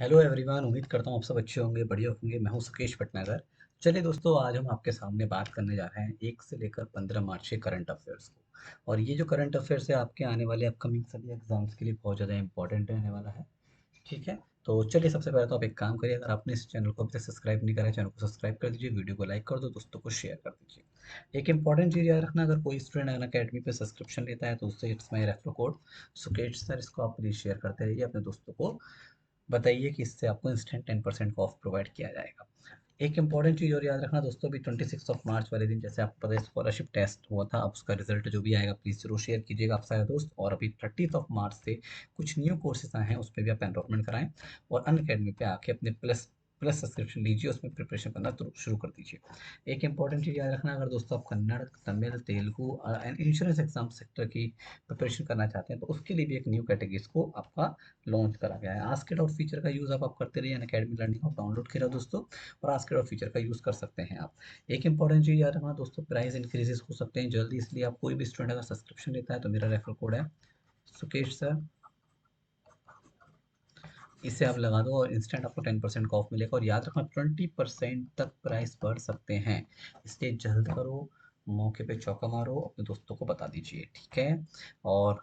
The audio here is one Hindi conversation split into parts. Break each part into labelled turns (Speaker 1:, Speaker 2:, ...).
Speaker 1: Hello everyone. उम्मीद करता हूँ आप सब अच्छे होंगे, बढ़िया होंगे। मैं हूँ सुकेश भटनागर। चलिए दोस्तों, आज हम आपके सामने बात करने जा रहे हैं 1 से लेकर 15 मार्च के करंट अफेयर्स को। और ये जो करंट अफेयर्स है आपके आने वाले अपकमिंग सभी एग्जाम्स के लिए बहुत ज़्यादा इंपॉर्टेंट रहने वाला है। ठीक है, तो चलिए सबसे पहले तो आप एक काम करिए, अगर आपने इस चैनल को अभी तक सब्सक्राइब नहीं करा है, चैनल को सब्सक्राइब कर दीजिए, वीडियो को लाइक कर दो, दोस्तों को शेयर कर दीजिए। एक इंपॉर्टेंट चीज़ याद रखना, अगर कोई स्टूडेंट अन अकेडमी पे सब्सक्रिप्शन लेता है तो उससे it's my refer code Sukesh sir, इसको आप प्लीज़ शेयर करते रहिए अपने दोस्तों को। बताइए कि इससे आपको इंस्टेंट 10% का ऑफ प्रोवाइड किया जाएगा। एक इंपॉर्टेंट चीज़ और याद रखना दोस्तों, अभी 26 मार्च वाले दिन, जैसे आपको पता है स्कॉलरशिप टेस्ट हुआ था, अब उसका रिजल्ट जो भी आएगा प्लीज़ जरूर शेयर कीजिएगा आप सारे दोस्त। और अभी 30 मार्च से कुछ न्यू कोर्सेज आए हैं, उस पर भी आप एनरोलमेंट कराएं और अन अकेडमी पे आके अपने प्लस प्लस सब्सक्रिप्शन लीजिए, उसमें प्रिपरेशन करना तो शुरू कर दीजिए। एक इंपॉर्टेंट चीज़ याद रखना, अगर दोस्तों आप Kannada, Tamil, Telugu and insurance exam sector की प्रिपरेशन करना चाहते हैं तो उसके लिए भी एक न्यू कैटेगरीज को आपका लॉन्च करा गया है। आस्क इट आउट फीचर का यूज़ आप करते रहिए, अकेडमी लर्निंग आप डाउनलोड करा दोस्तों, और आस्क इट आउट फीचर का यूज़ कर सकते हैं आप। एक इंपॉर्टेंट चीज़ याद रखना दोस्तों, प्राइस इंक्रीजेस हो सकते हैं जल्दी, इसलिए आप कोई भी स्टूडेंट अगर सब्सक्रिप्शन लेता है तो मेरा रेफर कोड है सुकेश सर, इसे आप लगा दो और इंस्टेंट आपको 10% का ऑफ मिलेगा। और याद रखना 20% तक प्राइस बढ़ सकते हैं, इसलिए जल्द करो, मौके पे चौका मारो, अपने दोस्तों को बता दीजिए। ठीक है, और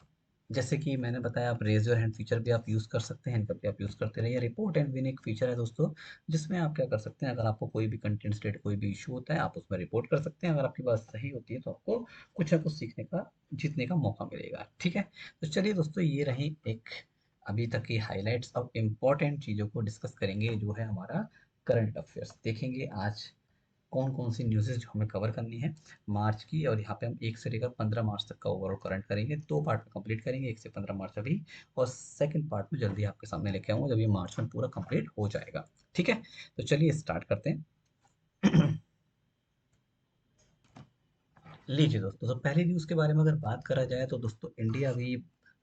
Speaker 1: जैसे कि मैंने बताया, आप रेज योर हैंड फीचर भी आप यूज़ कर सकते हैं, इनका भी आप यूज़ करते रहिए। रिपोर्ट एंड विन एक फीचर है दोस्तों, जिसमें आप क्या कर सकते हैं, अगर आपको कोई भी कंटेंट स्टेट कोई भी इशू होता है आप उसमें रिपोर्ट कर सकते हैं। अगर आपकी बात सही होती है तो आपको कुछ ना कुछ सीखने का, जीतने का मौका मिलेगा। ठीक है, तो चलिए दोस्तों, ये रही एक अभी तक की हाइलाइट्स। अब इम्पोर्टेंट चीज़ों को डिस्कस करेंगे, जो है हमारा करंट अफेयर्स। देखेंगे आज कौन कौन सी न्यूज़ेस जो हमें कवर करनी है मार्च की, और यहाँ पे हम 1 से लेकर 15 मार्च तक का ओवरऑल करंट करेंगे। 2 पार्ट में कंप्लीट करेंगे, 1 से 15 मार्च अभी, और सेकंड पार्ट में जल्दी आपके सामने लेके आऊँगा जब ये मार्च में पूरा कंप्लीट हो जाएगा। ठीक है, तो चलिए स्टार्ट करते हैं। लीजिए दोस्तों, तो पहली न्यूज़ के बारे में अगर बात करा जाए तो दोस्तों, इंडिया अभी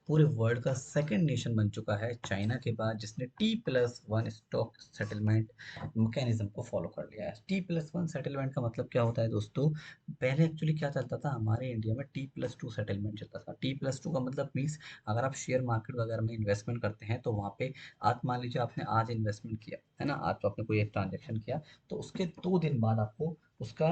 Speaker 1: पूरे वर्ल्ड का सेकंड नेशन बन चुका है चाइना के बाद, जिसने T+1 स्टॉक सेटलमेंट मैकेनिज्म को फॉलो कर लिया है। T+1 सेटलमेंट का मतलब क्या होता है दोस्तों, पहले एक्चुअली क्या चलता था हमारे इंडिया में, T+2 सेटलमेंट चलता था। T+2 का मतलब मीन्स, अगर आप शेयर मार्केट वगैरह में इन्वेस्टमेंट करते हैं तो वहाँ पे आप मान लीजिए आपने आज इन्वेस्टमेंट किया है ना, आज तो आपने कोई एक ट्रांजेक्शन किया, तो उसके 2 दिन बाद आपको उसका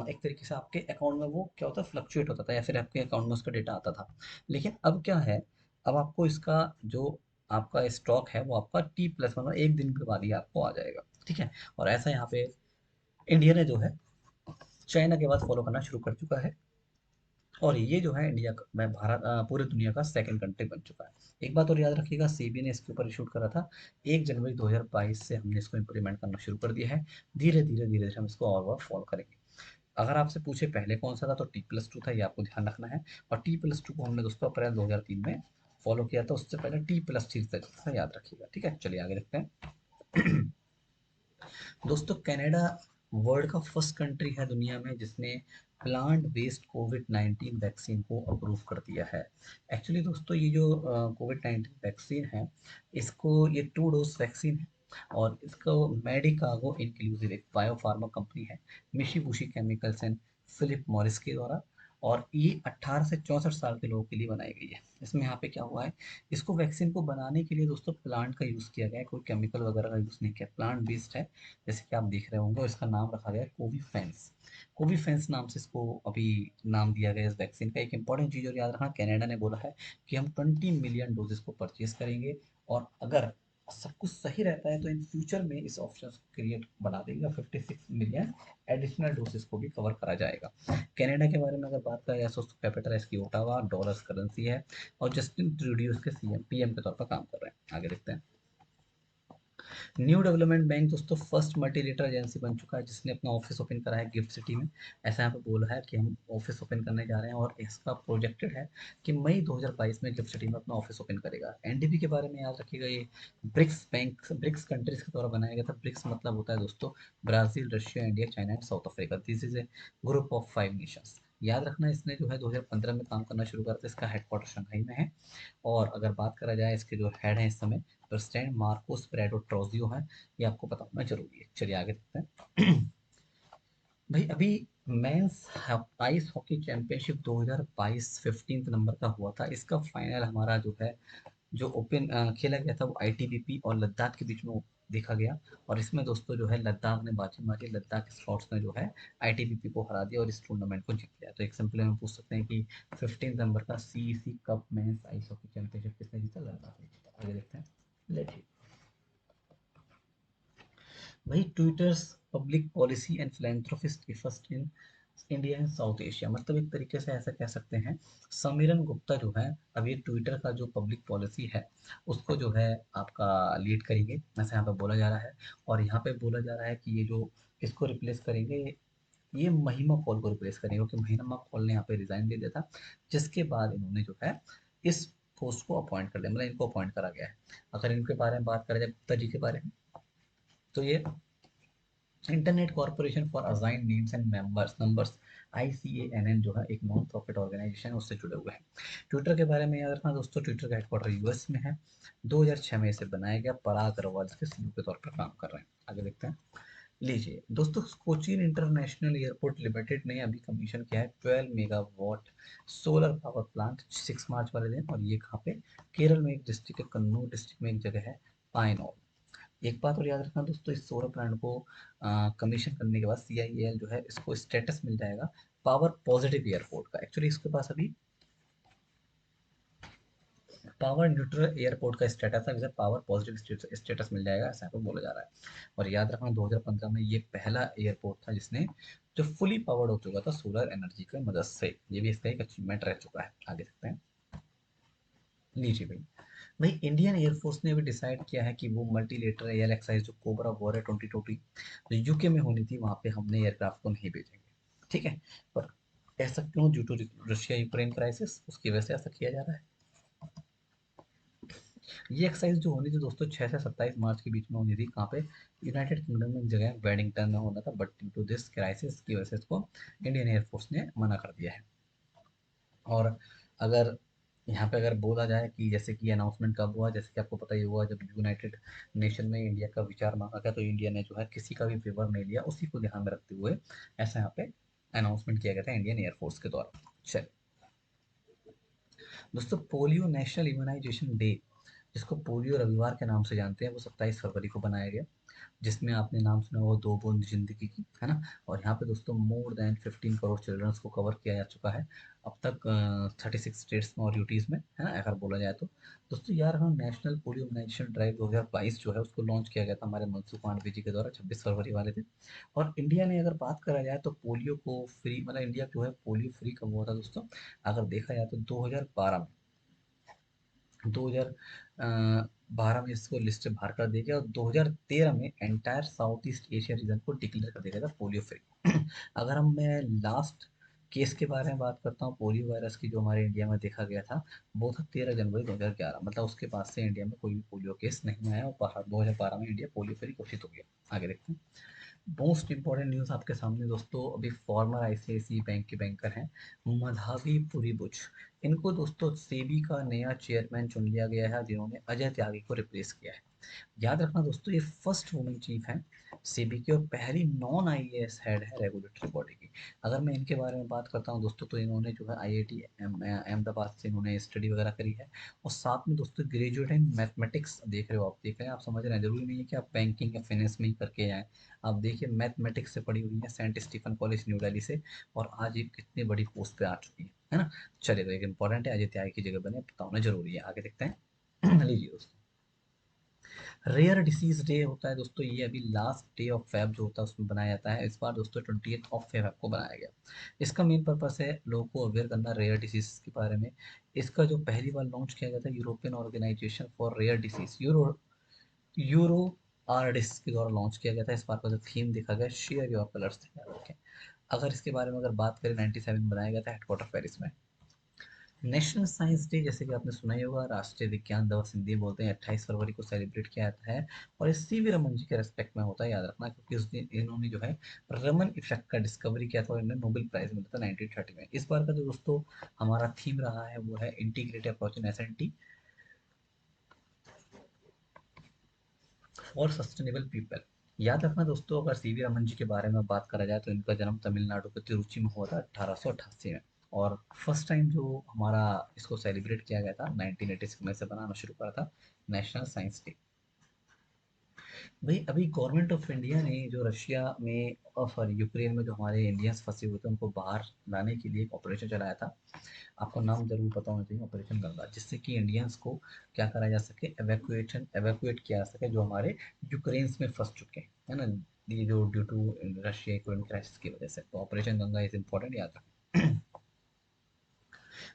Speaker 1: एक तरीके से आपके अकाउंट में वो क्या होता है, फ्लक्चुएट होता था, या फिर आपके अकाउंट में उसका डेटा आता था। लेकिन अब क्या है, अब आपको इसका जो आपका स्टॉक है वो आपका T+1 और 1 दिन के बाद ही आपको आ जाएगा। ठीक है, और ऐसा यहाँ पे इंडिया ने जो है चाइना के बाद फॉलो करना शुरू कर चुका है। और ये जो है इंडिया में भारत पूरे दुनिया का सेकंड कंट्री बन चुका है। एक बात और याद रखिएगा, सेबी ने इसके ऊपर इशूड करा था 1 जनवरी 2022 से, हमने इसको इम्प्लीमेंट करना शुरू कर दिया है। धीरे धीरे धीरे धीरे हम इसको और फॉलो करेंगे। अगर आपसे पूछे पहले कौन सा था, तो T+2 था, ये आपको ध्यान रखना है। और T+2 को हमने दोस्तों अप्रैल 2003 में फॉलो किया था, उससे पहले T+3 था, याद रखिएगा। ठीक है, चलिए आगे देखते हैं। दोस्तों, कनाडा वर्ल्ड का फर्स्ट कंट्री है दुनिया में जिसने प्लांट बेस्ड कोविड 19 वैक्सीन को अप्रूव कर दिया है। एक्चुअली दोस्तों, ये जो कोविड 19 वैक्सीन है, इसको ये 2 डोज वैक्सीन है, और इसको मेडिकागो इंक्लूसिव एक बायोफार्मा कंपनी है, मिशीबुशी केमिकल्स एंड फिलिप मॉरिस के द्वारा, और ये 18 से 64 साल के लोगों के लिए बनाई गई है। इसमें यहाँ पे क्या हुआ है, इसको वैक्सीन को बनाने के लिए दोस्तों प्लांट का यूज़ किया गया है, कोई केमिकल वगैरह का यूज़ नहीं किया, प्लांट बेस्ड है। जैसे कि आप देख रहे होंगे, इसका नाम रखा गया है कोवीफेंस। कोवीफेंस नाम से इसको अभी नाम दिया गया है इस वैक्सीन का। एक इंपॉर्टेंट चीज़ और याद रखना, कनाडा ने बोला है कि हम 20 मिलियन डोजेस को परचेज करेंगे, और अगर सब कुछ सही रहता है तो इन फ्यूचर में इस ऑप्शन को क्रिएट बढ़ा देगा, 56 मिलियन एडिशनल डोजेस को भी कवर करा जाएगा। कनाडा के बारे में अगर बात करें तो कैपिटल है इसकी ओटावा, डॉलर्स करेंसी है, और जस्टिन ट्रूडियो इसके सीएम पीएम के तौर पर काम कर रहे हैं। आगे देखते हैं। न्यू डेवलपमेंट बैंक दोस्तों फर्स्ट मल्टीलेटरल एजेंसी बन चुका है जिसने अपना ऑफिस ओपन करा है गिफ्ट सिटी में। ऐसा यहाँ पे बोला है कि हम ऑफिस ओपन करने जा रहे हैं, और इसका प्रोजेक्टेड है कि मई 2022 में गिफ्ट सिटी में अपना ऑफिस ओपन करेगा। एनडीबी के बारे में याद रखिएगा, ये ब्रिक्स बैंक ब्रिक्स कंट्रीज के द्वारा बनाया गया था। ब्रिक्स मतलब होता है दोस्तों Brazil, Russia, India, China and south Africa. This is a group of 5 Nations. याद रखना, इसने जो है 2015 में काम करना शुरू करा था, इसका हेडक्वार्टर शंघाई में है। और अगर बात करा जाए, इसके जो हेड हैं इस समय प्रेसिडेंट मार्कोस प्रेडो ट्रोजियो है, ये आपको पता होना जरूरी है। चलिए आगे देखते हैं। भाई अभी men's ice hockey championship 2022 15 number का हुआ था, इसका फाइनल हमारा जो है जो ओपन खेला गया था वो आईटीबीपी और लद्दाख के बीच में देखा गया। और इसमें दोस्तों जो है लद्दाख ने बाजी मारी, लद्दाख स्कॉट्स ने जो है आईटीबीपी को हरा दिया और इस टूर्नामेंट को जीत लिया। तो एक सिंपल में पूछ सकते हैं कि 15 नंबर का CEC cup men's ice hockey championship किसने जीता? लद्दाख ने जीता। आगे देखते हैं। लेट्स वही Twitter's public policy and philanthropist first in India and South Asia. मतलब एक तरीके से ऐसा कह सकते हैं, समीरन गुप्ता जो है अब ये ट्विटर का जो पब्लिक पॉलिसी है उसको जो है आपका लीड करेंगे, ऐसा यहाँ पे बोला जा रहा है। और यहाँ पे बोला जा रहा है कि ये जो इसको रिप्लेस करेंगे, ये महिमा कौल को रिप्लेस करेंगे, क्योंकि महिमा कौल ने यहाँ पे रिजाइन दे दिया था, जिसके बाद इन्होंने जो है इस पोस्ट को अपॉइंट कर लिया, मतलब इनको अपॉइंट करा गया है। अगर इनके बारे में बात करें जाए गुप्ता जी के बारे में, तो ये internet corporation for assign names and members numbers ICANN जो है एक नॉन प्रॉफिट ऑर्गेनाइजेशन है, उससे जुड़े हुए हैं। ट्विटर के बारे में याद रखना दोस्तों, ट्विटर का हेडक्वार्टर यूएस में है। 2006 में इसे बनाया गया, पराग अग्रवाल इसके सीईओ के तौर पर काम कर रहे हैं। आगे देखते हैं। लीजिए दोस्तों, कोचीन इंटरनेशनल एयरपोर्ट लिमिटेड ने अभी कमीशन किया है 12 मेगावाट सोलर पावर प्लांट 6 मार्च वाले दिन। और ये कहाँ पे? केरल में एक डिस्ट्रिक्ट है, कन्नूर डिस्ट्रिक्ट में एक जगह है पाइनॉल। एक बात और याद रखना दोस्तों, इस सोलर प्लांट को कमीशन करने के बाद CIEL जो है इसको स्टेटस मिल जाएगा पावर पॉजिटिव एयरपोर्ट का। एक्चुअली इसके पास अभी पावर न्यूट्रल एयरपोर्ट का स्टेटस है, जैसे पावर पॉजिटिव स्टेटस मिल जाएगा, ऐसा को बोला जा रहा है। और याद रखना 2015 में ये पहला एयरपोर्ट था जिसने जो फुली पावर्ड हो चुका था सोलर एनर्जी की मदद से। ये भी इसका एक अचीवमेंट रह चुका है। आगे सकते हैं। लीजिए भाई, भाई इंडियन एयरफोर्स ने भी डिसाइड किया है कि वो मल्टीलेटरल एयर एक्सरसाइज जो कोबरा वॉर है 2020 जो यूके में होनी थी, वहां पे हमने एयरक्राफ्ट को नहीं भेजेंगे। ठीक है, पर ऐसा क्यों? Due to Russia Ukraine crisis, उसकी वजह से ऐसा किया जा रहा है। ये एक्सरसाइज जो होनी थी दोस्तों 6 से 27 मार्च के बीच में होनी थी, कहाँ पे? यूनाइटेड किंगडम में एक जगह वेडिंगटन में होना था, but due to this crisis की वजह से इसको इंडियन एयरफोर्स ने मना कर दिया है। और अगर यहाँ पे अगर बोला जाए कि जैसे कि अनाउंसमेंट कब हुआ, जैसे कि आपको पता ही हुआ, जब यूनाइटेड नेशन में इंडिया का विचार मांगा गया तो इंडिया ने जो है किसी का भी फेवर नहीं लिया, उसी को ध्यान में रखते हुए ऐसा यहाँ पे अनाउंसमेंट किया गया था इंडियन एयरफोर्स के द्वारा। चलिए दोस्तों, पोलियो नेशनल इम्यूनाइजेशन डे, जिसको पोलियो रविवार के नाम से जानते हैं, वो 27 फरवरी को बनाया गया, जिसमें आपने नाम सुना होगा दो बूंद जिंदगी की, है ना। और यहाँ पे दोस्तों मोर देन 15 करोड़ चिल्ड्रंस को कवर किया जा चुका है अब तक 36 स्टेट्स में और यूटीज में, है ना, अगर बोला जाए तो। दोस्तों यार, हम नेशनल पोलियो इम्यूनाइजेशन ड्राइव 2022 जो है उसको लॉन्च किया गया था हमारे मनसुख मांडवी जी के द्वारा 26 फरवरी वाले दिन। और इंडिया ने अगर बात करा जाए तो पोलियो को फ्री, मतलब इंडिया जो है पोलियो फ्री कब हुआ था दोस्तों? अगर देखा जाए तो 2012 में, 2012 में इसको लिस्ट बाहर कर दिया गया, और 2013 में entire south east Asia region को डिक्लेयर कर दिया गया था पोलियो फ्री। अगर हम मैं लास्ट केस के बारे में बात करता हूँ पोलियो वायरस की, जो हमारे इंडिया में देखा गया था, वो था 13 जनवरी 2011। मतलब उसके बाद से इंडिया में कोई भी पोलियो केस नहीं आया, और 2012 में इंडिया पोलियो फ्री घोषित हो गया। आगे देखते हैं। मोस्ट इंपॉर्टेंट न्यूज़ आपके सामने दोस्तों, अभी फॉर्मर ICICI बैंक के बैंकर हैं मधावी पुरीबुच, इनको दोस्तों सेबी का नया चेयरमैन चुन लिया गया है, जिन्होंने अजय त्यागी को रिप्लेस किया है। याद रखना दोस्तों, ये फर्स्ट वुमेन चीफ है सेबी की, और पहली नॉन IAS हेड है रेगुलेटरी बॉडी की। अगर मैं इनके बारे में बात करता हूँ दोस्तों, तो इन्होंने जो है IIT अहमदाबाद से इन्होंने स्टडी वगैरह करी है। और साथ में दोस्तों ग्रेजुएट इन मैथमेटिक्स, देख रहे हो आप, देख रहे हैं आप, समझ रहे हैं, जरूरी नहीं है कि आप बैंकिंग या फाइनेंस में ही करके आए। आप देखिए मैथमेटिक्स से पढ़ी हुई है Saint Stephen College New Delhi से, और आज ये कितनी बड़ी पोस्ट पे आ चुकी है ना। चलिए, तो एक इंपॉर्टेंट है, अजय त्यागी की जगह बने, बताना जरूरी है। आगे देखते हैं। लीजिए दोस्तों, रेयर डिसीज डे होता है दोस्तों, ये अभी लास्ट डे ऑफ फेब जो होता है उसमें बनाया जाता है। इस बार दोस्तों 28 को बनाया गया। इसका मेन पर्पस है लोगों को अवेयर करना रेयर डिसीज के बारे में। इसका जो पहली बार लॉन्च किया गया था European Organisation for Rare Disease, EURORDIS के द्वारा लॉन्च किया गया था। इस बार का जो थीम देखा गया, शेयर योर कलर्स, ध्यान रखें। अगर इसके बारे में अगर बात करें, 97 में बनाया गया था, हेडक्वार्टर पेरिस में। नेशनल साइंस डे, जैसे कि आपने सुना ही होगा, राष्ट्रीय विज्ञान दिवस हिंदी में बोलते हैं, 28 फरवरी को सेलिब्रेट किया जाता है। और ये CV रमन जी के रेस्पेक्ट में होता है, याद रखना, क्योंकि उस दिन इन्होंने जो है रमन इफेक्ट का डिस्कवरी किया था, और इन्हें नोबेल प्राइज मिला था 1930 में। इस बार का जो दोस्तों हमारा थीम रहा है वो है integrated approach in SNT for sustainable people. याद रखना दोस्तों, अगर CV रमन जी के बारे में बात करा जाए तो इनका जन्म तमिलनाडु के तिरुचि में हुआ था 1888 में। और फर्स्ट टाइम जो हमारा इसको सेलिब्रेट किया गया था 1986 में से बनाना शुरू करा था नेशनल साइंस डे। भाई अभी गवर्नमेंट ऑफ इंडिया ने जो रशिया में और सॉरी यूक्रेन में जो हमारे इंडियंस फंसे हुए थे उनको बाहर लाने के लिए एक ऑपरेशन चलाया था। आपको नाम जरूर पता होना चाहिए, ऑपरेशन गंगा, जिससे कि इंडियंस को क्या करा जा सके, एवैक्यूएट किया जा सके जो हमारे यूक्रेन में फंस चुके हैं, है ना, ये जो due to Russia Ukraine crisis की वजह से। तो ऑपरेशन गंगा इज इम्पोर्टेंट, याद रखें।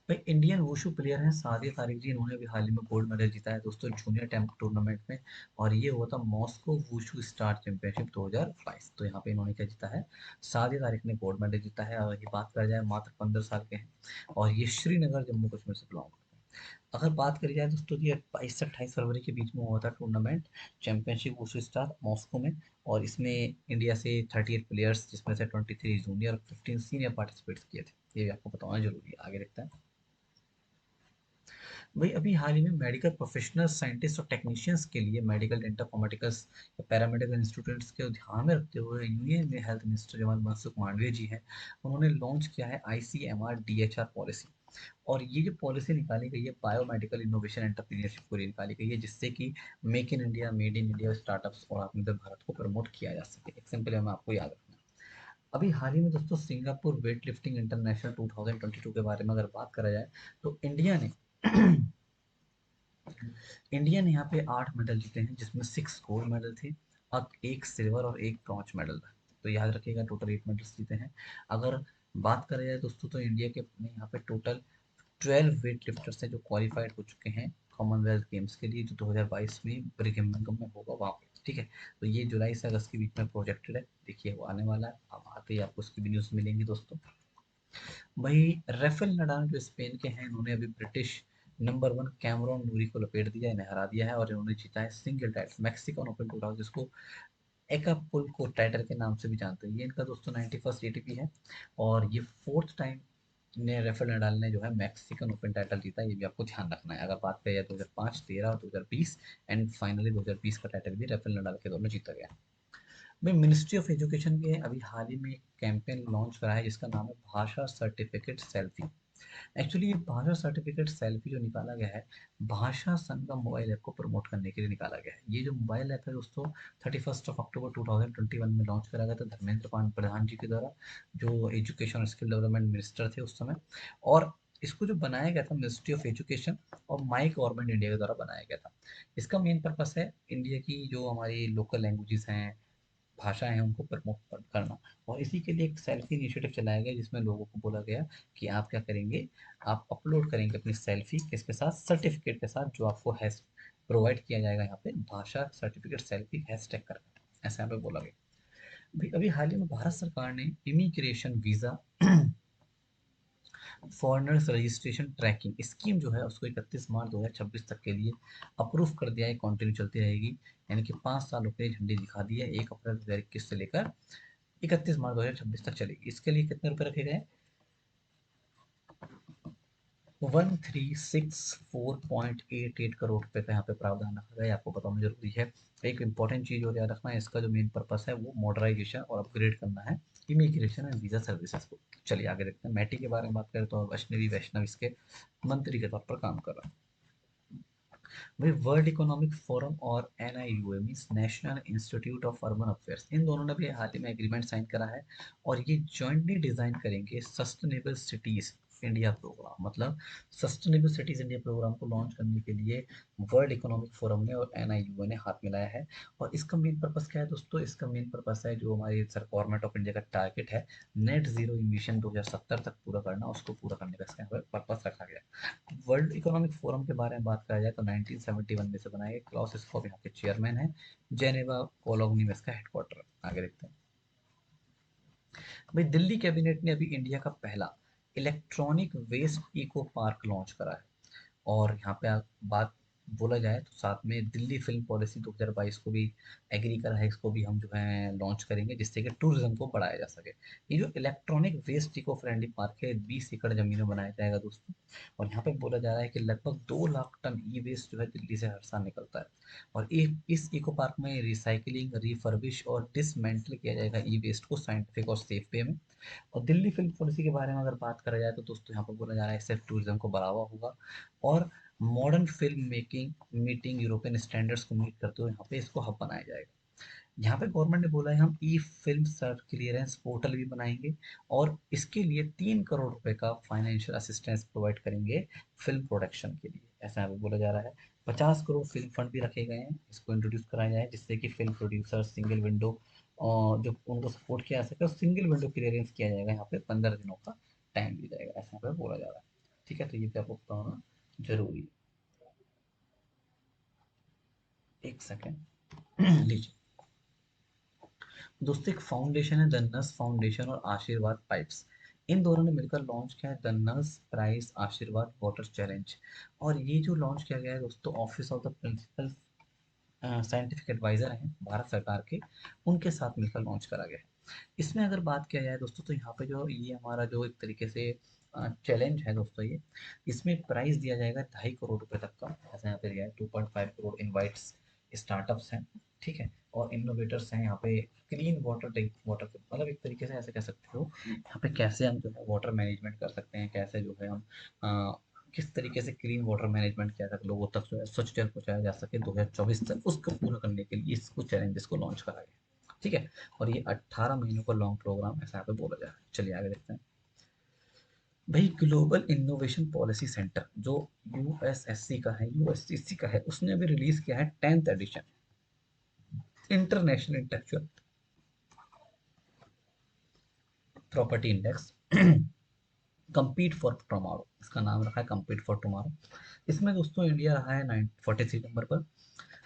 Speaker 1: भाई इंडियन वुशु प्लेयर हैं सादिया तारिक जी, इन्होंने भी हाल ही में गोल्ड मेडल जीता है दोस्तों जूनियर टेम्प टूर्नामेंट में, और ये हुआ था मॉस्को वुशु स्टार चैंपियनशिप 2022। तो यहाँ पे इन्होंने क्या जीता है, सादिया तारिक ने गोल्ड मेडल जीता है। और ये बात करी जाए, मात्र 15 साल के हैं और ये श्रीनगर जम्मू कश्मीर से बिलोंग करते हैं। अगर बात करी जाए दोस्तों, ये 22 से 28 फरवरी के बीच में हुआ था tournament, championship wushu star Moscow में। और इसमें इंडिया से 38 प्लेयर्स, जिसमें से 23 जूनियर और 15 सीनियर पार्टिसिपेट्स किए थे। ये भी आपको बताना जरूरी है। आगे देखते हैं। वही अभी हाल ही में मेडिकल प्रोफेशनल साइंटिस्ट और टेक्नीशियंस के लिए मेडिकल इंटरकॉमेटिकल्स या पैरामेडिकल इंस्टीट्यूट्स के ध्यान में रखते हुए यूनियन में हेल्थ मिनिस्टर जवान मनसुख मांडविया जी हैं, उन्होंने लॉन्च किया है ICMR DHR पॉलिसी। और ये जो पॉलिसी निकाली गई है बायोमेडिकल इनोवेशन एंटरप्रीनियरशिप को लिए निकाली गई है, जिससे कि make in India, made in India startups और आत्मनिर्भर भारत को प्रमोट किया जा सके। एक सिंपल है, आपको याद रखना है। अभी हाल ही में दोस्तों सिंगापुर वेट लिफ्टिंग इंटरनेशनल 2022 के बारे में अगर बात करा जाए, तो इंडिया ने यहाँ पे 8 मेडल जीते हैं, जिसमें 6 गोल्ड मेडल थे, अब एक सिल्वर और एक ब्रॉन्ज मेडल था। तो याद रखिएगा, टोटल 8 मेडल्स जीते हैं। अगर बात करें जाए दोस्तों, तो इंडिया के अपने यहाँ पे टोटल 12 वेट लिफ्टर्स हैं जो क्वालिफाइड हो चुके हैं कॉमनवेल्थ गेम्स के लिए, जो 2022 में ब्रिगेम्बिंगम में होगा वहाँ पे। ठीक है, तो ये जुलाई से अगस्त के बीच में प्रोजेक्टेड है, देखिए वो आने वाला है। अब आते ही आपको उसकी भी न्यूज़ मिलेंगी दोस्तों। वही रेफेल नडाल जो स्पेन के हैं, इन्होंने अभी ब्रिटिश नंबर 1 कैमरॉन नूरी को लपेट दिया है, इन्हें हरा दिया है, और इन्होंने जीता है सिंगल टाइटल मैक्सिकन ओपन 2000, जिसको एकापुल्को टाइटल के नाम से भी जानते हैं। ये इनका दोस्तों 91st ATP है, और ये फोर्थ टाइम ने रेफेल नडाल ने जो है मैक्सिकन ओपन टाइटल जीता है। ये भी आपको ध्यान रखना है। अगर बात करें 2005, 13 और 2020, एंड फाइनली 2020 का टाइटल भी रेफेल नडाल के दोनों जीता गया। भाई मिनिस्ट्री ऑफ एजुकेशन ने अभी हाल ही में एक कैंपेन लॉन्च करा है जिसका नाम है भाषा सर्टिफिकेट सेल्फी। एक्चुअली ये भाषा सर्टिफिकेट सेल्फी जो निकाला गया है, भाषा संगम मोबाइल ऐप को प्रमोट करने के लिए निकाला गया है। ये जो मोबाइल ऐप है दोस्तों, 31 अक्टूबर 2021 में लॉन्च करा गया था धर्मेंद्र प्रधान जी के द्वारा, जो एजुकेशन और स्किल डेवलपमेंट मिनिस्टर थे उस समय। और इसको जो बनाया गया था मिनिस्ट्री ऑफ एजुकेशन और माई गवर्नमेंट इंडिया के द्वारा बनाया गया था। इसका मेन पर्पस है इंडिया की जो हमारी लोकल लैंग्वेजेस हैं, भाषाएं हैं, उनको प्रमोट करना। और इसी के लिए एक सेल्फी इनिशिएटिव चलाया गया, जिसमें लोगों को बोला गया कि आप क्या करेंगे, आप अपलोड करेंगे अपनी सेल्फी किसके साथ, सर्टिफिकेट के साथ, जो आपको हैश प्रोवाइड किया जाएगा यहाँ पे, भाषा सर्टिफिकेट सेल्फी हैशटैग कर, ऐसा यहाँ पे बोला गया। अभी अभी हाल ही में भारत सरकार ने immigration visa foreigners registration tracking scheme जो है उसको 31 मार्च 2026 तक के लिए अप्रूव कर दिया है, कंटिन्यू चलती रहेगी। यानी कि 5 सालों के लिए झंडी दिखा दी है, 1 अप्रैल 2021 से लेकर 31 मार्च 2026 तक चलेगी। इसके लिए कितने रुपए रखे गए, 1364.88 करोड़ रुपए का यहाँ पे प्रावधान रखा गया है, आपको बताना जरूरी है। एक इंपॉर्टेंट चीज और याद रखना है, इसका जो मेन पर्पस है वो मॉडर्नाइजेशन और अपग्रेड करना है इमिग्रेशन एंड वीजा सर्विसेज को। चलिए आगे देखते हैं। मैटी के बारे में बात करें तो वैष्णवी वैष्णव इसके मंत्री के तौर पर काम कर रहा है। वही वर्ल्ड इकोनॉमिक फोरम और NIUA means National institute of Urban Affairs, इन दोनों ने भी हाल ही में एग्रीमेंट साइन करा है, और ये जॉइंटली डिजाइन करेंगे सस्टेनेबल सिटीज इंडिया प्रोग्राम। मतलब सस्टेनेबल सिटीज इंडिया प्रोग्राम को लॉन्च करने के लिए वर्ल्ड इकोनॉमिक फोरम ने और NIUA ने हाथ मिलाया है। और इसका मेन पर्पस क्या है दोस्तों, इसका मेन पर्पस है जो हमारी सर गवर्नमेंट ऑफ इंडिया का टारगेट है नेट जीरो इमिशन 2070 तक पूरा करना, उसको पूरा करने का इसका पर्पस रखा गया है। वर्ल्ड इकोनॉमिक फोरम के बारे में बात करा जाए तो 1971 में से बनाया गया, क्लाउस स्कोप यहाँ के चेयरमैन है, जेनेवा कोलोनी में इसका हेडक्वार्टर है। आगे देखते हैं। भाई दिल्ली कैबिनेट ने अभी इंडिया का पहला electronic waste eco park launch करा है। और यहाँ पे बात बोला जाए तो साथ में दिल्ली फिल्म पॉलिसी 2022 को भी एग्री करा है, इसको भी हम जो है लॉन्च करेंगे जिससे कि टूरिज्म को बढ़ाया जा सके। ये जो electronic waste eco friendly park है 20 एकड़ जमीन में बनाया जाएगा दोस्तों। और यहाँ पे बोला जा रहा है कि लगभग 2 लाख टन ई वेस्ट जो है दिल्ली से हर साल निकलता है। और इस इको पार्क में रिसाइकलिंग, रिफर्बिश और डिसमेंटल किया जाएगा ई वेस्ट को साइंटिफिक और सेफ वे में। और दिल्ली फिल्म पॉलिसी के बारे में अगर बात करा जाए तो दोस्तों यहाँ पर बोला जा रहा है इससे टूरिज्म को बढ़ावा होगा और modern film making meeting European standards को मीट करते हुए यहाँ पे इसको हब बनाया जाएगा। यहाँ पे गवर्नमेंट ने बोला है हम ई फिल्म सर्च क्लियरेंस पोर्टल भी बनाएंगे और इसके लिए 3 करोड़ रुपए का फाइनेंशियल असिस्टेंस प्रोवाइड करेंगे फिल्म प्रोडक्शन के लिए, ऐसा यहाँ पे बोला जा रहा है। 50 करोड़ फिल्म फंड भी रखे गए हैं, इसको इंट्रोड्यूस कराया जाए जिससे कि फिल्म प्रोड्यूसर सिंगल विंडो और जो उनको सपोर्ट किया जा सके, और सिंगल विंडो क्लियरेंस किया जाएगा, यहाँ पे 15 दिनों का टाइम दिया जाएगा, ऐसा यहाँ पे बोला जा रहा है। ठीक है, तो ये भी आपको पता होना जरूरी है। एक सेकेंड लीजिए दोस्तों, एक फाउंडेशन है द नस फाउंडेशन और आशीर्वाद पाइप्स, इन दोनों ने मिलकर लॉन्च किया है द नस प्राइज आशीर्वाद वाटर चैलेंज। और ये जो लॉन्च किया गया है दोस्तों, office of the principal scientific adviser हैं भारत सरकार के, उनके साथ मिलकर लॉन्च करा गया है। इसमें अगर बात किया जाए दोस्तों तो यहाँ पे जो ये हमारा जो एक तरीके से चैलेंज है दोस्तों, ये इसमें प्राइस दिया जाएगा 2.5 करोड़ रुपए तक का, ऐसा यहाँ पे दिया है। 2.5 करोड़ इनवाइट्स स्टार्टअप्स हैं, ठीक है, और इनोवेटर्स हैं यहाँ पे। क्लीन वाटर ड्रिंक वाटर, मतलब एक तरीके से ऐसे कह सकते हो यहाँ पे कैसे हम जो है वाटर मैनेजमेंट कर सकते हैं, कैसे जो है हम अ, किस तरीके से क्लीन वाटर मैनेजमेंट किया तक लोगों तक जो है स्वच्छ जल पहुंचाया जा सके 2024 तक, उसको पूरा करने के लिए इसको चैलेंजेस को लॉन्च करा गया। ठीक है, और ये 18 महीनों का लॉन्ग प्रोग्राम ऐसा यहाँ पे बोला जा रहा है। चलिए आगे देखते हैं। भाई ग्लोबल इनोवेशन पॉलिसी सेंटर जो यूएसएससी का है, यूएससीसी का है, उसने अभी रिलीज किया है 10th edition international intellectual property index compete for tomorrow, इसका नाम रखा है कम्पीट फॉर टुमारो। इसमें दोस्तों इंडिया रहा है 43 नंबर पर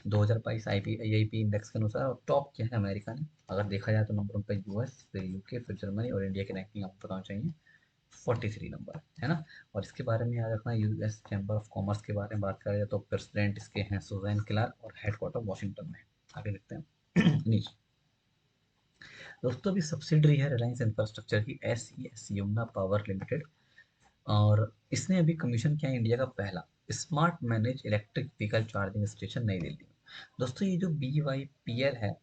Speaker 1: 2022 आईआईपी इंडेक्स के अनुसार, और टॉप किया है अमेरिका ने। अगर देखा जाए तो नंबरों पर यूएस, फिर यूके, फिर जर्मनी, और इंडिया की रैंकिंग आपको बताना चाहिए 43 नंबर है ना। और इसके बारे में याद रखना, यूएस चैम्बर ऑफ कॉमर्स के बारे में बात करें जाए तो प्रेसिडेंट इसके हैं सुजैन क्लार्क और हेडक्वार्टर वॉशिंगटन में है। आगे देखते हैं नीचे दोस्तों, अभी सब्सिडरी है रिलायंस इंफ्रास्ट्रक्चर की S E S Yamuna power limited, और इसने अभी कमीशन किया है इंडिया का पहला smart manage electric vehicle charging station नई दिल्ली में। दोस्तों ये जो बी वाई पी एल है,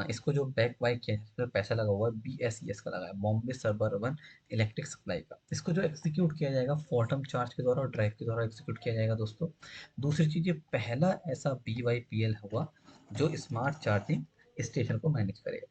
Speaker 1: इसको जो बैक वाई किया है, इस पर पैसा लगा हुआ है, बी एस ई एस का लगा है, बॉम्बे सबर्बन इलेक्ट्रिक सप्लाई का। इसको जो एग्जीक्यूट किया जाएगा फॉर्टम चार्ज के द्वारा और ड्राइव के द्वारा एग्जीक्यूट किया जाएगा दोस्तों। दूसरी चीज़, ये पहला ऐसा बी वाई पी एल हुआ जो स्मार्ट चार्जिंग स्टेशन को मैनेज करेगा।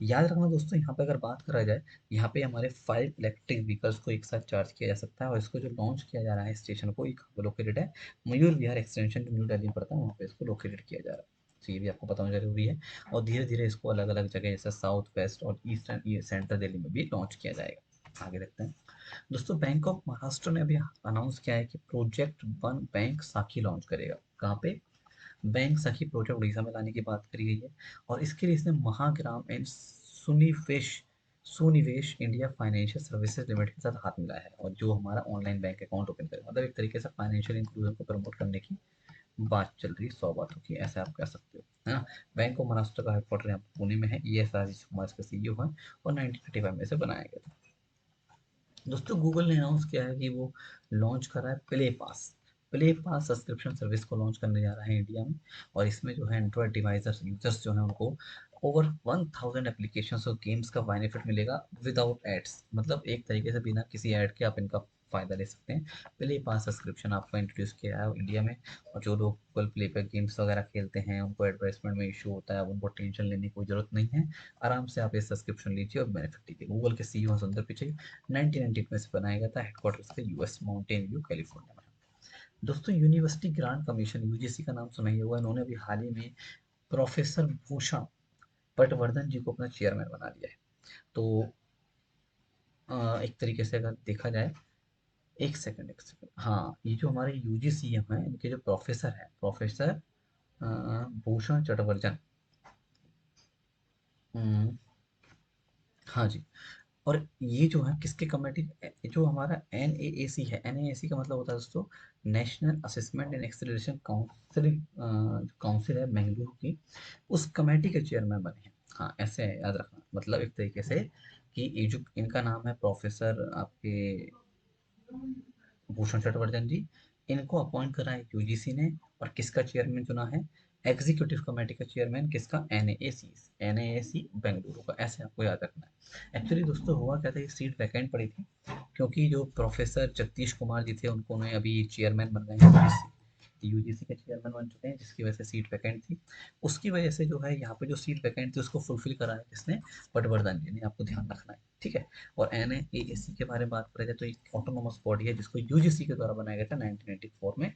Speaker 1: याद रखना दोस्तों, यहाँ पे अगर बात करा जाए, यहाँ पे हमारे 5 इलेक्ट्रिक व्हीकल्स को एक साथ चार्ज किया जा सकता है, और इसको जो लॉन्च किया जा रहा है स्टेशन को, एक लोकेटेड है मयूर विहार एक्सटेंशन जो न्यू दिल्ली में पड़ता है, वहाँ पे इसको लोकेटेड किया जा रहा है। तो ये भी आपको पता होना जरूरी है। और धीरे धीरे इसको अलग अलग जगह जैसे साउथ वेस्ट और ईस्टर्न, ये सेंट्रल दिल्ली में भी लॉन्च किया जाएगा। आगे देखते हैं दोस्तों, बैंक ऑफ महाराष्ट्र ने अभी अनाउंस किया है कि प्रोजेक्ट वन बैंक साखी लॉन्च करेगा। कहाँ पे? बैंक सखी प्रोजेक्ट उड़ीसा में लाने की बात करी गई है। और इसके लिए इसने Mahagram and Sunivesh Sunivesh India Financial Services Limited के साथ हाथ मिलाया है, और जो हमारा ऑनलाइन बैंक अकाउंट ओपन करेगा, मतलब एक तरीके से फाइनेंशियल इंक्लूजन को प्रमोट करने की बात चल रही है, 100 बातों की, ऐसा आप कह सकते हो, है ना। बैंक ऑफ महाराष्ट्र का हेडक्वार्टर यहाँ पुणे में है, ई एस राजेश कुमार इसका सीईओ है, और 1935 में से बनाया गया था। दोस्तों गूगल ने अनाउंस किया है कि वो लॉन्च कर रहा है प्ले पास सब्सक्रिप्शन सर्विस को लॉन्च करने जा रहा है इंडिया में। और इसमें जो है एंड्रॉयड डिवाइस यूजर्स जो है उनको ओवर 1000 एप्लीकेशंस और गेम्स का बेनिफिट मिलेगा विदाउट एड्स, मतलब एक तरीके से बिना किसी ऐड के आप इनका फ़ायदा ले सकते हैं। प्ले पास सब्सक्रिप्शन आपको इंट्रोड्यूस किया है इंडिया में। और जो लोग गूगल प्ले पर गेम्स वगैरह खेलते हैं, उनको एडवर्टाइजमेंट में इशू होता है, अब उनको टेंशन लेने की कोई ज़रूरत नहीं है। आराम से आप ये सब्सक्रिप्शन लीजिए और बेनिफिट लीजिए। गूगल के सीईओ सुंदर पिचई, 1990 में से बनाया गया था, हेडक्वार्टर इसका यूएस माउंटेन व्यू कैलिफोर्निया में। दोस्तों यूनिवर्सिटी ग्रांट कमीशन यूजीसी का नाम सुना ही होगा, इन्होंने अभी हाल ही में प्रोफेसर भूषण पटवर्धन जी को अपना चेयरमैन बना दिया है। तो एक तरीके से अगर देखा जाए, एक सेकंड, हाँ, ये जो हमारे यूजीसी हैं इनके जो प्रोफेसर हैं, प्रोफेसर भूषण चटवर्जन, हम्म, हाँ जी, और ये जो है किसके कमेटी, जो हमारा एनएएसी है, एनएएसी का मतलब होता है दोस्तों national assessment and acceleration council, council है बेंगलुरु की, उस कमेटी के चेयरमैन बने हैं। हाँ ऐसे है, याद रखना, मतलब एक तरीके से कि ये जो इनका नाम है प्रोफेसर आपके भूषण चटवर्धन जी, इनको अपॉइंट करा है यूजीसी ने। और किसका चेयरमैन चुना है, एग्जीक्यूटिव कमेटी का चेयरमैन किसका, एनएएसी, एनएएसी बेंगलुरु का, ऐसे आपको याद रखना है। एक्चुअली दोस्तों हुआ क्या था, ये सीट वैकेंट पड़ी थी, क्योंकि जो प्रोफेसर जगदीश कुमार जी थे उनको उन्हें अभी चेयरमैन बन गए हैं, यूजीसी के चेयरमैन बन चुके हैं, जिसकी वजह से सीट वैकेंट थी। उसकी वजह से जो है यहाँ पे जो सीट वैकेंट थी उसको फुलफिल करा है किसने, पटवर्धन जी ने, आपको ध्यान रखना है, ठीक है। और एनएएसी के बारे में बात करें तो एक ऑटोनोमस बॉडी है जिसको यूजीसी के द्वारा बनाया गया था 1994 में।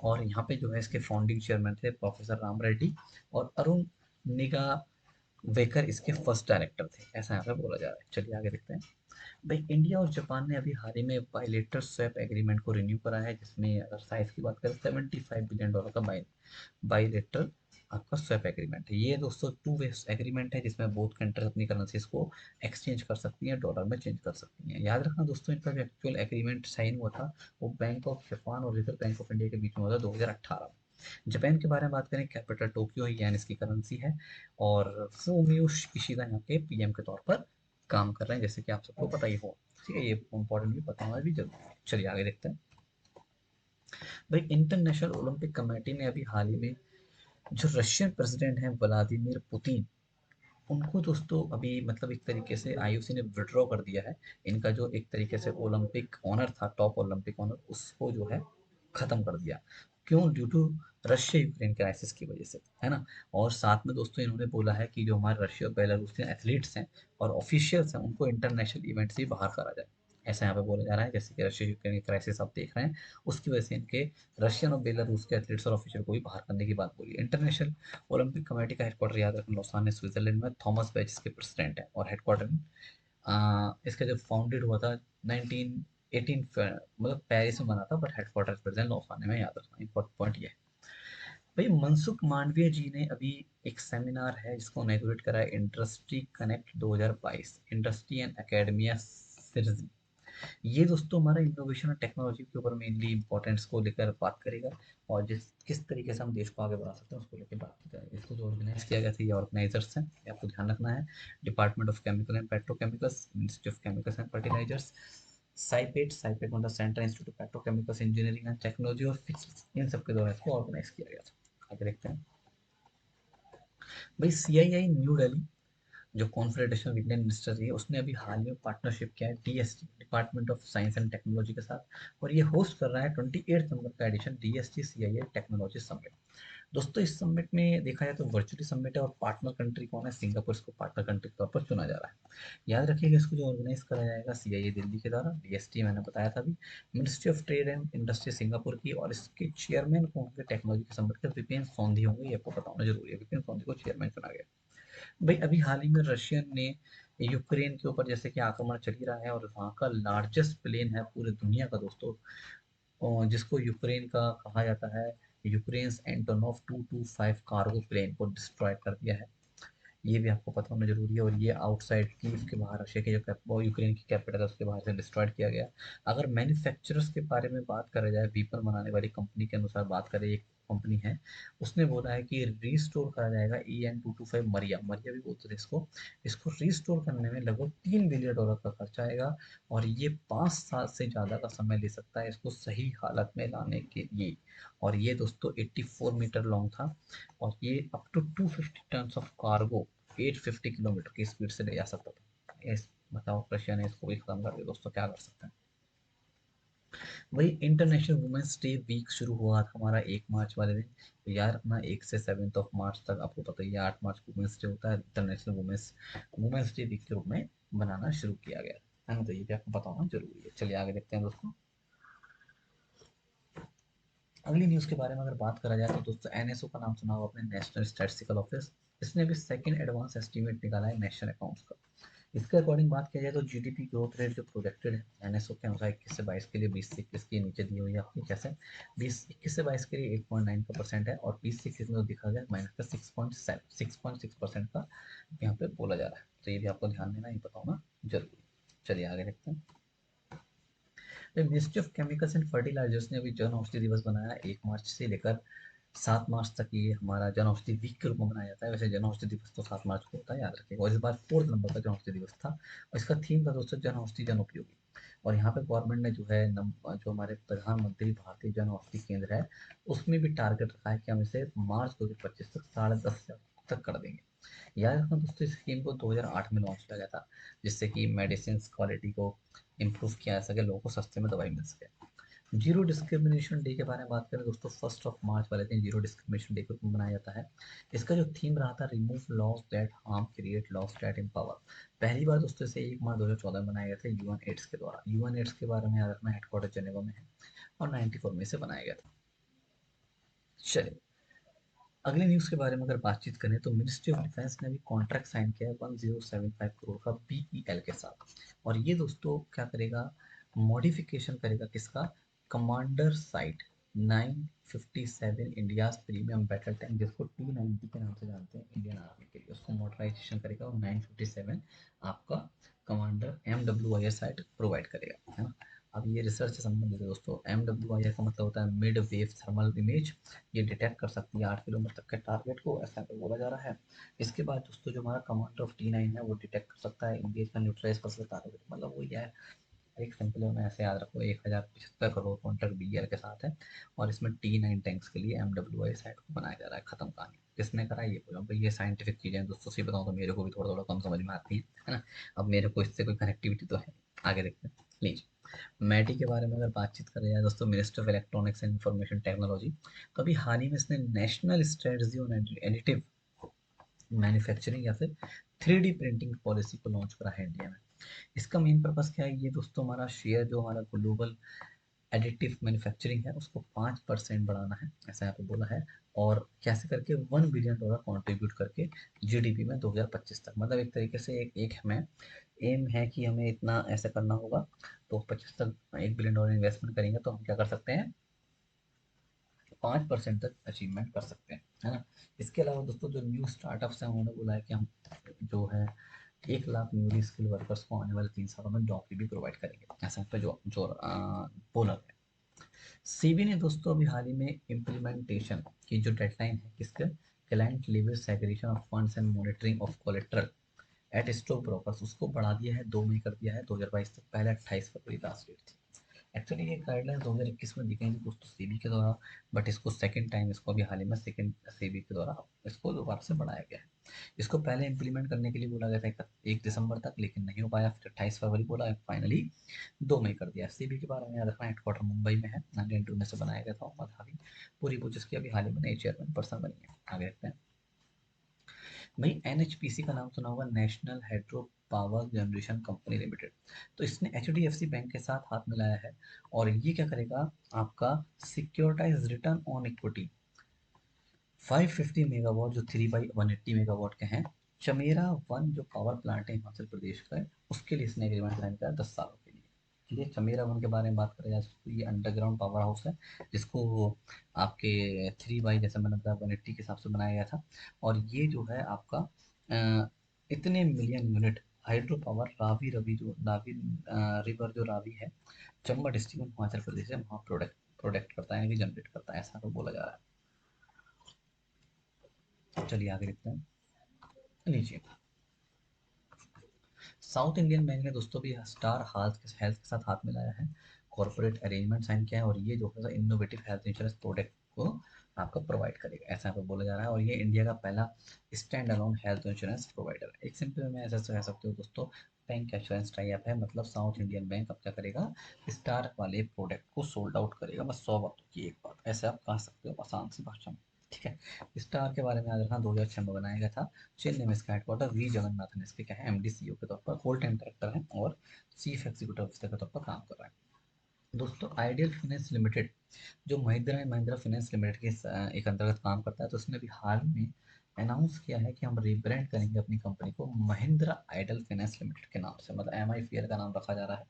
Speaker 1: और यहाँ पे जो है इसके फाउंडिंग चेयरमैन थे प्रोफेसर राम रेड्डी, और अरुण निगा वेकर इसके फर्स्ट डायरेक्टर थे, ऐसा यहाँ पे बोला जा रहा है। चलिए आगे देखते हैं। भाई इंडिया और जापान ने अभी हाल ही में बायलेटरल स्वैप एग्रीमेंट को रिन्यू करा है, जिसमें अगर साइज की बात करें $75 बिलियन का बायलेटरल आपका स्वैप एग्रीमेंट है। ये दोस्तों टू वे एग्रीमेंट है, जिसमें बोथ कंट्रीज अपनी करेंसीज को एक्सचेंज कर सकती हैं, डॉलर में चेंज कर सकती हैं। याद रखना दोस्तों, इनका जो एक्चुअल एग्रीमेंट साइन हुआ था वो बैंक ऑफ जापान और रिजर्व बैंक ऑफ इंडिया के बीच में हुआ था 2018 में। जापान के बारे में बात करें, कैपिटल टोक्यो है, यानी इसकी करेंसी है। और फूमियो किशिदा यहाँ के पीएम के तौर पर काम कर रहे हैं, जैसे कि आप सबको पता ही हो, ठीक है, ये इंपॉर्टेंट भी पता होना भी जरूरी है। चलिए आगे देखते हैं। भाई इंटरनेशनल ओलंपिक कमेटी ने अभी हाल ही में जो रशियन प्रेसिडेंट हैं व्लादिमीर पुतिन, उनको दोस्तों अभी मतलब एक तरीके से आईओसी ने विड्रॉ कर दिया है। इनका जो एक तरीके से ओलंपिक ऑनर था, टॉप ओलंपिक ऑनर, उसको जो है खत्म कर दिया। क्यों, due to Russia Ukraine crisis की वजह से, है ना। और साथ में दोस्तों इन्होंने बोला है कि जो हमारे रशिया और बेलारूस के एथलीट्स हैं और ऑफिशियल्स हैं उनको इंटरनेशनल इवेंट से बाहर करा जाए, ऐसा यहाँ पे बोला जा रहा है। जैसे कि रशिया यूक्रेन की क्राइसिस आप देख रहे हैं, उसकी वजह से इनके रशियन और बेलारूस के एथलीट्स और ऑफिशियल को भी बाहर करने की बात बोली। इंटरनेशनल ओलंपिक कमेटी का हेडक्वार्टर याद रखना लॉसान है, स्विट्जरलैंड में। थॉमस बैच इसके प्रेसिडेंट है और हेडक्वार्टर इसका जब फाउंडेड हुआ था 1918, मतलब पेरिस में बना था, बट हेडक्वार्टर प्रेजेंट लॉसान में, याद रखना इंपॉर्टेंट पॉइंट ये है। भाई मनसुख मांडविया जी ने अभी एक सेमिनार है जिसको इनॉग्रेट करा है, industry connect 2022, industry and academia citizen. ये दोस्तों हमारा इनोवेशन और टेक्नोलॉजी के ऊपर मेनली इंपॉर्टेंस को लेकर बात करेगा, और जिस किस तरीके से हम देश को आगे बढ़ा सकते हैं उसको लेकर बात की जाएगी। इसको जो ऑर्गेनाइज किया गया था, ये ऑर्गेनाइजर्स हैं, ये आपको ध्यान रखना है। Department of Chemical and Petrochemicals, Ministry of chemicals and Fertilizers, CIPET, CIPET मतलब Central Institute of Petrochemicals Engineering and Technology, और फिक्स, इन सबके द्वारा इसको ऑर्गेनाइज किया गया था। आगे देखते हैं। भाई सीआईआई न्यू दिल्ली, जो कॉन्फेडरेशन ऑफ इंडियन मिनिस्टर है, उसने अभी हाल में पार्टनरशिप किया है DST, department of science and technology के साथ, और ये होस्ट कर रहा है 28 नंबर का edition DST CII technology summit. दोस्तों इस समिट में देखा जाए तो वर्चुअली समिट है, और पार्टनर कंट्री कौन है, सिंगापुर इसको पार्टनर कंट्री के तौर पर चुना जा रहा है। याद रखिएगा, इसको जो ऑर्गेनाइज करा जाएगा सीआईए दिल्ली के द्वारा, डीएसटी मैंने बताया था अभी, ministry of trade and industry Singapore की, और इसके चेयरमैन कौन होंगे टेक्नोलॉजी के समिट के, विपिन सौंधी होंगे, ये आपको पता होना जरूरी है, विपिन सौंधी को चेयरमैन चुना गया। भाई अभी हाल ही में रशियन ने यूक्रेन के ऊपर जैसे कि आक्रमण चल ही रहा है, और वहाँ का लार्जेस्ट प्लेन है पूरे दुनिया का दोस्तों, जिसको यूक्रेन का कहा जाता है, यूक्रेन्स एंटोनोव 225 कार्गो प्लेन को डिस्ट्रॉय कर दिया है। ये भी आपको पता होना जरूरी है, और ये आउटसाइड कीव के बाहर, रशिया के जो वो यूक्रेन की कैपिटल है उसके बाहर से डिस्ट्रॉयड किया गया। अगर मैन्युफैक्चरर्स के बारे में बात करा जाए, वेपन बनाने वाली कंपनी के अनुसार बात करें, एक कंपनी है, उसने बोला है कि रीस्टोर करा जाएगा EN-225 मरिया, मरिया भी बोलते थे इसको, इसको रीस्टोर करने में लगभग $3 बिलियन का खर्चा आएगा, और ये 5 साल से ज़्यादा का समय ले सकता है इसको सही हालत में लाने के लिए। और ये दोस्तों 84 मीटर लॉन्ग था, और ये up to 250 ton of cargo 850 kilometre की स्पीड से ले जा सकता था। बताओ रशिया ने इसको भी खत्म कर दिया दोस्तों, क्या कर सकते हैं। वही इंटरनेशनल वुमेन्स डे वीक शुरू हुआ था हमारा 1 मार्च वाले दिन, तो यार अपना 1 से 7 मार्च तक, आपको पता ही है 8 मार्च को वुमेन्स डे होता है, इंटरनेशनल वुमेन्स डे वीक के रूप में बनाना शुरू किया गया है ना, तो ये भी आपको पता होना जरूरी है। चलिए आगे देखते हैं दोस्तों। अगली न्यूज़ के बारे में अगर बात करा जाए तो दोस्तों एनएसओ का नाम सुना होगा आपने, नेशनल स्टैटिस्टिकल ऑफिस। इसने भी सेकंड एडवांस एस्टीमेट निकाला है नेशनल अकाउंट्स का। इसके अकॉर्डिंग बात किया जाए तो जीडीपी ग्रोथ रेट जो प्रोजेक्टेड है एनएसओ के अनुसार 21 से 22 के लिए, 20 से 21 के नीचे दी हुई है आपकी, कैसे 20 21 से 22 के लिए 8.9 का परसेंट है, और 20 से 21 में तो दिखा गया माइनस का 6.6% का यहाँ पे बोला जा रहा है, तो ये भी आपको ध्यान देना, ये पता होना जरूरी है। चलिए आगे देखते हैं। Ministry of chemicals and fertilizers ने अभी जन औषधि दिवस बनाया 1 मार्च से लेकर 7 मार्च तक। ये हमारा जन औषधि वीक के रूप में मनाया जाता है। वैसे जन औषधि दिवस तो 7 मार्च को होता है, याद रखिएगा। और इस बार 4 नवंबर का जन औषधि दिवस था और इसका थीम था दोस्तों जन औषधि जन उपयोगी। और यहाँ पे गवर्नमेंट ने जो है जो हमारे प्रधानमंत्री भारतीय जन औषधि केंद्र है उसमें भी टारगेट रखा है कि हम इसे मार्च 2025 तक 10,500 तक कर देंगे। याद रखना दोस्तों, इस स्कीम को 2008 में लॉन्च किया गया था, जिससे कि मेडिसिन क्वालिटी को इम्प्रूव किया जा सके, लोगों को सस्ते में दवाई मिल सके। जीरो डिस्क्रिमिनेशन डे के बारे में बात करें दोस्तों, 1 मार्च वाले दिन जीरो डिस्क्रिमिनेशन डे को मनाया जाता है। इसका जो थीम रहा था, remove loss that harm create loss that empower. पहली बार दोस्तों इसे 1 मार्च 2014 में बनाया गया था यूएन एड्स के द्वारा। यूएन एड्स के बारे में याद रखना, हेडक्वार्टर जेनेवा में है और 94 में इसे बनाया गया था। चलिए अगले न्यूज़ के बारे में अगर बातचीत करें तो मिनिस्ट्री ऑफ डिफेंस ने अभी कॉन्ट्रैक्ट साइन किया है 1075 करोड़ का बीईएल के साथ। और ये दोस्तों क्या करेगा, मॉडिफिकेशन करेगा किसका, commander site 957 India's premium battle tank, जिसको T90 के नाम से जानते हैं इंडियन आर्मी के लिए, उसको मॉडर्नाइजेशन करेगा और 957 आपका कमांडर MWIR साइट प्रोवाइड करेगा, है ना। अब ये रिसर्च से संबंधित है दोस्तों। MWIR का मतलब होता है मिड वेव थर्मल इमेज। ये डिटेक्ट कर सकती है 8 किलोमीटर तक के टारगेट को, ऐसा पे बोला जा रहा है। इसके बाद दोस्तों जो हमारा कमांडर ऑफ T9 है वो डिटेक्ट कर सकता है इंगेज का न्यूट्रलाइज कर सकता है टारगेट। मतलब वो क्या है, एक सिंपल में ऐसे याद रखो, 1075 करोड़ कॉन्ट्रैक्ट बीईएल के साथ है और इसमें T9 टैंक्स के लिए MWI साइट को बनाया जा रहा है। खत्म कहानी। किसने करा ये बोलो भाई, ये साइंटिफिक चीजें हैं दोस्तों। सही बताऊं तो मेरे को भी थोड़ा थोड़ा कम समझ में आती है ना। अब मेरे को इससे कोई कनेक्टिविटी तो है। आगे देखते हैं, लीजिए। मैटी के बारे में अगर बातचीत करें जाए दोस्तों, minister of electronics and information technology, तो अभी हाल ही में इसने national strategy on additive manufacturing या फिर 3D प्रिंटिंग पॉलिसी को लॉन्च करा है इंडिया में। इसका मेन पर्पस क्या है, ये दोस्तों हमारा शेयर जो हमारा ग्लोबल एडिटिव मैन्युफैक्चरिंग है उसको 5% बढ़ाना है, ऐसा यहाँ पे बोला है। और कैसे करके, $1 बिलियन कंट्रीब्यूट करके जीडीपी में 2025 तक। मतलब एक तरीके से एक हमें एम है कि हमें इतना ऐसा करना होगा, तो 25 तक $1 बिलियन इन्वेस्टमेंट करेंगे तो हम क्या कर सकते हैं, 5% तक अचीवमेंट कर सकते हैं, है ना। इसके अलावा दोस्तों जो न्यू स्टार्टअप्स हैं उन्होंने बोला है कि हम जो है 1 लाख न्यूली स्किल वर्कर्स को आने वाले 3 सालों में नौकरी भी प्रोवाइड करेंगे, ऐसा पे जो जो बोला गया। सेबी ने दोस्तों अभी हाल ही में इम्प्लीमेंटेशन की जो डेडलाइन है किसके, client level segregation of funds and monitoring of collateral at stock brokers, उसको बढ़ा दिया है, 2 मई कर दिया है 2022 तक। पहले 28 फरवरी लास्ट डेट थी। एक्चुअली ये गाइडलाइन 2021 में दी गई थी दोस्तों सेबी के द्वारा, बट इसको सेकंड टाइम, इसको अभी हाल ही में सेकंड सेबी के द्वारा इसको दोबारा से बढ़ाया गया है। इसको पहले इम्प्लीमेंट करने के लिए बोला गया था 1 दिसंबर तक, लेकिन नहीं हो पाया। फिर 28 फरवरी बोला, फाइनली 2 मई कर दिया। सीबी के बारे में याद रखना, हेडक्वार्टर मुंबई में है, 1992 में से बनाया गया था। और हाल ही पूरी जिसकी अभी हाल ही में नई चेयरमैन पर्सन बनी है। आगे देखते हैं भाई, एनएचपीसी का नाम सुना होगा, national hydro power generation company limited. तो इसने एचडीएफसी बैंक के साथ हाथ मिलाया है और ये क्या करेगा, आपका securitise return on equity 550 megawatt जो 3/180 मेगावाट के हैं, चमेरा वन जो पावर प्लांट है हिमाचल प्रदेश का है, उसके लिए इसने एग्रीमेंट साइन किया 10 सालों के लिए। ठीक है, चमेरा वन के बारे में बात करें जाए तो ये अंडरग्राउंड पावर हाउस है, जिसको आपके 3 बाई जैसे मैंने बताया 180 के हिसाब से बनाया गया था। और ये जो है आपका इतने million unit hydro power Ravi Ravi जो रावी रिवर जो रावी है, चंबा डिस्ट्रिक्ट में हिमाचल प्रदेश है, वहाँ प्रोडक्ट प्रोडक्ट करता है, जनरेट करता है, ऐसा तो बोला जा रहा है। चलिए आगे देखते हैं, लीजिए। साउथ इंडियन बैंक ने दोस्तों भी स्टार हेल्थ के साथ हाथ मिलाया है, कॉर्पोरेट अरेंजमेंट साइन किया है और ये जो है इनोवेटिव हेल्थ इंश्योरेंस प्रोडक्ट को आपको प्रोवाइड करेगा, ऐसा यहाँ पे बोला जा रहा है। और ये इंडिया का पहला stand alone health insurance provider है। एक सिंपल में ऐसा कह सकते हो दोस्तों, बैंक एश्योरेंस टाई अप है, मतलब साउथ इंडियन बैंक अब क्या करेगा, स्टार वाले प्रोडक्ट को सोल्ड आउट करेगा। बस 100 बातों की एक बात, ऐसे आप कह सकते हो आसान सी भाषा में। ठीक है, स्टार के बारे में याद रखना, 2006 में बनाया गया था। चेन्नई में इसका हेडक्वार्टर, वी जगन्नाथन इसके क्या है, एमडी सीईओ के तौर पर होल टाइम डायरेक्टर हैं और चीफ एग्जीक्यूटिव ऑफिसर के तौर पर काम कर रहा है। दोस्तों आइडियल फाइनेंस लिमिटेड जो Mahindra and Mahindra finance limited के एक अंतर्गत काम करता है, तो उसने भी हाल में अनाउंस किया है कि हम रिब्रांड करेंगे अपनी कंपनी को महिंद्रा आइडल फाइनेंस लिमिटेड के नाम से, मतलब एमआईपीएल का नाम रखा जा रहा है।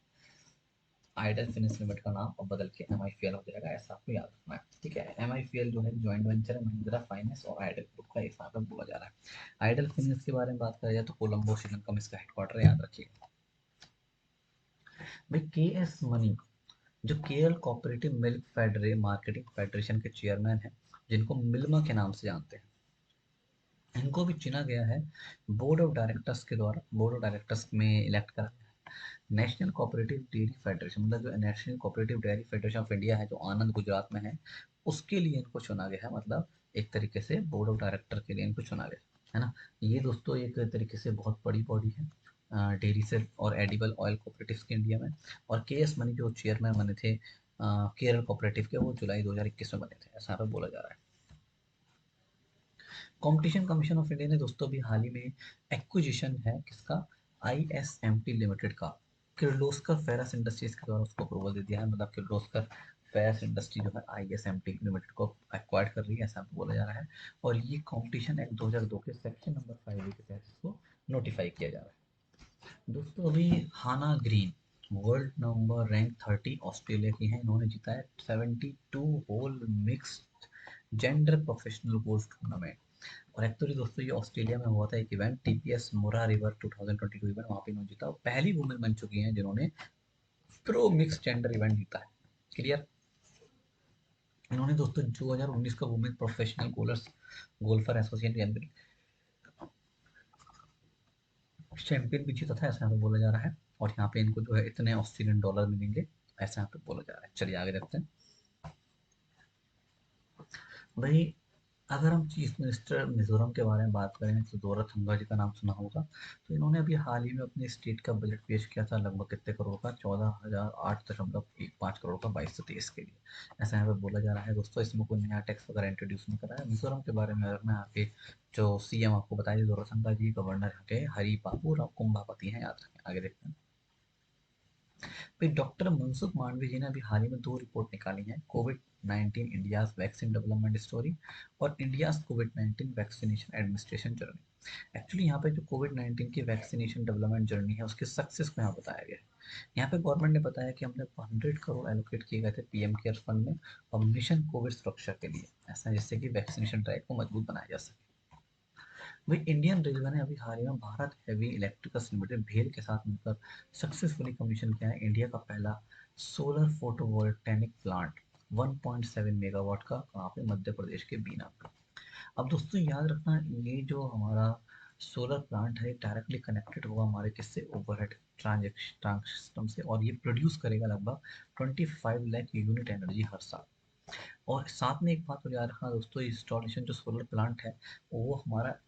Speaker 1: आइडल फाइनेंस लिमिटेड का नाम अब बदल के एमआईपीएल हो जाएगा, ऐसा आपको याद रखना है। ठीक है, एमआईपीएल जो है जॉइंट वेंचर है महिंद्रा फाइनेंस और आइडल ग्रुप का, एक साथ बोला जा रहा है। आइडल फाइनेंस के बारे में बात करें जाए तो कोलंबो श्रीलंका में इसका हेडक्वार्टर है, याद रखिएगा। भाई के एस मनी जो केरल कोऑपरेटिव मिल्क फेडरे मार्केटिंग फेडरेशन के चेयरमैन हैं, जिनको मिल्मा के नाम से जानते हैं, इनको भी चुना गया है बोर्ड ऑफ डायरेक्टर्स के द्वारा। बोर्ड ऑफ डायरेक्टर्स में इलेक्ट करा गया है नेशनल कोऑपरेटिव डेयरी फेडरेशन, मतलब जो national cooperative dairy federation of India है, जो आनंद गुजरात में है, उसके लिए इनको चुना गया है। मतलब एक तरीके से बोर्ड ऑफ डायरेक्टर के लिए इनको चुना गया है ना। ये दोस्तों एक तरीके से बहुत बड़ी बॉडी है डेयरी से और एडिबल ऑयल कोऑपरेटिव्स के इंडिया में। और के एस मनी जो चेयरमैन बने थे केरल कोऑपरेटिव के, वो जुलाई 2021 में बने थे, ऐसा यहाँ पे बोला जा रहा है। कंपटीशन कमीशन ऑफ इंडिया ने दोस्तों भी हाल ही में एक्विजिशन है किसका, आईएसएमटी लिमिटेड का, किर्लोस्कर फेरस इंडस्ट्रीज के द्वारा उसको अप्रूवल दे दिया है। मतलब किर्लोस्कर फेरस इंडस्ट्री जो है आईएसएमटी लिमिटेड को एक्वायर कर रही है, ऐसा बोला जा रहा है। और ये कंपटीशन एक्ट 2002 के सेक्शन नंबर 5 के तहत इसको नोटिफाई किया जा रहा है। दोस्तों अभी Hannah green world number rank 30 Australia की हैं। इन्होंने जीता है 72 hole mixed gender professional golf tournament. और एक्चुअली दोस्तों ये ऑस्ट्रेलिया में हुआ था एक event, TPS Murray river 2022 event, वहाँ पे इन्होंने जीता। पहली वुमेन बन चुकी हैं जिन्होंने प्रो मिक्स जेंडर इवेंट जीता है। क्लियर। इन्होंने दोस्तों 2019 का women professional golfer association champion भी जीता था, ऐसा यहाँ पे बोला जा रहा है। और यहाँ पे इनको जो है इतने ऑस्ट्रेलियन डॉलर मिलेंगे, ऐसा यहाँ पे बोला जा रहा है। चलिए आगे देखते हैं। भाई अगर हम चीफ मिनिस्टर मिजोरम के बारे में बात करें तो जोराथंगा जी का नाम सुना होगा। तो इन्होंने अभी हाल ही में अपने स्टेट का बजट पेश किया था, लगभग कितने करोड़ का, 14,008.15 करोड़ का 22 से 23 के लिए, ऐसा यहाँ पे बोला जा रहा है। दोस्तों इसमें कोई नया टैक्स वगैरह इंट्रोड्यूस नहीं करा है। मिजोरम के बारे में अगर मैं यहाँ पे जो सीएम आपको बताया, जोराथंगा जी, गवर्नर यहाँ के हरी बाबू राव कुंभापति हैं, याद रखें। आगे देखते हैं। फिर डॉक्टर मनसुख मांडवी जी ने अभी हाल ही में दो रिपोर्ट निकाली हैं, covid 19 India's vaccine development story और India's covid 19 vaccination administration journey. Actually यहाँ पे जो कोविड 19 की वैक्सीनेशन डेवलपमेंट जर्नी है, उसके सक्सेस को यहाँ बताया गया है। यहाँ पे गवर्नमेंट ने बताया कि हमने 100 करोड़ एलोकेट किए गए थे पीएम केयर फंड में और मिशन कोविड सुरक्षा के लिए, ऐसा जिससे कि वैक्सीनेशन ड्राइव को मजबूत बनाया जा सके। वही इंडियन रेलवे ने अभी हाल ही में भारत हेवी इलेक्ट्रिकल्स लिमिटेड भेल के साथ मिलकर सक्सेसफुली कमीशन किया है इंडिया का पहला सोलर फोटोवोल्टेनिक प्लांट 1.7 मेगावाट का, कहाँ पे, मध्य प्रदेश के बीना पे। अब दोस्तों याद रखना, ये जो हमारा सोलर प्लांट है डायरेक्टली कनेक्टेड होगा हमारे किससे, ओवरहेड ट्रांजेक्शन सिस्टम से, और ये प्रोड्यूस करेगा लगभग 25 लाख यूनिट एनर्जी हर साल। और साथ में एक बात और याद रखना दोस्तों, इंस्टॉलेशन जो सोलर प्लांट है वो हमारा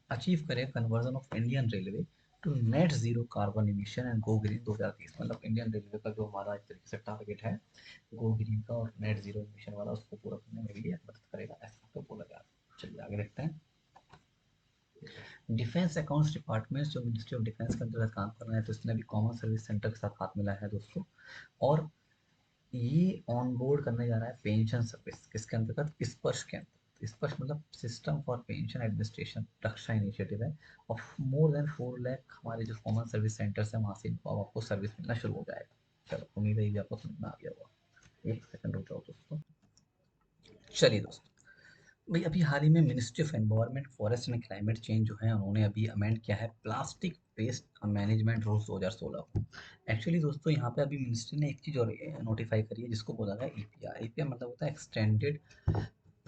Speaker 1: अचीव करें conversion of Indian railway to net zero carbon emission and go green 2030। मतलब इंडियन रेलवे का जो हमारा एक तरीके से टारगेट है गो ग्रीन का और नेट जीरो इमिशन वाला, उसको पूरा करने में भी मदद करेगा, ऐसा तो बोला जा रहा है। चलिए आगे देखते हैं। डिफेंस अकाउंट्स डिपार्टमेंट जो मिनिस्ट्री ऑफ डिफेंस के अंतर्गत काम कर रहे हैं, तो इसने भी कॉमन सर्विस सेंटर के साथ हाथ मिलाया है दोस्तों। और ये ऑन बोर्ड करने जा रहा है पेंशन सर्विस किसके अंतर्गत, स्पर्श के अंतर्गत। स्पर्श मतलब system for pension administration Raksha initiative है। और मोर देन 4 लाख हमारे जो कॉमन सर्विस सेंटर्स है, वहाँ से इनको अब आपको सर्विस मिलना शुरू हो जाएगा। चलो उम्मीद है ये आपको समझ में आ गया होगा। एक सेकंड रुक जाओ दोस्तों। चलिए दोस्तों, भाई अभी हाल ही में ministry of environment forest and climate change जो है, उन्होंने अभी अमेंड किया है प्लास्टिक वेस्ट मैनेजमेंट रूल्स 2016 को। एक्चुअली दोस्तों यहाँ पे अभी मिनिस्ट्री ने एक चीज़ और नोटिफाई करी है, जिसको बोला गया ईपीआर। ईपीआर मतलब होता है एक्सटेंडेड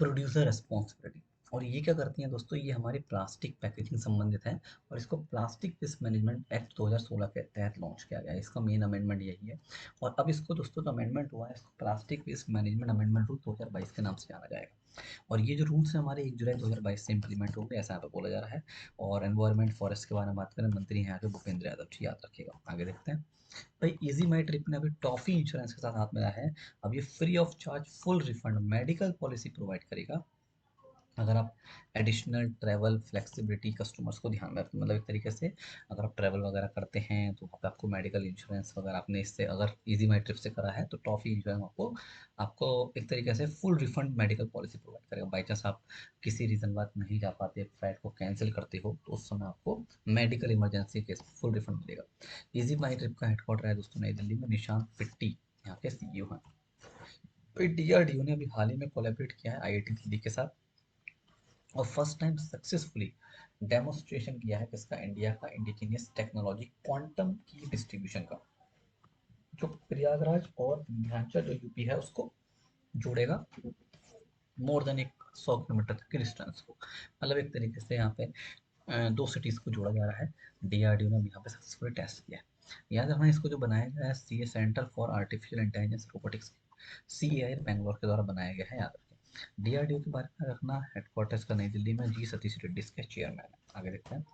Speaker 1: प्रोड्यूसर रिस्पॉन्सिबिलिटी। और ये क्या करती हैं दोस्तों, ये हमारी प्लास्टिक पैकेजिंग संबंधित है। और इसको प्लास्टिक वेस्ट मैनेजमेंट एक्ट 2016 के तहत लॉन्च किया गया है। इसका मेन अमेंडमेंट यही है। और अब इसको दोस्तों जो अमेंडमेंट हुआ है, इसको plastic waste management amendment rule 2022 के नाम से जाना जाएगा। और ये जो रूल्स हैं हमारे 1 जुलाई 2022 से इंप्लीमेंट होंगे, ऐसा यहाँ पे बोला जा रहा है। और एनवायरमेंट फॉरेस्ट के बारे में बात करें, मंत्री हैं यहाँ के भूपेंद्र यादव जी, याद रखिएगा। आगे देखते हैं। भाई इजी माई ट्रिप ने अभी टॉफी इंश्योरेंस के साथ हाथ मिला है। अब ये free of charge full refund medical policy provide करेगा अगर आप एडिशनल ट्रैवल फ्लेक्सिबिलिटी कस्टमर्स को ध्यान में रखें। मतलब एक तरीके से अगर आप ट्रैवल वगैरह करते हैं तो वहाँ पे आपको मेडिकल इंश्योरेंस वगैरह आपने इससे अगर इजी माई ट्रिप से करा है, तो टॉफी इंश्योरेंस आपको आपको एक तरीके से full refund medical policy provide करेगा। बाई चांस आप किसी रीज़न बाद नहीं जा पाते, फ्लाइट को कैंसिल करते हो, तो उस समय आपको medical emergency case full refund मिलेगा। इजी माई ट्रिप का हेडक्वार्टर है दोस्तों नई दिल्ली में, निशांत पिट्टी यहाँ के सीईओ हैं। डीआरडीओ ने अभी हाल ही में कोलैबोरेट किया है आईआईटी दिल्ली के साथ और फर्स्ट टाइम सक्सेसफुली डेमोन्स्ट्रेशन किया है किसका, इंडिया का इंडिजीनियस टेक्नोलॉजी क्वांटम की डिस्ट्रीब्यूशन का। जो प्रयागराज और विंध्याचल जो यूपी है उसको जोड़ेगा, मोर देन एक 100 किलोमीटर तक की डिस्टेंस को। मतलब एक तरीके से यहाँ पे दो सिटीज को जोड़ा जा रहा है। डीआरडीओ ने यहाँ पे सक्सेसफुली टेस्ट किया है। याद रखना इसको जो बनाया गया है C centre for artificial intelligence robotics, CAI Bangalore के द्वारा बनाया गया है, याद रखें। डीआरडीओ के बारे में रखना, हेडक्वार्टर्स का नई दिल्ली में, जी सतीश रेड्डी इसके चेयरमैन है। आगे देखते हैं।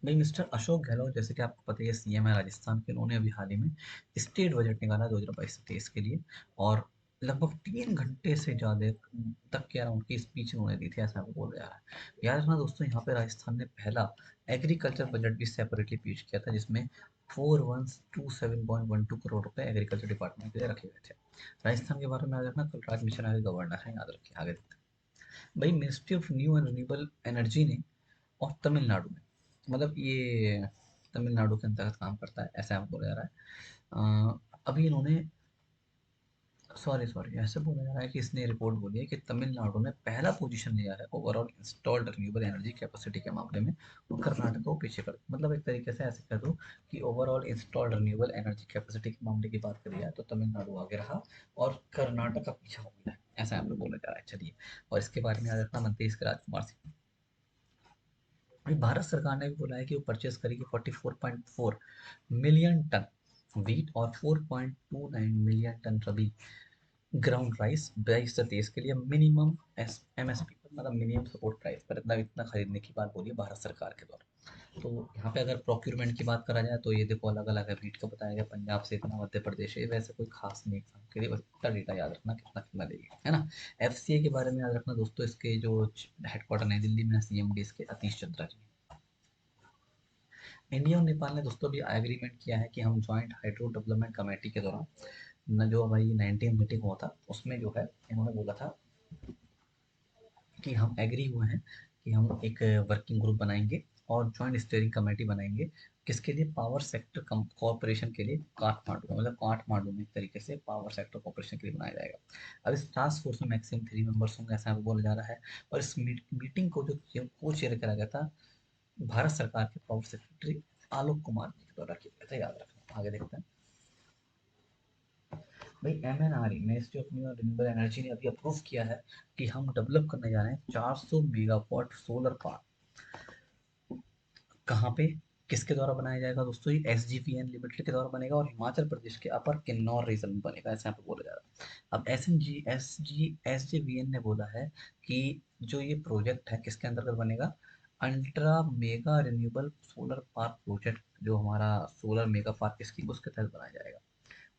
Speaker 1: भाई मिस्टर अशोक गहलोत, जैसे कि आपको पता ही है CM है राजस्थान के, उन्होंने अभी हाल ही में स्टेट बजट निकाला 2022-23 के लिए, और लगभग 3 घंटे से ज़्यादा तक क्या उनकी स्पीच उन्होंने दी थी, ऐसा बोला जा रहा है। याद रखना दोस्तों, यहाँ पे राजस्थान ने पहला एग्रीकल्चर बजट भी सेपरेटली पेश किया था, जिसमें 4127.12 करोड़ रुपए एग्रीकल्चर डिपार्टमेंट के लिए रखे गए थे। राजस्थान के बारे में याद रखना, कलराज मिश्रा के गवर्नर है, याद रखिए। आगे देखते हैं। भाई ministry of new and renewable energy ने, और तमिलनाडु में, मतलब ये तमिलनाडु के अंतर्गत काम करता है, ऐसा बोला जा रहा है। अभी इन्होंने, सॉरी सॉरी, ऐसे बोला जा रहा है कि इसने रिपोर्ट बोली है कि तमिलनाडु ने पहला पोजीशन लिया है overall installed renewable energy capacity के मामले में, और कर्नाटक को पीछे कर, मतलब एक तरीके से ऐसे कह दो कि overall installed renewable energy capacity के मामले की बात करी जाए तो तमिलनाडु आगे रहा और कर्नाटक का पीछा हो गया, ऐसा यहाँ पे बोला जा रहा है। चलिए, और इसके बारे में याद रखना, मंत्री इसके राजकुमार सिंह। अभी भारत सरकार ने भी बोला है कि वो परचेज करेगी 44.4 मिलियन टन वीट और 4.29 मिलियन टन रबी ग्राउंड राइस 22 से 23 के लिए मिनिमम MSP पर, मतलब मिनिमम सपोर्ट प्राइस पर इतना इतना खरीदने की बात बोली है भारत सरकार के द्वारा। तो यहाँ पे अगर प्रोक्यूरमेंट की बात करा जाए तो ये देखो अलग अलग है, वीट का बताया गया पंजाब से इतना, मध्य प्रदेश है, वैसे कोई खास नहीं एग्जाम के लिए, बस इतना डेटा याद रखना कितना कितना देगी, है ना। FCA के बारे में याद रखना दोस्तों, इसके जो हेडक्वार्टर नई दिल्ली में, CMD इसके अतीश चंद्रा जी। इंडिया और नेपाल ने दोस्तों भी एग्रीमेंट किया है कि हम जॉइंट हाइड्रो डेवलपमेंट कमेटी के दौरान न, जो हमारी 19 मीटिंग हुआ था उसमें जो है इन्होंने बोला था कि हम एग्री हुए हैं कि हम एक वर्किंग ग्रुप बनाएंगे और जॉइंट स्टीयरिंग कमेटी बनाएंगे, किसके लिए, पावर सेक्टर कॉरपोरेशन के लिए, काठमांडू में, मतलब काठमांडू में एक तरीके से पावर सेक्टर कॉरपोरेशन के लिए बनाया जाएगा। अब इस टास्क फोर्स में मैक्सिमम 3 मेंबर्स होंगे, ऐसा बोला जा रहा है। और इस मीटिंग को जो को चेयर करा गया था, भारत सरकार के पावर सेक्रेटरी आलोक कुमार जी के द्वारा किया गया था, याद रखना। आगे देखते हैं। भाई MNRE, ministry of new and renewable energy ने अभी अप्रूव किया है कि हम डेवलप करने जा रहे हैं 400 मेगावाट सोलर पार्क। कहाँ पे, किसके द्वारा बनाया जाएगा दोस्तों, ये SGVN लिमिटेड के द्वारा बनेगा और हिमाचल प्रदेश के अपर किन्नौर रीजन में बनेगा, ऐसा यहाँ पे बोला जा रहा है। अब SGVN ने बोला है कि जो ये प्रोजेक्ट है किसके अंतर्गत बनेगा, ultra mega renewable solar park project, जो हमारा सोलर मेगा पार्क स्कीम उसके तहत बनाया जाएगा।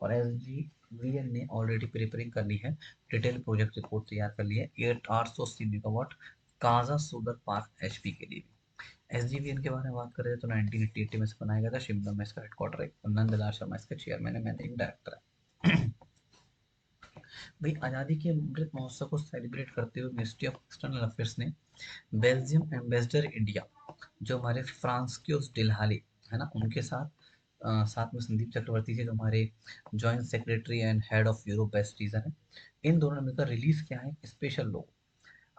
Speaker 1: और SGVN ने ऑलरेडी प्रिपेयरिंग कर ली है, डिटेल प्रोजेक्ट रिपोर्ट तैयार कर ली है 880 megawatt Kaza solar park HP के लिए। SGVN के बारे में बात करें तो 1980 में से बनाया गया था, शिमला में इसका हेडक्वार्टर है, नंदलाल शर्मा इसका चेयरमैन है, मैनेजिंग डायरेक्टर है। भाई आज़ादी के अमृत महोत्सव को सेलिब्रेट करते हुए मिनिस्ट्री ऑफ एक्सटर्नल अफेयर्स ने बेल्जियम एम्बेसडर इंडिया, जो हमारे फ्रांसकियोस डिलहाली है ना, उनके साथ साथ में संदीप चक्रवर्ती जी, जो हमारे joint secretary and head of Europe west region है, इन दोनों ने मिलकर रिलीज किया है स्पेशल लोगो।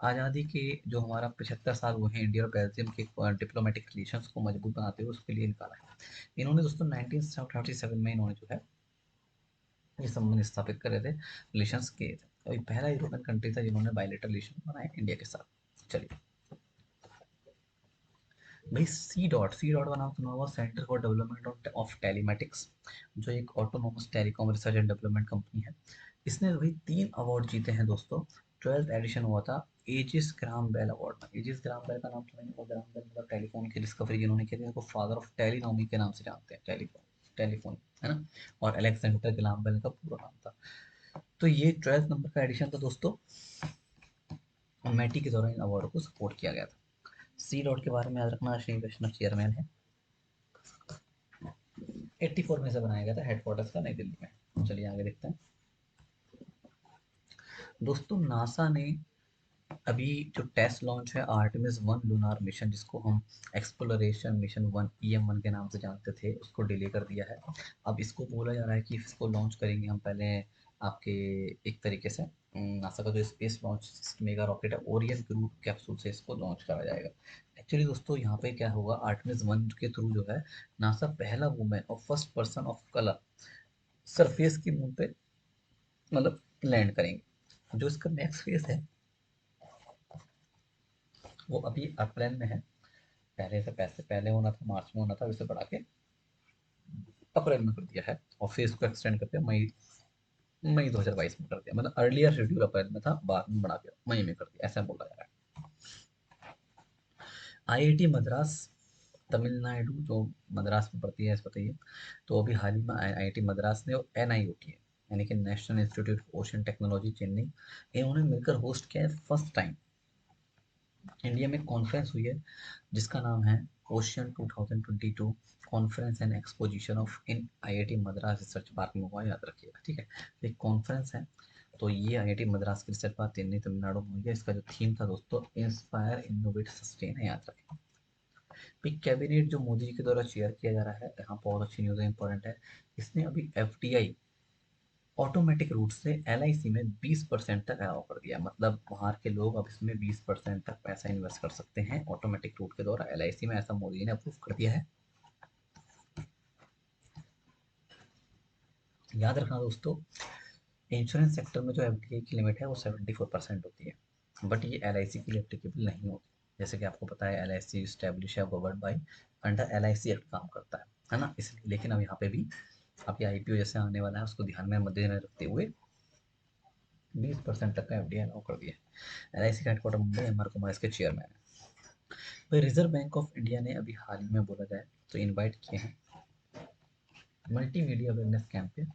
Speaker 1: आज़ादी के जो हमारा 75 साल हुए हैं इंडिया और बेल्जियम के डिप्लोमेटिक रिलेशंस को मजबूत बनाते हुए उसके लिए निकाला है। इन्होंने दोस्तों 1937 में इन्होंने जो है ये संबंध स्थापित करे थे, रिलेशंस किए थे। तो ये पहला यूरोपियन कंट्री था जिन्होंने बायलेटरल रिलेशन बनाए इंडिया के साथ। चलिए भाई, सी डॉट का नाम सुना होगा, centre for development of telematics, जो एक autonomous telecom research and development company है। इसने भाई 3 अवार्ड जीते हैं दोस्तों। 12th एडिशन हुआ था एजिस ग्राम बेल अवार्ड में। एजिस ग्राम बेल का नाम सुना होगा, ग्राम बेल मतलब टेलीफोन की डिस्कवरी जिन्होंने की थी, उनको फादर ऑफ टेलीनॉमी के नाम से जानते हैं, टेलीफोन टेलीफोन, है ना। और अलेक्जेंडर ग्राम बेल का पूरा नाम था। तो ये 12th नंबर का एडिशन था दोस्तों, मैटी के द्वारा इन अवार्डों को सपोर्ट किया गया था। सी डॉट के बारे में याद रखना, श्री वैष्णव चेयरमैन है, 84 में से बनाया गया था, हेडक्वार्टर्स का नई दिल्ली में। चलिए आगे देखते हैं। दोस्तों नासा ने अभी जो टेस्ट लॉन्च है आर्टेमिस 1 लूनार मिशन, जिसको हम एक्सप्लोरेशन मिशन 1 EM1 के नाम से जानते थे, उसको डिले कर दिया है। अब इसको बोला जा रहा है कि इसको लॉन्च करेंगे हम पहले आपके एक तरीके से नासा का जो space launch system mega rocket है ओरियन क्रू कैप्सूल से इसको लॉन्च करा जाएगा। एक्चुअली दोस्तों यहाँ पे क्या होगा, आर्टेमिस 1 के थ्रू जो है नासा पहला वुमेन और first person of colour surface की मून पे मतलब लैंड करेंगे। जो इसका नेक्स्ट फेज है वो अभी अप्रैल में है। पहले से पैसे पहले होना था, मार्च में होना था, इसे बढ़ा के अप्रैल में कर दिया है। और फेज को एक्सटेंड करके मई मई 2022 में कर दिया, मतलब अर्लियर शेड्यूल अप्रैल में था, बाद में बढ़ा के मई में कर दिया, ऐसा बोला जा रहा है। आईआईटी मद्रास तमिलनाडु जो मद्रास में पड़ती है, बताइए। तो अभी हाल ही में आईआईटी मद्रास ने और एनआईओटी यानी कि national institute of ocean technology Chennai, इन्होंने मिलकर होस्ट किया है फर्स्ट टाइम इंडिया में कॉन्फ्रेंस हुई है जिसका नाम है ocean 2022 conference and exposition of in IIT Madras research park में हुआ, याद रखिएगा, ठीक है। तो एक कॉन्फ्रेंस है, तो ये आईआईटी मद्रास की रिसर्च पार्क चेन्नई तमिलनाडु में हुई है। इसका जो थीम था दोस्तों इंस्पायर इनोवेट सस्टेन है, याद रखें। फिर कैबिनेट जो मोदी जी के द्वारा चेयर किया जा रहा है, यहाँ बहुत अच्छी न्यूज़ है, इंपॉर्टेंट है। इसने अभी एफडीआई ऑटोमेटिक रूट से एलआईसी में 20% तक अलाउ कर दिया, मतलब बाहर के लोग अब इसमें 20% तक पैसा इन्वेस्ट कर सकते हैं ऑटोमेटिक रूट के द्वारा एलआईसी में, ऐसा मोदी ने अप्रूव कर दिया है। याद रखना दोस्तों, इंश्योरेंस सेक्टर में जो एफडीआई की लिमिट है वो 74% होती है, बट ये एलआईसी के लिए एप्लीकेबल नहीं होती। जैसे कि आपको पता है एलआईसी स्टैब्लिश है governed by under LIC act काम करता है ना, इसलिए। लेकिन अब यहाँ पे भी आपके आईपीओ जैसे आने वाला है उसको ध्यान में मद्देनजर रखते हुए 20% तक का एफडीआई अलाउ कर दिया है। एलआईसी का हेडक्वार्टर मुंबई, एमआर कुमार इसके चेयरमैन है। भाई रिजर्व बैंक ऑफ इंडिया ने अभी हाल ही में बोला जाए तो इनवाइट किए हैं मल्टीमीडिया अवेयरनेस कैंपेन,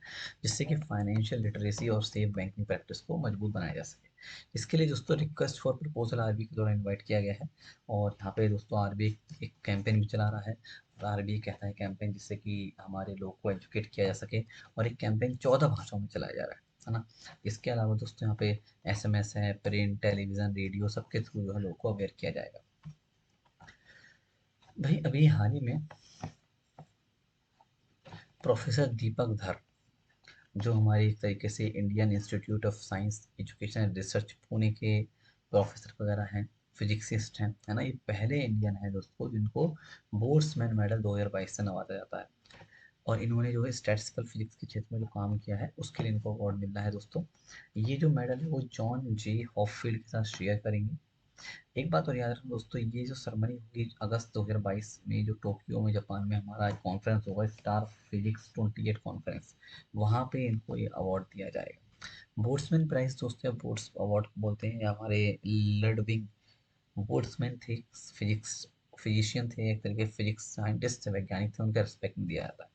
Speaker 1: जिससे कि फाइनेंशियल लिटरेसी और सेफ बैंकिंग प्रैक्टिस को मजबूत बनाया जा सके। इसके लिए दोस्तों रिक्वेस्ट फॉर प्रपोजल आरबीआई के द्वारा इनवाइट किया गया है। और यहाँ पे दोस्तों आरबीआई एक कैंपेन भी चला रहा है, और आरबीआई कहता है कैंपेन जिससे कि हमारे लोग को एजुकेट किया जा सके, और एक कैंपेन 14 भाषाओं में चलाया जा रहा है ना। इसके अलावा दोस्तों यहाँ पे एसएमएस है, प्रिंट, टेलीविजन, रेडियो, सबके थ्रू जो है लोग को अवेयर किया जाएगा। भाई अभी हाल ही में प्रोफेसर दीपक धर, जो हमारे एक तरीके से Indian institute of science education and research Pune के प्रोफेसर वगैरह हैं, फिजिक्सिस्ट हैं, है ना, ये पहले इंडियन है दोस्तों जिनको बोर्ड्समैन मेडल 2022 से नवाजा जाता है। और इन्होंने जो है स्टैटिस्टिकल फिजिक्स के क्षेत्र में जो काम किया है उसके लिए इनको अवार्ड मिल रहा है दोस्तों। ये जो मेडल है वो जॉन जे हॉपफील्ड के साथ शेयर करेंगे। एक बात और याद रखना दोस्तों, ये जो सेरेमनी होगी अगस्त 2022 में, जो टोक्यो में जापान में हमारा कॉन्फ्रेंस होगा स्टार फिजिक्स 28 कॉन्फ्रेंस, वहाँ पे इनको ये अवार्ड दिया जाएगा। बोर्ड्समैन प्राइज दोस्तों, बोर्ड्स अवार्ड बोलते हैं, हमारे लडविंग बोर्ड्समैन थे, फिजिक्स फिजिशियन थे, एक तरीके फिजिक्स साइंटिस्ट थे, वैज्ञानिक थे, उनका रिस्पेक्ट दिया जाता है।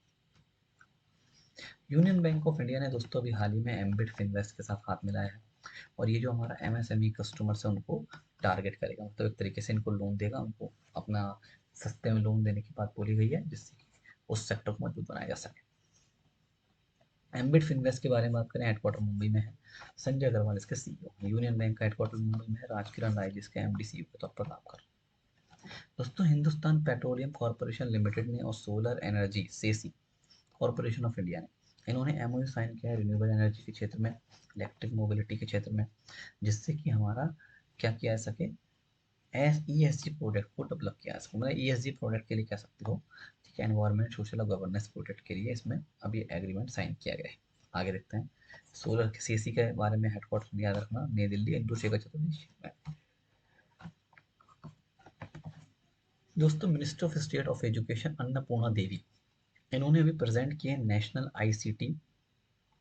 Speaker 1: यूनियन बैंक ऑफ इंडिया ने दोस्तों अभी हाल ही में एम्बिट फिनवेस्ट के साथ हाथ मिलाया है, और ये जो हमारा एमएसएमई कस्टमर्स है उनको टारगेट करेगा, मतलब एक तरीके से इनको लोन देगा, उनको अपना सस्ते में लोन देने की बात बोली गई है जिससे कि उस सेक्टर को मजबूत बनाया जा सके। एम्बिट फिनवेस्ट के बारे में बात करें, हेडक्वार्टर मुंबई में है, संजय अग्रवाल इसके सीईओ। यूनियन बैंक का हेडक्वार्टर मुंबई में है, राजकिरण राय जिसके एमडी सीईओ के तौर पर काम कर रहे हैं। दोस्तों हिंदुस्तान पेट्रोलियम कॉर्पोरेशन लिमिटेड ने और सोलर एनर्जी सेसी कॉर्पोरेशन ऑफ इंडिया ने, इन्होंने एमओयू साइन किया है रिन्यूएबल एनर्जी के क्षेत्र में, इलेक्ट्रिक मोबिलिटी के क्षेत्र में, जिससे कि हमारा क्या किया जा सके, S E S G product को डेवलप किया जा सके, मतलब ई एस जी प्रोडक्ट के लिए कह सकते हो, ठीक है, एनवायरमेंट सोशल और गवर्नेंस प्रोडक्ट के लिए इसमें अभी एग्रीमेंट साइन किया गया है। आगे देखते हैं सोलर के सीसी के बारे में, हेडक्वार्टर याद रखना नई दिल्ली, इंदुशेखर चतुर्वेदी में। दोस्तों minister of state of education Annapurna Devi, इन्होंने अभी प्रेजेंट किए नेशनल आईसीटी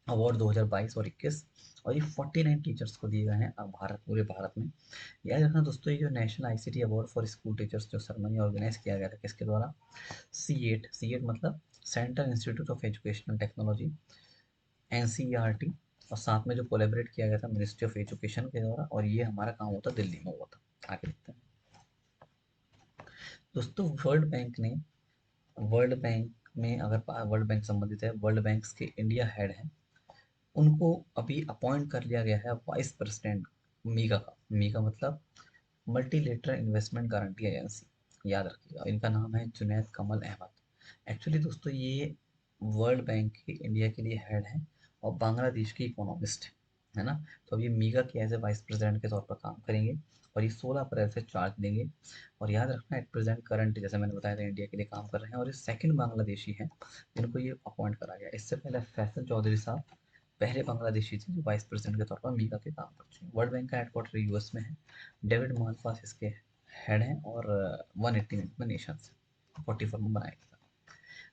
Speaker 1: अवार्ड 2022 और 21, और ये 49 टीचर्स को दिए गए हैं अब भारत, पूरे भारत में। याद रखना दोस्तों, ये जो national ICT award for school teachers जो सेरेमनी ऑर्गेनाइज किया गया था किसके द्वारा, सी एट मतलब Central Institute of educational technology, NCERT, और साथ में जो कोलेबरेट किया गया था मिनिस्ट्री ऑफ एजुकेशन के द्वारा, और ये हमारा काम होता दिल्ली में हुआ था। आगे देखते हैं दोस्तों, वर्ल्ड बैंक में अगर वर्ल्ड बैंक संबंधित है, वर्ल्ड बैंक के इंडिया हेड है, उनको अभी अपॉइंट कर लिया गया है वाइस प्रेसिडेंट मीगा का। मीगा मतलब मल्टीलेटरल इन्वेस्टमेंट गारंटी एजेंसी, याद रखिएगा, इनका नाम है जुनैद कमल अहमद। एक्चुअली दोस्तों ये वर्ल्ड बैंक के इंडिया के लिए हेड है, और बांग्लादेश की इकोनॉमिस्ट है ना। तो अब ये मीगा के एज ए वाइस प्रेसिडेंट के तौर पर काम करेंगे और ये 16 अप्रैल से चार्ज लेंगे। और याद रखना एट प्रेजेंट करंट जैसे मैंने बताया था इंडिया के लिए काम कर रहे हैं और ये सेकंड बांग्लादेशी हैं जिनको ये अपॉइंट करा गया। इससे पहले फैसल चौधरी साहब पहले बांग्लादेशी थे जो वाइस प्रेसिडेंट के तौर पर मीगा के काम कर चुके हैं। वर्ल्ड बैंक का हेडक्वार्टर यूएस में है। डेविड मालपास इसके हेड हैं और 180 में नेशन 44 में बनाया गया।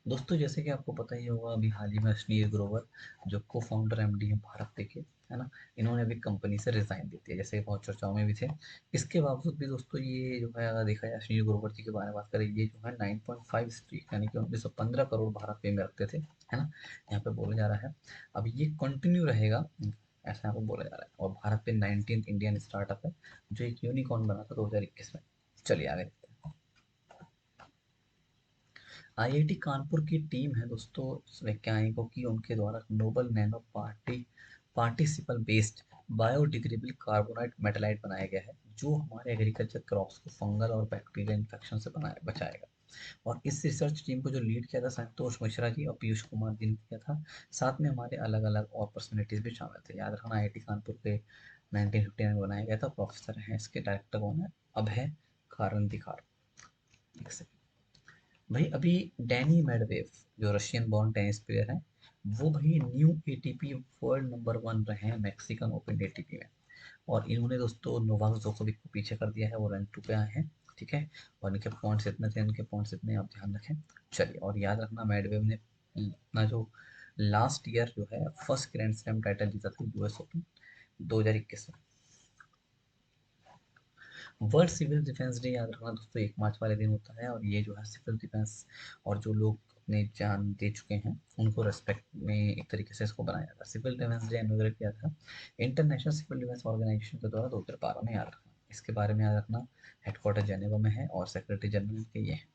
Speaker 1: दोस्तों जैसे कि आपको पता ही होगा अभी हाल ही में अश्नीर ग्रोवर जो को फाउंडर एमडी है भारत पे के, है ना, इन्होंने अभी कंपनी से रिजाइन दे दिया जैसे कि बहुत चर्चाओं में भी थे। इसके बावजूद भी दोस्तों ये जो है अगर देखा जाए अश्नीर ग्रोवर जी के बारे में बात करें ये जो है 9.5 स्ट्रीट यानी कि 1915 करोड़ भारत पे में रखते थे, है ना, यहाँ पे बोला जा रहा है। अब ये कंटिन्यू रहेगा ऐसा यहाँ पे बोला जा रहा है। और भारत पे 19th इंडियन स्टार्टअप है जो एक यूनिकॉर्न बना था 2021 में। चलिए आगे। आईआईटी कानपुर की टीम है दोस्तों वैज्ञानिकों की, उनके द्वारा noble nano participle based biodegradable carbonite metalite बनाया गया है जो हमारे एग्रीकल्चर क्रॉप्स को फंगल और बैक्टीरियल इन्फेक्शन से बनाए बचाएगा। और इस रिसर्च टीम को जो लीड किया था संतोष मिश्रा जी और पीयूष कुमार जी ने किया था। साथ में हमारे अलग अलग और पर्सनैलिटीज भी शामिल थे। याद रखना आईआईटी कानपुर के 1959 में बनाया गया था। प्रोफेसर हैं इसके, डायरेक्टर कौन है, अभय कारंदीकर। एक सेकंड भाई। अभी डैनी मेडवेव जो रशियन बॉर्न टेनिस प्लेयर हैं वो भाई न्यू एटीपी वर्ल्ड नंबर 1 रहे हैं मैक्सिकन ओपन एटीपी में। और इन्होंने दोस्तों नोवाक जोकोविक को पीछे कर दिया है, वो रैंक 2 पे आए हैं। ठीक है। और इनके पॉइंट्स इतने थे, इनके पॉइंट्स इतने, आप ध्यान रखें। चलिए और याद रखना मेडवेव ने अपना जो लास्ट ईयर जो है फर्स्ट ग्रैंड स्लैम टाइटल जीता था यूएस ओपन 2021 में। वर्ल्ड सिविल डिफेंस डे याद रखना दोस्तों 1 मार्च वाले दिन होता है। और ये जो है सिविल डिफेंस और जो लोग अपने जान दे चुके हैं उनको रेस्पेक्ट में एक तरीके से इसको बनाया जाता है। सिविल डिफेंस डे इनॉग्रेट किया था इंटरनेशनल सिविल डिफेंस ऑर्गेनाइजेशन के द्वारा 2012 में। याद रखना इसके बारे में, याद रखना हेडक्वार्टर जेनेवा में है और सेक्रेटरी जनरल के ये हैं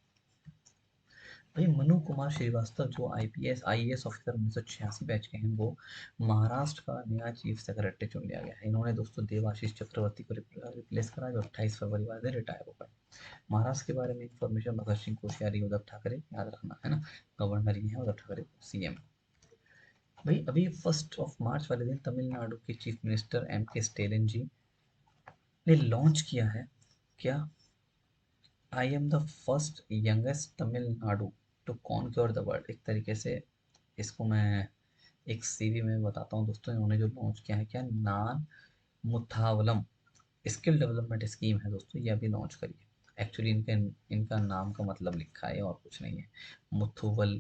Speaker 1: भाई मनु कुमार श्रीवास्तव जो आईपीएस आईएएस ऑफिसर 1986 बैच के हैं वो महाराष्ट्र का नया चीफ सेक्रेटरी चुन लिया गया है। इन्होंने दोस्तों देवाशीष चक्रवर्ती को रिप्लेस करा जो 28 फरवरी वाले दिन रिटायर हो गए। महाराष्ट्र के बारे में इंफॉर्मेशन भगत सिंह कोश्यारी उद्धव ठाकरे, याद रखना है ना, गवर्नर ही है उद्धव ठाकरे सीएम। भाई अभी 1 मार्च वाले दिन तमिलनाडु के चीफ मिनिस्टर एम के स्टेलिन जी ने लॉन्च किया है क्या, I am the first youngest Tamil Nadu to conquer the world. एक तरीके से इसको मैं एक सीवी में बताता हूँ दोस्तों। इन्होंने जो लॉन्च किया है क्या, नान मुथावलम स्किल डेवलपमेंट स्कीम है दोस्तों, ये अभी लॉन्च करी है। एक्चुअली इनके इनका नाम का मतलब लिखा है और कुछ नहीं है। मुथुवल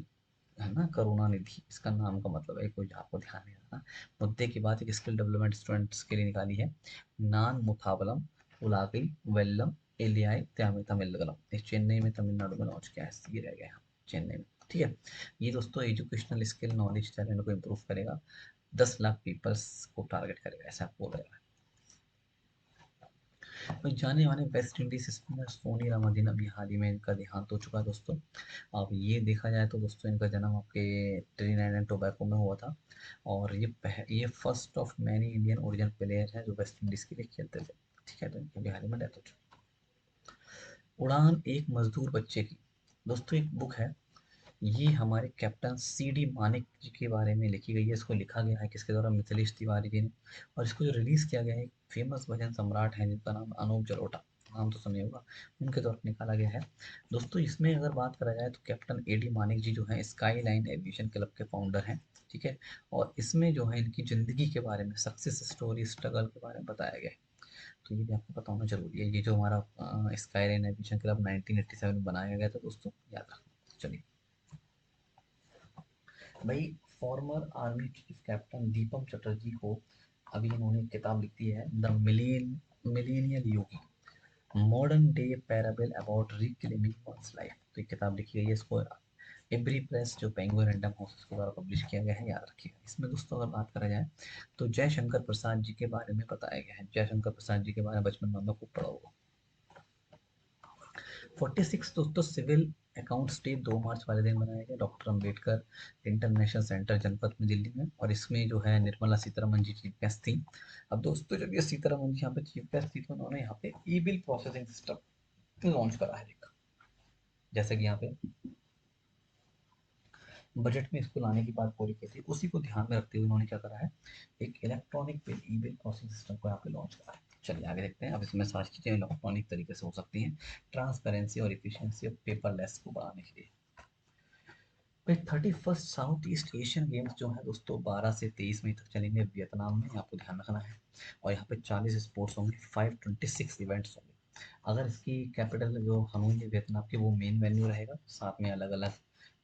Speaker 1: है ना, करुणा निधि इसका नाम का मतलब है, कोई आपको ध्यान नहीं रखना। मुद्दे की बात एक स्किल डेवलपमेंट स्टूडेंट्स के लिए निकाली है। नान मुथावलम उलागई वेल्लम एलियाई तमिलगलम, इस चेन्नई में तमिलनाडु में लॉन्च किया है। ये रह गया चेन्नई में। ठीक है। ये दोस्तों एजुकेशनल स्किल नॉलेज टैलेंट को इम्प्रूव करेगा, 10 लाख पीपल्स को टारगेट करेगा ऐसा बोल रहा है। तो जाने माने West Indies spinner Sonny Ramadhin अभी हाल ही में इनका देहांत हो चुका है दोस्तों। अब ये देखा जाए तो दोस्तों इनका जन्म आपके ट्रिनिडाड एंड टोबैको में हुआ था। और ये first of many Indian origin player है जो वेस्ट इंडीज के लिए खेलते थे। ठीक है। तो इनकी अभी हाल ही में डेथ हो चुकी है। उड़ान एक मजदूर बच्चे की, दोस्तों एक बुक है। ये हमारे कैप्टन सी डी मानिक जी के बारे में लिखी गई है। इसको लिखा गया है किसके द्वारा, मिथिलेश तिवारी जी ने। और इसको जो रिलीज किया गया है एक फेमस भजन सम्राट है जिनका नाम अनूप जलोटा, नाम तो सुने होगा, उनके द्वारा निकाला गया है। दोस्तों इसमें अगर बात करा जाए तो कैप्टन ए डी मानिक जी जो है स्काई लाइन एविएशन क्लब के फाउंडर हैं। ठीक है। और इसमें जो है इनकी ज़िंदगी के बारे में सक्सेस स्टोरी स्ट्रगल के बारे में बताया गया है। तो ये भी आपको पता होना जरूरी है। ये जो हमारा स्काई लाइन एविएशन क्लब 1987 में बनाया गया था दोस्तों, याद रखना। चलिए भाई फॉर्मर आर्मी चीफ कैप्टन दीपक चटर्जी को अभी इन्होंने एक किताब लिखी है the millennial Yogi modern day parable about reclaiming one's life. तो एक किताब लिखी गई है, इसको एवरी प्रेस जो पेंगुइन रैंडम हाउस के द्वारा पब्लिश किया गया है, याद रखिएगा। इसमें दोस्तों अगर बात करा जाए तो जयशंकर प्रसाद जी के बारे में बताया गया है। जयशंकर प्रसाद जी के बारे में बचपन में हमने खूब पढ़ा होगा। 46 दोस्तों सिविल अकाउंट्स डे 2 मार्च वाले दिन मनाया गया डॉक्टर अंबेडकर इंटरनेशनल सेंटर जनपद में दिल्ली में। और इसमें जो है निर्मला सीतारमन जी चीफ गेस्ट थी। अब दोस्तों जब ये सीतारमन जी यहाँ पे चीफ गेस्ट थी तो उन्होंने यहाँ पे ई बिल प्रोसेसिंग सिस्टम लॉन्च करा है एक। जैसे कि यहाँ पे बजट में इसको लाने की बात बोली गई थी, उसी को ध्यान में रखते हुए उन्होंने क्या करा है, एक इलेक्ट्रॉनिक बिल ई बिल प्रोसेसिंग सिस्टम को यहाँ पे लॉन्च करा है। चलिए आगे देखते हैं। अब इसमें सारी चीज़ें इलेक्ट्रॉनिक तरीके से हो सकती हैं, ट्रांसपेरेंसी और इफिशियंसी ऑफ पेपरलेस को बढ़ाने के लिए। भाई 31st south east Asian games जो है दोस्तों 12 से 23 मई तक चलेंगे वियतनाम में, आपको ध्यान रखना है। और यहाँ पे 40 स्पोर्ट्स होंगे, 526 इवेंट्स होंगे। अगर इसकी कैपिटल जो हनोई है वियतनाम की, वो मेन वेन्यू रहेगा, साथ में अलग अलग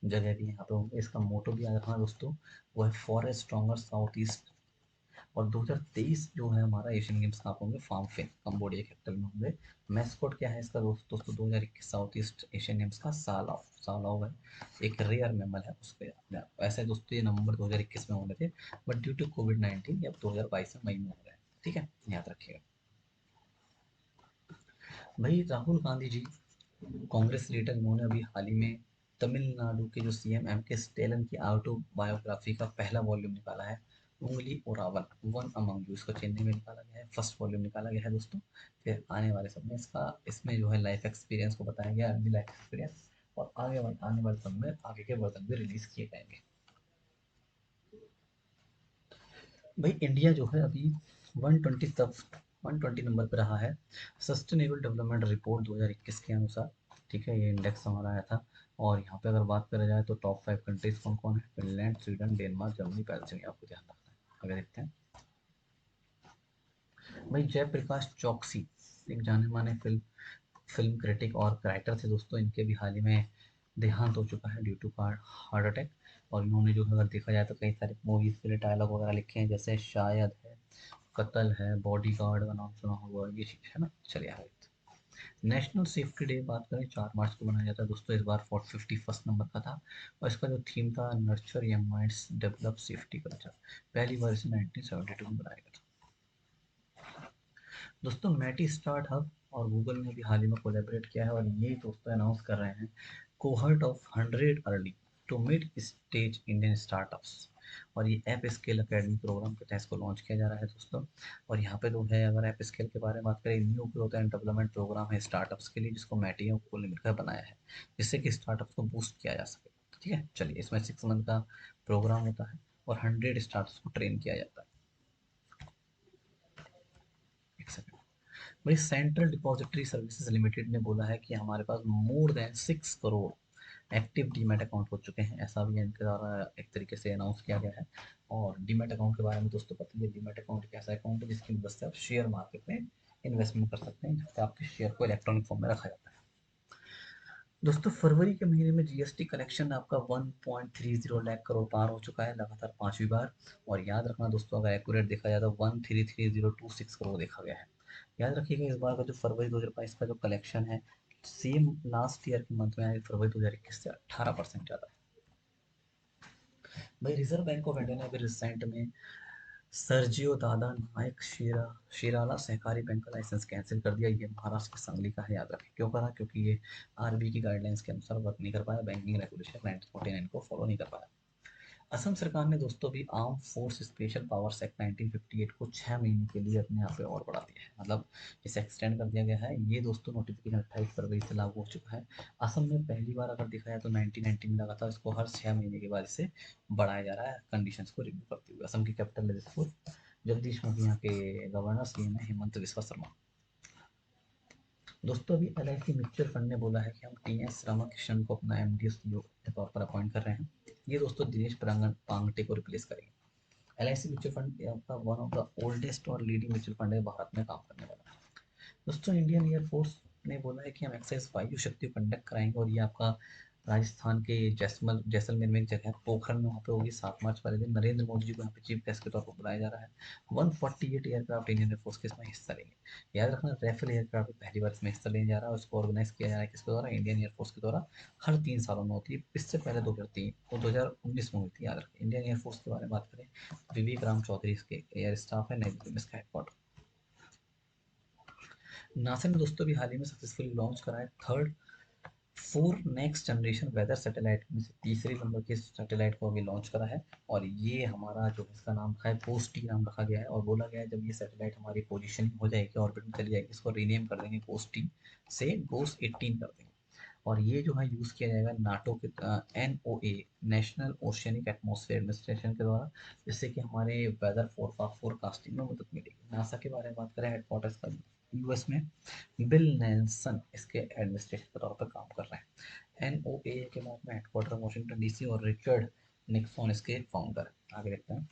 Speaker 1: जगह भी यहाँ पे होंगे। इसका मोटो भी याद रखना दोस्तों, वो है for a stronger south east. और 2023 जो है हमारा एशियन गेम्स कहाँ पे होंगे, फार्म फिन कम्बोडिया कैपिटल में होंगे। मैस्कॉट क्या है इसका दोस्तों, 2021 साउथ ईस्ट एशियन गेम्स का सालाव है, एक रेयर मैमल है उसके। ऐसे दोस्तों ये नवंबर 2021 में होने थे, बट ड्यू टू कोविड-19 ये अब 2022 में मई में हो रहे हैं। ठीक है, याद रखिएगा। भाई राहुल गांधी जी, कांग्रेस लीडर, इन्होंने अभी हाल ही में तमिलनाडु के जो सीएम एम के स्टेलन की ऑटोबायोग्राफी का पहला वॉल्यूम निकाला है, उंगली उरावन वन अमंग यू, इसको चेन्नई में निकाला गया है, फर्स्ट वॉल्यूम निकाला गया है दोस्तों। फिर आने वाले समय में इसका, इसमें जो है लाइफ एक्सपीरियंस को बताया गया, अर्ली लाइफ एक्सपीरियंस, और आने वाले समय में आगे के वर्जन भी रिलीज किए जाएंगे। भाई इंडिया जो है अभी 120 तक 120 नंबर पे रहा है सस्टेनेबल डेवलपमेंट रिपोर्ट 2021 के अनुसार। ठीक है, ये इंडेक्स हमारा आया था। और यहाँ पे अगर बात करा जाए तो टॉप 5 कंट्रीज कौन कौन है, Finland, Sweden, Denmark, Germany, Belgium, आपको ध्यान रखना है। आगे देखते हैं। भाई जयप्रकाश चौकसी, एक जाने माने फिल्म क्रिटिक और राइटर थे दोस्तों, इनके भी हाल ही में देहांत हो चुका है ड्यू टू हार्ट अटैक। और इन्होंने जो है अगर देखा जाए तो कई सारे मूवीज के लिए डायलॉग वगैरह लिखे हैं, जैसे शायद है, कत्ल है, बॉडीगार्ड का नाम सुना होगा, ये चीज़ है ना। चलिए आगे। नेशनल सेफ्टी डे बात करें, 4 मार्च को मनाया जाता है दोस्तों, इस बार 51st नंबर का था। और इसका जो थीम था, nurture young minds develop safety culture, पहली बार इसे 1972 में बनाया गया था। दोस्तों मैटी स्टार्ट हब और गूगल ने भी हाल ही में कोलैबोरेट किया है, और ये दोस्तों अनाउंस कर रहे हैं cohort of 100 early to mid stage Indian startups. और ये ऐप स्केल अकेडमी प्रोग्राम के तहत इसको लॉन्च किया जा रहा है दोस्तों। और यहाँ पे जो है, अगर ऐप स्केल के बारे में बात करें, new growth and development programme है स्टार्टअप्स के लिए, जिसको मैटी और गूगल ने मिलकर बनाया है, जिससे कि स्टार्टअप्स को बूस्ट किया जा सके। ठीक है, चलिए, इसमें 6 मंथ का प्रोग्राम होता है और 100 स्टार्टअप्स को ट्रेन किया जाता है। एक सेकंड। भाई सेंट्रल डिपॉजिटरी सर्विसेज लिमिटेड ने बोला है कि हमारे पास more than 6 crore active demat account हो चुके हैं, ऐसा भी इनके द्वारा एक तरीके से अनाउंस किया गया है। और डीमैट अकाउंट के बारे में दोस्तों पता है, डीमैट अकाउंट एक ऐसा अकाउंट है जिसकी मदद से आप शेयर मार्केट में इन्वेस्टमेंट कर सकते हैं, जिससे आपके शेयर को इलेक्ट्रॉनिक फॉर्म में रखा जाता है। दोस्तों फरवरी के महीने में जीएसटी कलेक्शन आपका 1.30 लाख करोड़ पार हो चुका है लगातार 5वीं बार। और याद रखना दोस्तों, अगर एक्यूरेट देखा जाए तो 133,026 करोड़ देखा गया है। याद रखिएगा, इस बार का जो फरवरी 2022 का जो कलेक्शन है, सेम लास्ट ईयर के मंथ में यानी फरवरी 2021 से 18% ज़्यादा है। भाई रिजर्व बैंक ऑफ इंडिया ने अभी रिसेंट में सर्जियो दादा नायक शिराला सहकारी बैंक का लाइसेंस कैंसिल कर दिया। ये महाराष्ट्र के सांगली का है, याद रखें क्यों करा, क्योंकि ये आरबीआई की गाइडलाइंस के अनुसार वर्क नहीं कर पाया, बैंकिंग रेगुलेशन 1949 को फॉलो नहीं कर पाया। असम सरकार ने दोस्तों भी arm force special powers act 1958 को 6 महीने के लिए अपने यहाँ पे और बढ़ा दिया है, मतलब इसे एक्सटेंड कर दिया गया है। ये दोस्तों नोटिफिकेशन 28 फरवरी से लागू हो चुका है। असम में पहली बार अगर देखा जाए तो 1990 में लगा था, इसको हर 6 महीने के बाद इसे बढ़ाया जा रहा है, कंडीशंस को रिव्यू करते हुए। असम की कैपिटल है जयपुर। जगदीश मुखी यहाँ के गवर्नर, सीएम है हेमंत बिस्वा शर्मा। दोस्तों अभी एलआईसी म्यूचुअल फंड ने बोला है कि हम टीएस रामाकृष्णन को अपना एमडी सीईओ के तौर पर अपॉइंट कर रहे हैं। ये दोस्तों दिनेश पांगटे को रिप्लेस करेंगे। एलआईसी म्यूचुअल फंड आपका वन ऑफ द ओल्डेस्ट और लीडिंग म्यूचुअल फंड है भारत में काम करने वाला। दोस्तों इंडियन एयरफोर्स ने बोला है कि हम एक्सरसाइज वायु शक्ति कंडक्ट कराएंगे, और ये आपका राजस्थान के जैसलमेर में एक जगह है पोखरण में, वहाँ पे होगी 7 मार्च वाले दिन। नरेंद्र मोदी जी को यहाँ पे चीफ गेस्ट के तौर पर बुलाया जा रहा है। 148 एयरक्राफ्ट इंडियन एयरफोर्स के इसमें हिस्सा लेंगे। याद रखना, राफेल एयरक्राफ्ट पहली बार इसमें हिस्सा लेने जा रहा है, और इसको ऑर्गेनाइज किया जा रहा है किसके द्वारा, इंडियन एयरफोर्स के द्वारा। हर 3 सालों में होती है, इससे पहले 2003 और 2019 में हुई थी। याद रखें, इंडियन एयरफोर्स के बारे में बात करें, विवेक राम चौधरी इसके एयर स्टाफ है, नई दिल्ली में इसका हेडक्वार्टर। नासा ने दोस्तों भी हाल ही में सक्सेसफुली लॉन्च करा है third 4 next generation weather satellite में से तीसरे नंबर के सैटेलाइट को अभी लॉन्च करा है। और ये हमारा जो इसका नाम रखा है, कोस्ट टी नाम रखा गया है, और बोला गया है जब ये सैटेलाइट हमारी पोजीशनिंग हो जाएगी, ऑर्बिट में चली जाएगी, इसको रीनेम कर देंगे कोस्ट टी से गोस 18 कर देंगे। और ये जो है यूज़ किया जाएगा नाटो के NOAA national oceanic atmosphere administration के द्वारा, जिससे कि हमारे वेदर फोरकास्टिंग में मदद मिलेगी। नासा के बारे में बात करें, हेडक्वार्टर्स का यूएस में, बिल नेल्सन इसके एडमिनिस्ट्रेशन के तौर पर काम कर रहे हैं। NOAA के बाद में हेडक्वार्टर वाशिंगटन डीसी और रिचर्ड निक्सन इसके फाउंडर। आगे देखते हैं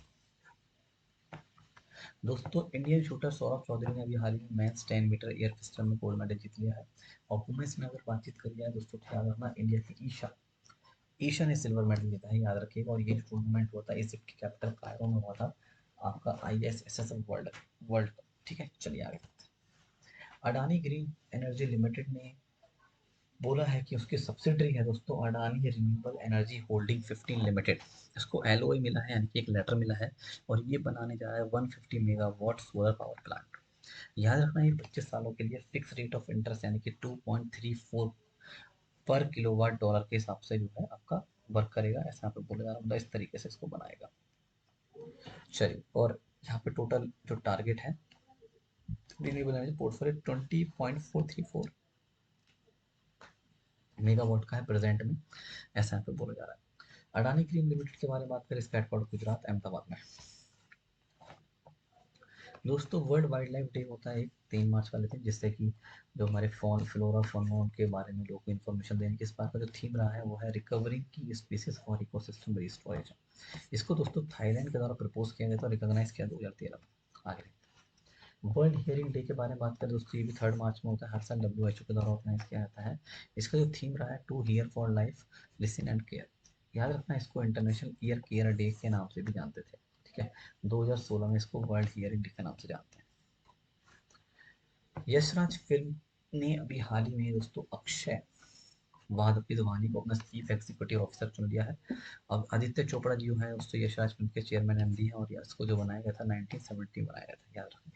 Speaker 1: दोस्तों, इंडियन शूटर सौरभ चौधरी ने अभी हाल ही में मेंस 10 मीटर एयर पिस्टल में गोल्ड मेडल जीत लिया है। और वुमेन्स में अगर बातचीत करी जाए दोस्तों, तो याद रखना इंडिया की ईशा ईशा ने सिल्वर मेडल जीता है, याद रखिएगा। और ये जो टूर्नामेंट हुआ था इजिप्ट की कैपिटल कायरो में हुआ था, आपका ISSF वर्ल्ड वर्ल्ड कप। ठीक है, चलिए आगे। अडानी ग्रीन एनर्जी लिमिटेड ने बोला है कि उसकी सब्सिडरी है दोस्तों Adani renewable energy holding 15 limited, इसको LOI मिला है, यानी कि एक लेटर मिला है। और ये बनाने जा रहा है 150 मेगावाट सोलर पावर प्लांट। याद रखना ये 25 सालों के लिए फिक्स रेट ऑफ इंटरेस्ट यानी कि 2.34 पर किलोवाट डॉलर के हिसाब से जो है आपका वर्क करेगा, ऐसा यहाँ पे बोला जा रहा है, इस तरीके से इसको बनाएगा। चलिए, और यहाँ पे टोटल जो टारगेट है रिन्यूएबल एनर्जी पोर्टफोलियो 20.434 मेगावाट का है प्रेजेंट में, ऐसा यहाँ पे बोला जा रहा है। अडानी ग्रीन लिमिटेड के बारे में बात करें, इसका हेडक्वार्टर गुजरात अहमदाबाद में। दोस्तों, वर्ल्ड वाइल्ड लाइफ डे होता है 3 मार्च वाले दिन, जिससे कि जो हमारे फॉन फ्लोरा फौना उनके बारे में लोगों को इन्फॉर्मेशन देने की, इस बार का जो थीम रहा है वो है रिकवरिंग की स्पीसीज फॉर इकोसिस्टम रिस्टोरेशन। इसको दोस्तों थाईलैंड के द्वारा प्रपोज किया गया था, रिकॉग्नाइज किया 2013 में। आगे वर्ल्ड हियरिंग डे के बारे में बात करें दोस्तों, ये भी 3 मार्च में होता है, हर साल WHO के द्वारा ऑर्गेनाइज किया जाता है। इसका जो थीम रहा है to hear for life listen and care. याद रखना इसको इंटरनेशनल ईयर केयर डे के नाम से भी जानते थे। ठीक है, 2016 में इसको वर्ल्ड हियरिंग डे के नाम से जानते हैं। यशराज फिल्म ने अभी हाल ही में दोस्तों अक्षय वाधवानी को अपना चीफ एग्जीक्यूटिव ऑफिसर चुन लिया है। अब आदित्य चोपड़ा जी जो है दोस्तों यशराज फिल्म के चेयरमैन MD हैं, और इसको जो बनाया गया था 1970 बनाया गया था, याद रखना।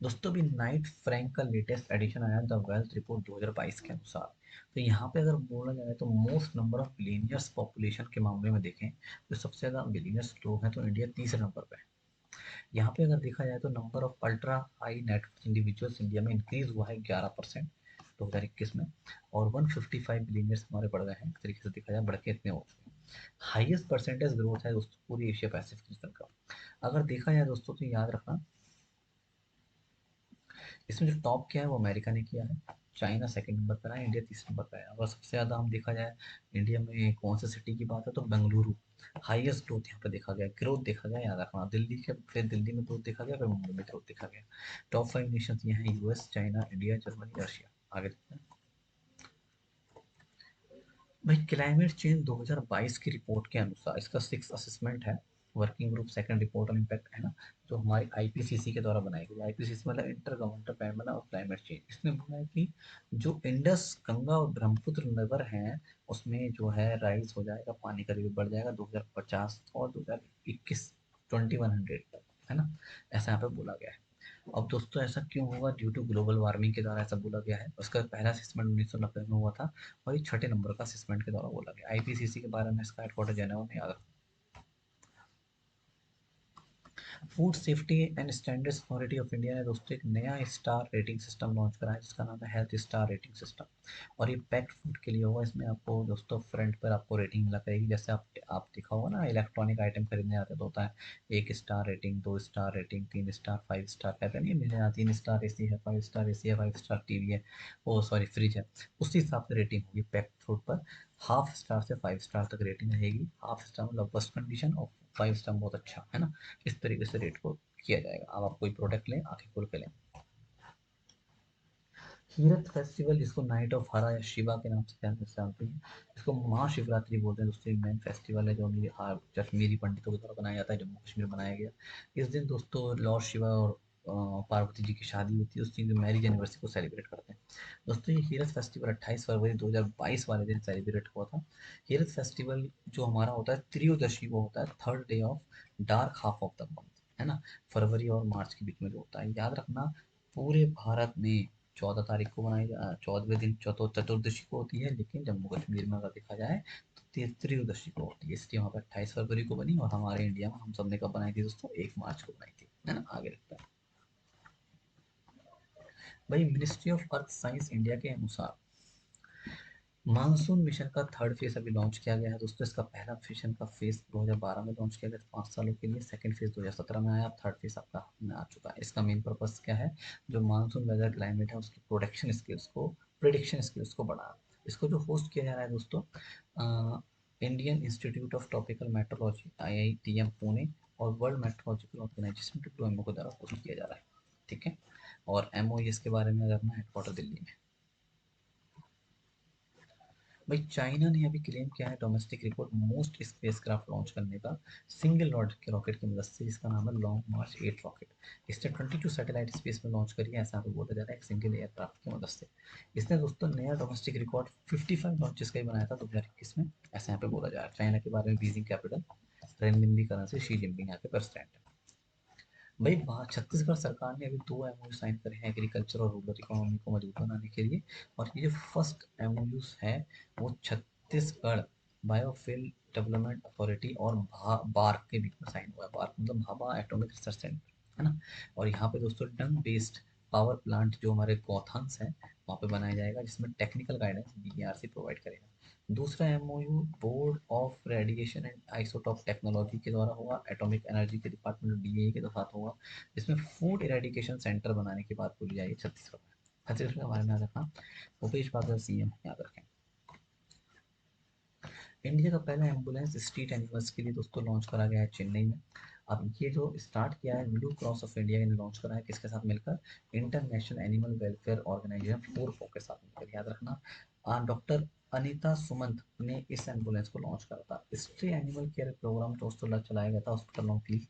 Speaker 1: दोस्तों, अभी नाइट फ्रैंक का लेटेस्ट एडिशन आया द वेल्थ रिपोर्ट 2022 के अनुसार। तो यहाँ पे अगर बोला जाए तो most number of billionaires population के मामले में देखें तो सबसे ज़्यादा बिलीनियर्स लोग हैं तो इंडिया तीसरे नंबर पे है। यहाँ पे अगर देखा जाए तो number of ultra high net worth individuals India में इंक्रीज हुआ है 11% 2021 में। और 155 बिलीनियर्स हमारे बढ़ गए हैं, एक तरीके से देखा जाए बढ़ के इतने हो चुके हैं। हाईएस्ट परसेंटेज ग्रोथ है दोस्तों पूरी एशिया पैसिफिक रीजन का। अगर देखा जाए दोस्तों तो याद रखना इसमें जो टॉप किया है वो अमेरिका ने किया है, चाइना सेकंड नंबर पर है, इंडिया तीसरे नंबर पर है। अगर सबसे ज़्यादा हम देखा जाए इंडिया में कौन सी सिटी की बात है तो बेंगलुरु हाईएस्ट ग्रोथ यहाँ पे देखा गया, ग्रोथ देखा गया, याद रखना। दिल्ली के फिर दिल्ली में ग्रोथ देखा गया, फिर मुंबई में ग्रोथ देखा गया। टॉप 5 नेशन ये हैं US, China, India, Germany, Russia. आगे देखते हैं भाई, क्लाइमेट चेंज 2022 की रिपोर्ट के अनुसार इसका 6 असेसमेंट है। Working group second report on impact है ना, जो हमारी IPCC के द्वारा बनाई गई। IPCC मतलब inter governmental panel of climate change. इसने बोला है कि जो इंडस गंगा और ब्रह्मपुत्र नगर हैं उसमें जो है राइज हो जाएगा, पानी का लेवल बढ़ जाएगा 2050 और 2021 2100 तक, है ना, ऐसा यहाँ पे बोला गया है। अब दोस्तों ऐसा क्यों होगा, ड्यू टू ग्लोबल वार्मिंग के द्वारा ऐसा बोला गया है। उसका पहला असेसमेंट 1990 में हुआ था, और ये छठे नंबर का असेसमेंट के द्वारा बोला गया। IPCC के बारे में इसका हेडक्वार्टर जेनेवा में, याद। Food safety and standards authority of India ने दोस्तों एक नया स्टार रेटिंग सिस्टम लॉन्च करा है, जिसका नाम है हेल्थ स्टार रेटिंग सिस्टम। और ये पैक्ड फूड के लिए होगा। इसमें आपको दोस्तों फ्रंट पर आपको रेटिंग मिला करेगी, जैसे आप देखा होगा ना इलेक्ट्रॉनिक आइटम खरीदने जाते तो होता है 1 star rating, 2 star rating, 3 star, 5 star, कहते नहीं मेरे यहाँ 3 स्टार AC है, 5 स्टार AC है, 5 स्टार TV है, ओ सॉरी फ्रिज है। उसी हिसाब से रेटिंग होगी पैक्ड फूड पर। हाफ स्टार से 5 स्टार तक रेटिंग रहेगी। हाफ स्टार मतलब वर्स्ट कंडीशन, और 5 स्टार बहुत अच्छा, है ना। इस तरीके से रेट को किया जाएगा। अब आप कोई प्रोडक्ट लें, आंखें खोल के लें। हीरथ फेस्टिवल, जिसको नाइट ऑफ हरा या शिवा के नाम से जानते हैं, इसको महाशिवरात्रि बोलते हैं दोस्तों। मेन फेस्टिवल है जो कश्मीरी पंडितों के द्वारा बनाया जाता है, जम्मू कश्मीर में बनाया गया। इस दिन दोस्तों लॉर्ड शिवा और पार्वती जी की शादी होती है, उस दिन मैरिज एनिवर्सरी को सेलिब्रेट करते हैं। दोस्तों ये हीरथ फेस्टिवल 28 फरवरी 2022 वाले दिन सेलिब्रेट हुआ था। हीरथ फेस्टिवल जो हमारा होता है त्रयोदशी को होता है, third day of dark half of the month, है ना, फरवरी और मार्च के बीच में जो होता है। याद रखना पूरे भारत में 14 तारीख को 14वें दिन चतुर्दशी को होती है, लेकिन जम्मू कश्मीर में अगर देखा जाए तो त्रयोदशी को होती है। इसलिए वहाँ पर 28 फरवरी को बनी, और हमारे इंडिया में हम सबने कब बनाई थी दोस्तों, 1 मार्च को बनाई थी, है ना। आगे रखते हैं भाई ministry of earth science India के अनुसार मानसून मिशन का थर्ड फेज अभी लॉन्च किया गया है दोस्तों। इसका पहला मिशन का फेज 2012 में लॉन्च किया गया था 5 सालों के लिए। सेकंड फेज 2017 में आया। अब थर्ड फेज आपका में आ चुका है। इसका मेन पर्पस क्या है, जो मानसून वेदर क्लाइमेट है उसकी प्रोडिक्शन स्किल्स को बढ़ाना। इसको जो होस्ट किया जा रहा है दोस्तों, Indian institute of tropical metrology IITM Pune और वर्ल्ड मेट्रोलॉजिकल ऑर्गेनाइजेशन WMO के द्वारा होस्ट किया जा रहा है। ठीक है। और MOES के बारे में अगर अपना हेडक्वार्टर दिल्ली में। भाई चाइना ने अभी क्लेम किया है domestic record most spacecraft launch करने का सिंगल लॉन्च के रॉकेट की मदद से, जिसका नाम है लॉन्ग मार्च 8 रॉकेट। इसने 22 सैटेलाइट स्पेस में लॉन्च करी है, ऐसा भी बोला जा रहा है एक सिंगल एयरक्राफ्ट की मदद से। इसने दोस्तों नया डोमेस्टिक रिकॉर्ड 55 लॉन्चेस का ही बनाया था 2021 में, ऐसा यहाँ पे बोला जा रहा है। चाइना के बारे में Beijing capital renminbi currency Xi Jinping यहाँ पे प्रेसिडेंट है। भाई छत्तीसगढ़ सरकार ने अभी 2 MOU साइन करे हैं एग्रीकल्चर और रूरल इकोनॉमी को मजबूत बनाने के लिए। और ये जो फर्स्ट MOU है वो छत्तीसगढ़ बायोफिल डेवलपमेंट अथॉरिटी और बार्क के बीच में साइन हुआ है। बार्क मतलब भाभा एटॉमिक रिसर्च सेंटर, है ना। और यहाँ पे दोस्तों डंग बेस्ड पावर प्लांट जो हमारे गौथांस है वहाँ पे बनाया जाएगा, जिसमें टेक्निकल गाइडेंस BERC प्रोवाइड करेगा। दूसरा MOU board of radiation and isotope technology के द्वारा होगा, एटॉमिक एनर्जी के डिपार्टमेंट DAE के साथ होगा, जिसमें फूड इरेडिकेशन सेंटर बनाने की बात बोली जाएगी छत्तीसगढ़ में। छत्तीसगढ़ के बारे में याद रखना, भूपेश बादल CM याद रखें। इंडिया का पहला एम्बुलेंस स्ट्रीट एनिमल्स के लिए दोस्तों लॉन्च करा गया है चेन्नई में। अब ये जो स्टार्ट किया है ब्लू क्रॉस ऑफ इंडिया ने लॉन्च करा है, किसके साथ मिलकर, इंटरनेशनल एनिमल वेलफेयर ऑर्गेनाइजेशन 4 के साथ मिलकर, याद रखना। डॉक्टर अनीता सुमंत ने इस एम्बुलेंस को लॉन्च करा था। स्ट्री एनिमल केयर प्रोग्राम दोस्तों चलाया गया था हॉस्पिटल ऑफ पीस।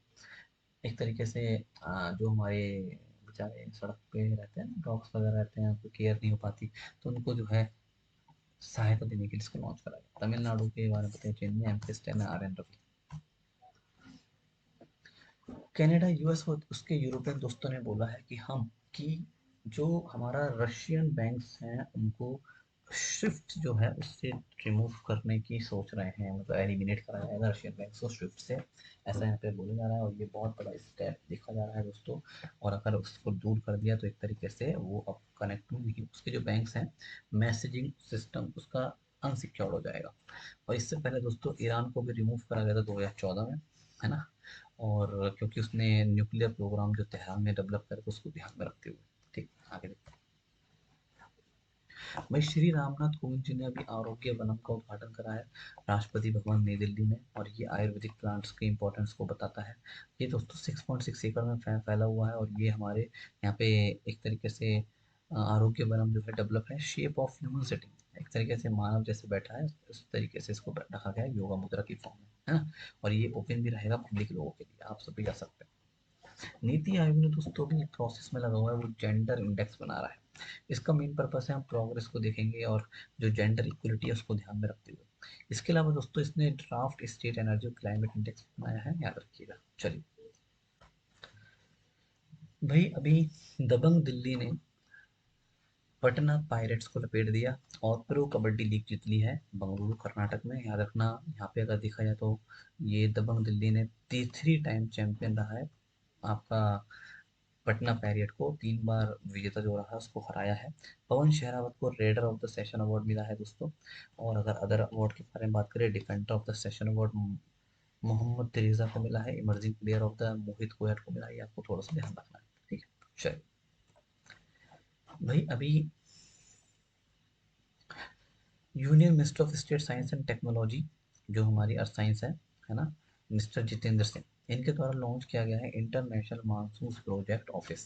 Speaker 1: एक तरीके से जो हमारे बेचारे सड़क पे रहते हैं ना, डॉग्स वगैरह रहते हैं, उनको केयर नहीं हो पाती, तो उनको जो है सहायता देने के लिए इसको लॉन्च करा गया। तमिलनाडु के बारे में बताइए, चेन्नई एमपी में RN रवि। कनाडा US और उसके यूरोपियन दोस्तों ने बोला है कि जो हमारा रशियन बैंक्स हैं उनको स्विफ्ट जो है उससे रिमूव करने की सोच रहे हैं, मतलब एलिमिनेट करा जाएगा रशियन बैंक्स को स्विफ्ट से, ऐसा यहाँ पे बोला जा रहा है। और ये बहुत बड़ा स्टेप देखा जा रहा है दोस्तों। और अगर उसको दूर कर दिया तो एक तरीके से वो अब कनेक्ट नहीं, उसके जो बैंक्स हैं मैसेजिंग सिस्टम उसका अनसिक्योर्ड हो जाएगा। और इससे पहले दोस्तों ईरान को भी रिमूव करा गया था 2014 में, है ना। और क्योंकि उसने न्यूक्लियर प्रोग्राम जो तेहरान में डेवलप करे उसको ध्यान में रखते हुए। ठीक, आगे देखते हैं। भाई श्री रामनाथ कोविंद जी ने अभी आरोग्य वनम का उद्घाटन करा है राष्ट्रपति भवन नई दिल्ली में, और ये आयुर्वेदिक प्लांट्स के इंपॉर्टेंस को बताता है। ये दोस्तों 6.6 एकड़ में फैला हुआ है, और ये हमारे यहाँ पे एक तरीके से आरोग्य वनम जो है डेवलप है शेप ऑफ ह्यूमन सिटिंग, एक तरीके से मानव जैसे बैठा है उस तरीके से इसको रखा गया है योगा मुद्रा की फॉर्म में, है ना। और ये ओपन भी रहेगा पब्लिक लोगों के लिए, आप सभी जा सकते हैं। नीति आयोग ने दोस्तों भी प्रोसेस में लगा हुआ है, वो जेंडर इंडेक्स बना रहा है। इसका मेन पर्पस है हम प्रोग्रेस को देखेंगे और जो जेंडर इक्वलिटी है उसको ध्यान में रखते हुए। इसके अलावा दोस्तों इसने ड्राफ्ट स्टेट एनर्जी और क्लाइमेट इंडेक्स बनाया है, याद रखिएगा। चलिए भाई अभी दबंग दिल्ली ने पटना पायरेट्स को लपेट दिया और प्रो कबड्डी लीग जीत ली है बंगलुरु कर्नाटक में, याद रखना। यहाँ पे अगर देखा जाए तो ये दबंग दिल्ली ने 3 टाइम चैंपियन रहा है आपका, पटना पैरियट को 3 बार विजेता जो रहा उसको हराया है। पवन शहरावत को raider of the session award मिला है दोस्तों। और अगर अदर अवार्ड के बारे में बात करें, defender of the session award Mohammad तिरेजा को मिला है, emerging player of the Mohit कोयट को मिला है, ये आपको थोड़ा सा ध्यान रखना है। ठीक है चलिए भाई अभी union minister of state science and technology जो हमारी अर्थ साइंस है ना, मिस्टर जितेंद्र सिंह इनके द्वारा लॉन्च किया गया है इंटरनेशनल मानसून प्रोजेक्ट ऑफिस।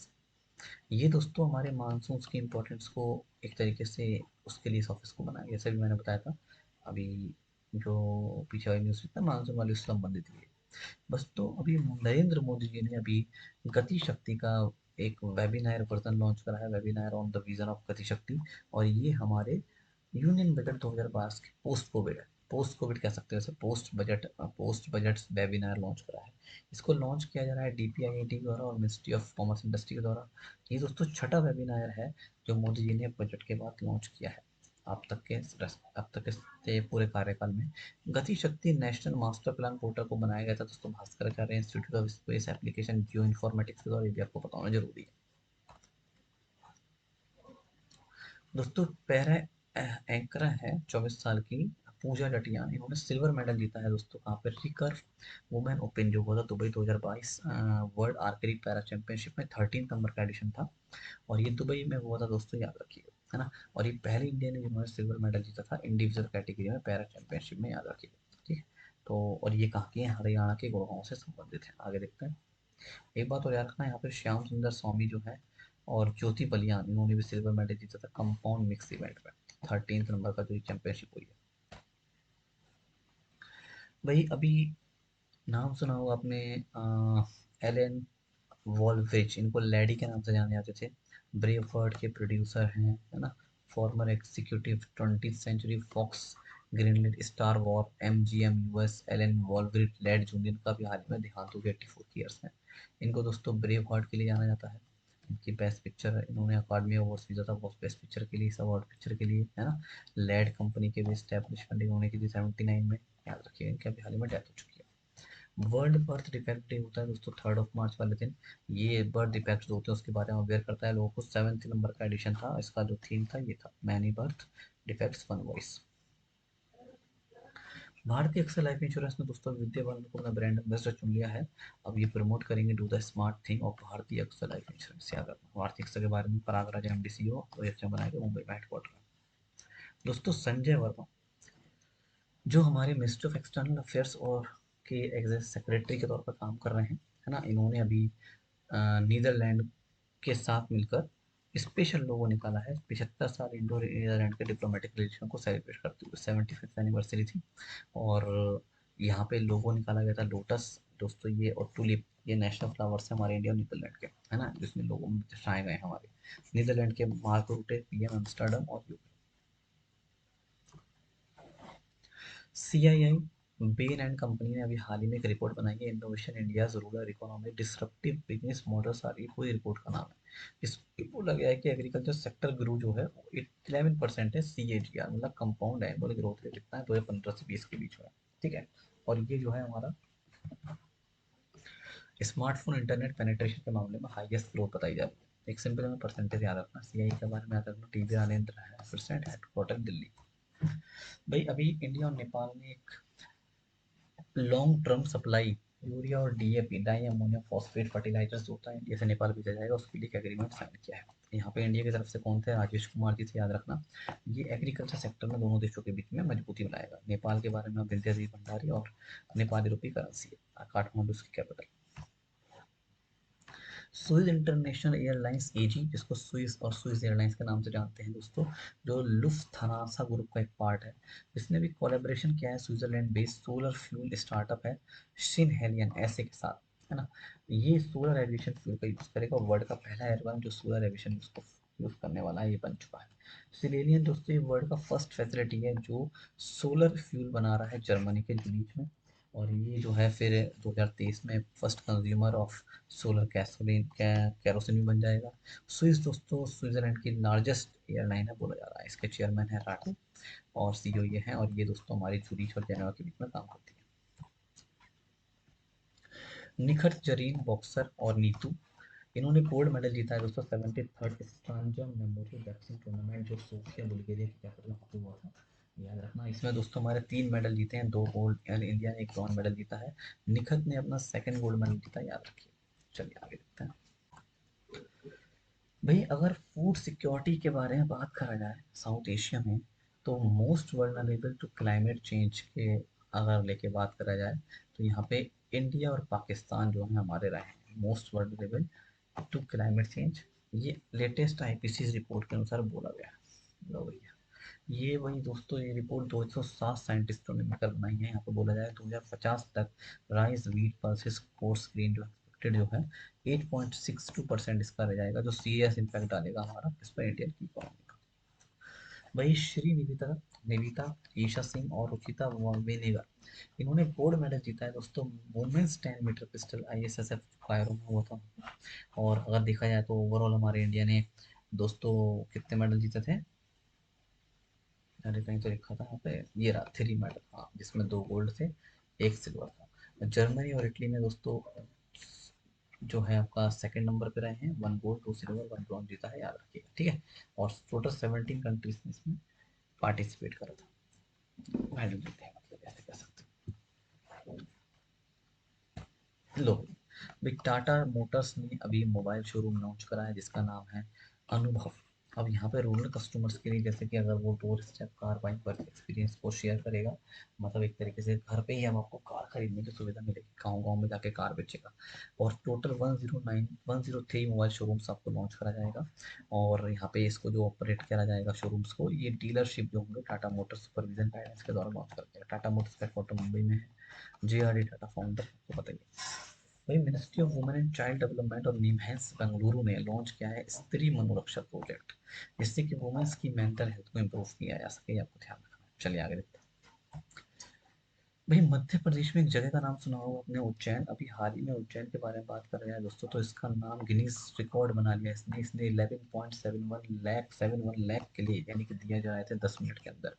Speaker 1: ये दोस्तों हमारे मानसून की इम्पोर्टेंस को एक तरीके से उसके लिए इस ऑफिस को बनाया, जैसे भी मैंने बताया था अभी जो पीछे वाली न्यूज़ था मानसून वाली उससे संबंधित ही है। बस तो अभी नरेंद्र मोदी जी ने अभी गति शक्ति का एक वेबिनार वर्जन लॉन्च करा है, webinar on the vision of गति शक्ति। और ये हमारे यूनियन बजट 2022 के पोस्ट कोविड है, पोस्ट कोविड कह सकते हो इसे, पोस्ट बजट वेबिनार लॉन्च करा है। इसको लॉन्च किया जा रहा है DPIIT द्वारा और मिनिस्ट्री ऑफ कॉमर्स इंडस्ट्री के द्वारा। ये दोस्तों छठा वेबिनार है जो मोदी जी ने बजट के बाद लॉन्च किया है अब तक के पूरे कार्यकाल में। गति शक्ति नेशनल मास्टर प्लान पोर्टल को बनाया गया था दोस्तों Bhaskaracharya institute of space application geo informatics के द्वारा, ये भी आपको बताना जरूरी है। दोस्तों पैरा एंकर है 24 साल की पूजा जटियान, इन्होंने सिल्वर मेडल जीता है दोस्तों। कहाँ पर? रिकर्व वुमेन ओपन जो हुआ था Dubai 2022 world archery para championship में 13 नंबर का एडिशन था, और ये दुबई में हुआ था दोस्तों, याद रखिए, है ना। और ये पहले इंडियन है जिन्होंने सिल्वर मेडल जीता था इंडिविजुअल कैटेगरी में पैरा चैंपियनशिप में, याद रखिए। ठीक है, तो और ये कहाँ के हैं? हरियाणा के गुड़गांव से संबंधित है। आगे देखते हैं। एक बात और याद रखना, यहाँ पे श्याम सुंदर स्वामी जो है और ज्योति बलियान, इन्होंने भी सिल्वर मेडल जीता था कंपाउंड मिक्स इवेंट में, 13 नंबर का जो चैंपियनशिप हुई है। भाई अभी नाम सुना होगा आपने, एलन वॉल्वेज, इनको लैडी के नाम से जाने जाते थे। ब्रेव वर्ल्ड के प्रोड्यूसर हैं, है ना। Former executive 20th century fox, greenlit, star war, MGM US. Alan वॉल्वेज लेड जूनियर का भी हाल ही में देहांत हो गया, 84 ईयर्स में। इनको दोस्तों ब्रेव हार्ट के लिए जाना जाता है। इनकी बेस्ट पिक्चर है, इन्होंने अकादमी अवार्ड जीता था बेस्ट पिक्चर के लिए, इस अवार्ड पिक्चर के लिए, है ना। लेड कंपनी के भी स्टैब्लिशमेंट इन्होंने की थी 79 में, याद रखिए। इनके अभी हाल ही में डेथ हो चुकी है। वर्ल्ड बर्थ डिफेक्ट डे होता है दोस्तों 3 मार्च वाले दिन। ये बर्थ डिफेक्ट्स होते हैं उसके बारे में अवेयर करता है लोगों को। 7th नंबर का एडिशन था, इसका जो थीम था ये था many birth defects one voice. भारतीय अक्सर लाइफ इंश्योरेंस ने दोस्तों विद्या बालन को अपना ब्रांड एम्बेसडर चुन लिया है। अब ये प्रमोट करेंगे डू द स्मार्ट थिंग और भारतीय अक्सर लाइफ इंश्योरेंस, याद रखना। भारतीय अक्सर के बारे में परागराज MD CEO तो ये बनाएगा मुंबई में हेडक्वार्टर। दोस्तों संजय वर्मा जो हमारे मिनिस्ट्री ऑफ एक्सटर्नल अफेयर्स और के एग्जेक्ट सेक्रेटरी के तौर पर काम कर रहे हैं, है ना। इन्होंने अभी नीदरलैंड के साथ मिलकर स्पेशल लोगो निकाला है 75 साल इंडो नीदरलैंड के डिप्लोमेटिक रिलेशन को सेलिब्रेट करते हुए। 75th एनिवर्सरी थी, और यहाँ पे लोगो निकाला गया था लोटस दोस्तों, ये और टूलिप, ये नेशनल फ्लावर्स है हमारे इंडिया और नीदरलैंड के, है ना, जिसमें लोगों में दर्शाए गए हैं हमारे नीदरलैंड के मार्क रूटे, PM एम्स्टर्डम और CII बेन एंड कंपनी ने अभी हाल ही में एक रिपोर्ट बनाई है, innovation India's rural economy disruptive business models are, ये पूरी रिपोर्ट का नाम है। इसमें बोला गया है कि एग्रीकल्चर सेक्टर ग्रो जो है 11% है CAGR, मतलब कंपाउंड एनुअल ग्रोथ रेट कितना है 2015 से 20 के बीच में। ठीक है, और ये जो है हमारा स्मार्टफोन इंटरनेट पेनिट्रेशन के मामले में हाईएस्ट ग्रोथ बताई जा रही है। एक सिंपल में परसेंटेज याद रखना, CII के बारे में याद रखना, TB राजेंद्र है परसेंट, हेडक्वार्टर दिल्ली। भाई अभी इंडिया और नेपाल ने एक लॉन्ग टर्म सप्लाई यूरिया और DAP di ammonium phosphate fertilizers होता है इंडिया से नेपाल भेजा जाएगा, उसके लिए एक एग्रीमेंट साइन किया है। यहाँ पे इंडिया की तरफ से कौन थे? राजेश कुमार जी थे, याद रखना। ये एग्रीकल्चर सेक्टर में दोनों देशों के बीच में मजबूती बनाएगा। नेपाल के बारे में विद्याधर भंडारी, और नेपाली रुपी करेंसी है, काठमांडू उसकी capital. Swiss international airlines AG, जिसको स्विस और स्विस एयरलाइंस के नाम से जानते हैं दोस्तों, जो लुफ्थानासा ग्रुप का एक पार्ट है, इसने भी कोलैबोरेशन किया है Switzerland based solar fuel startup है शिन हेलियन ऐसे के साथ, है ना। ये सोलर एविएशन फ्यूल का यूज करेगा, वर्ल्ड का पहला एयरलाइन जो सोलर एविएशन यूज करने वाला है, ये बन चुका है। सिलेनियन दोस्तों ये वर्ल्ड का फर्स्ट फैसिलिटी है जो सोलर फ्यूल बना रहा है जर्मनी के बीच में, और ये जो है फिर 2023 में फर्स्ट कंज्यूमर ऑफ सोलर कैसोलिन कैरोसिन भी बन जाएगा। स्विस दोस्तों स्विट्जरलैंड की लार्जेस्ट एयरलाइन है बोला जा रहा है, इसके चेयरमैन है राठो, और CEO ये हैं, और ये दोस्तों हमारी जूरिच और जेनेवा के बीच में काम करती है। निखत जरीन बॉक्सर और नीतू, इन्होंने गोल्ड मेडल जीता है दोस्तों 73rd स्ट्रांजम मेमोरियल बॉक्सिंग टूर्नामेंट जो सोफिया बुल्गारिया की कैपिटल में हुआ था, याद रखना। इसमें दोस्तों हमारे 3 मेडल जीते हैं, 2 गोल्ड, यानी इंडिया ने एक ब्रॉन्ज मेडल जीता है। निखत ने अपना सेकंड गोल्ड मेडल जीता, याद रखिए। चलिए आगे देखते हैं। भाई अगर फूड सिक्योरिटी के बारे में बात करा जाए साउथ एशिया में, तो most vulnerable to climate change के अगर लेके बात करा जाए, तो यहाँ पे इंडिया और पाकिस्तान जो है हमारे रहे हैं most vulnerable to climate change. ये लेटेस्ट IPCC रिपोर्ट के अनुसार बोला गया है। लो भैया, ये वही दोस्तों, ये रिपोर्ट 207 साइंटिस्टों ने मिलकर बनाई है। यहाँ पे बोला जाए 2050 तक rice wheat pulses course green जो एक्सपेक्टेड जो है 8.62% इसका रह जाएगा, जो सीरियस इम्पैक्ट डालेगा हमारा इस पर इंडियन की इकोनॉमी का। वही श्री निविता निविता ईशा सिंह और रुचिता वेनेगर, इन्होंने गोल्ड मेडल जीता है दोस्तों women's 10 metre pistol ISSF fire में हुआ था। और अगर देखा जाए तो ओवरऑल हमारे इंडिया ने दोस्तों कितने मेडल जीते थे? मैंने कहीं तो लिखा था यहाँ पे, ये रहा 3 मेडल, हाँ, जिसमें 2 गोल्ड थे, 1 सिल्वर था। जर्मनी और इटली ने दोस्तों जो है आपका सेकंड नंबर पे रहे हैं, 1 गोल्ड 2 सिल्वर 1 ब्रॉन्ज जीता है, याद रखिएगा, ठीक है। और टोटल 17 कंट्रीज ने इसमें पार्टिसिपेट करा था, मेडल जीते हैं, मतलब ऐसे कह सकते हैं। लो भाई, टाटा मोटर्स ने अभी मोबाइल शोरूम लॉन्च करा है जिसका नाम है अनुभव। अब यहाँ पे रूरल कस्टमर्स के लिए, जैसे कि अगर वो door step car buying work experience को शेयर करेगा, मतलब एक तरीके से घर पे ही हम आपको कार खरीदने की सुविधा मिलेगी, गाँव गाँव में जाके कार बेचेगा। और टोटल 103 मोबाइल शोरूम्स आपको लॉन्च करा जाएगा। और यहाँ पे इसको जो ऑपरेट करा जाएगा शोरूम्स को, ये डीलरशिप जो होंगे टाटा मोटर्स सुपरविजन गाइडेंस के द्वारा लॉन्च कर दिया। टाटा मोटर्स का हेडक्वार्टर मुंबई में है। JRD टाटा फाउंडर आपको बताइए। वही ministry of women and child development और निम्हैंस बेंगलुरु ने लॉन्च किया है स्त्री मनोरक्षा प्रोजेक्ट, जिससे कि वुमेन्स की मेंटल हेल्थ को इम्प्रूव किया जा सके, आपको ध्यान रखना है। चलिए आगे देखते हैं। भाई मध्य प्रदेश में एक जगह का नाम सुना होगा आपने, उज्जैन। अभी हाल ही में उज्जैन के बारे में बात कर रहे हैं दोस्तों, तो इसका नाम गिनीज रिकॉर्ड बना लिया इसने। इसने 11.71 लाख के लिए, यानी कि दिया जा रहे थे 10 मिनट के अंदर।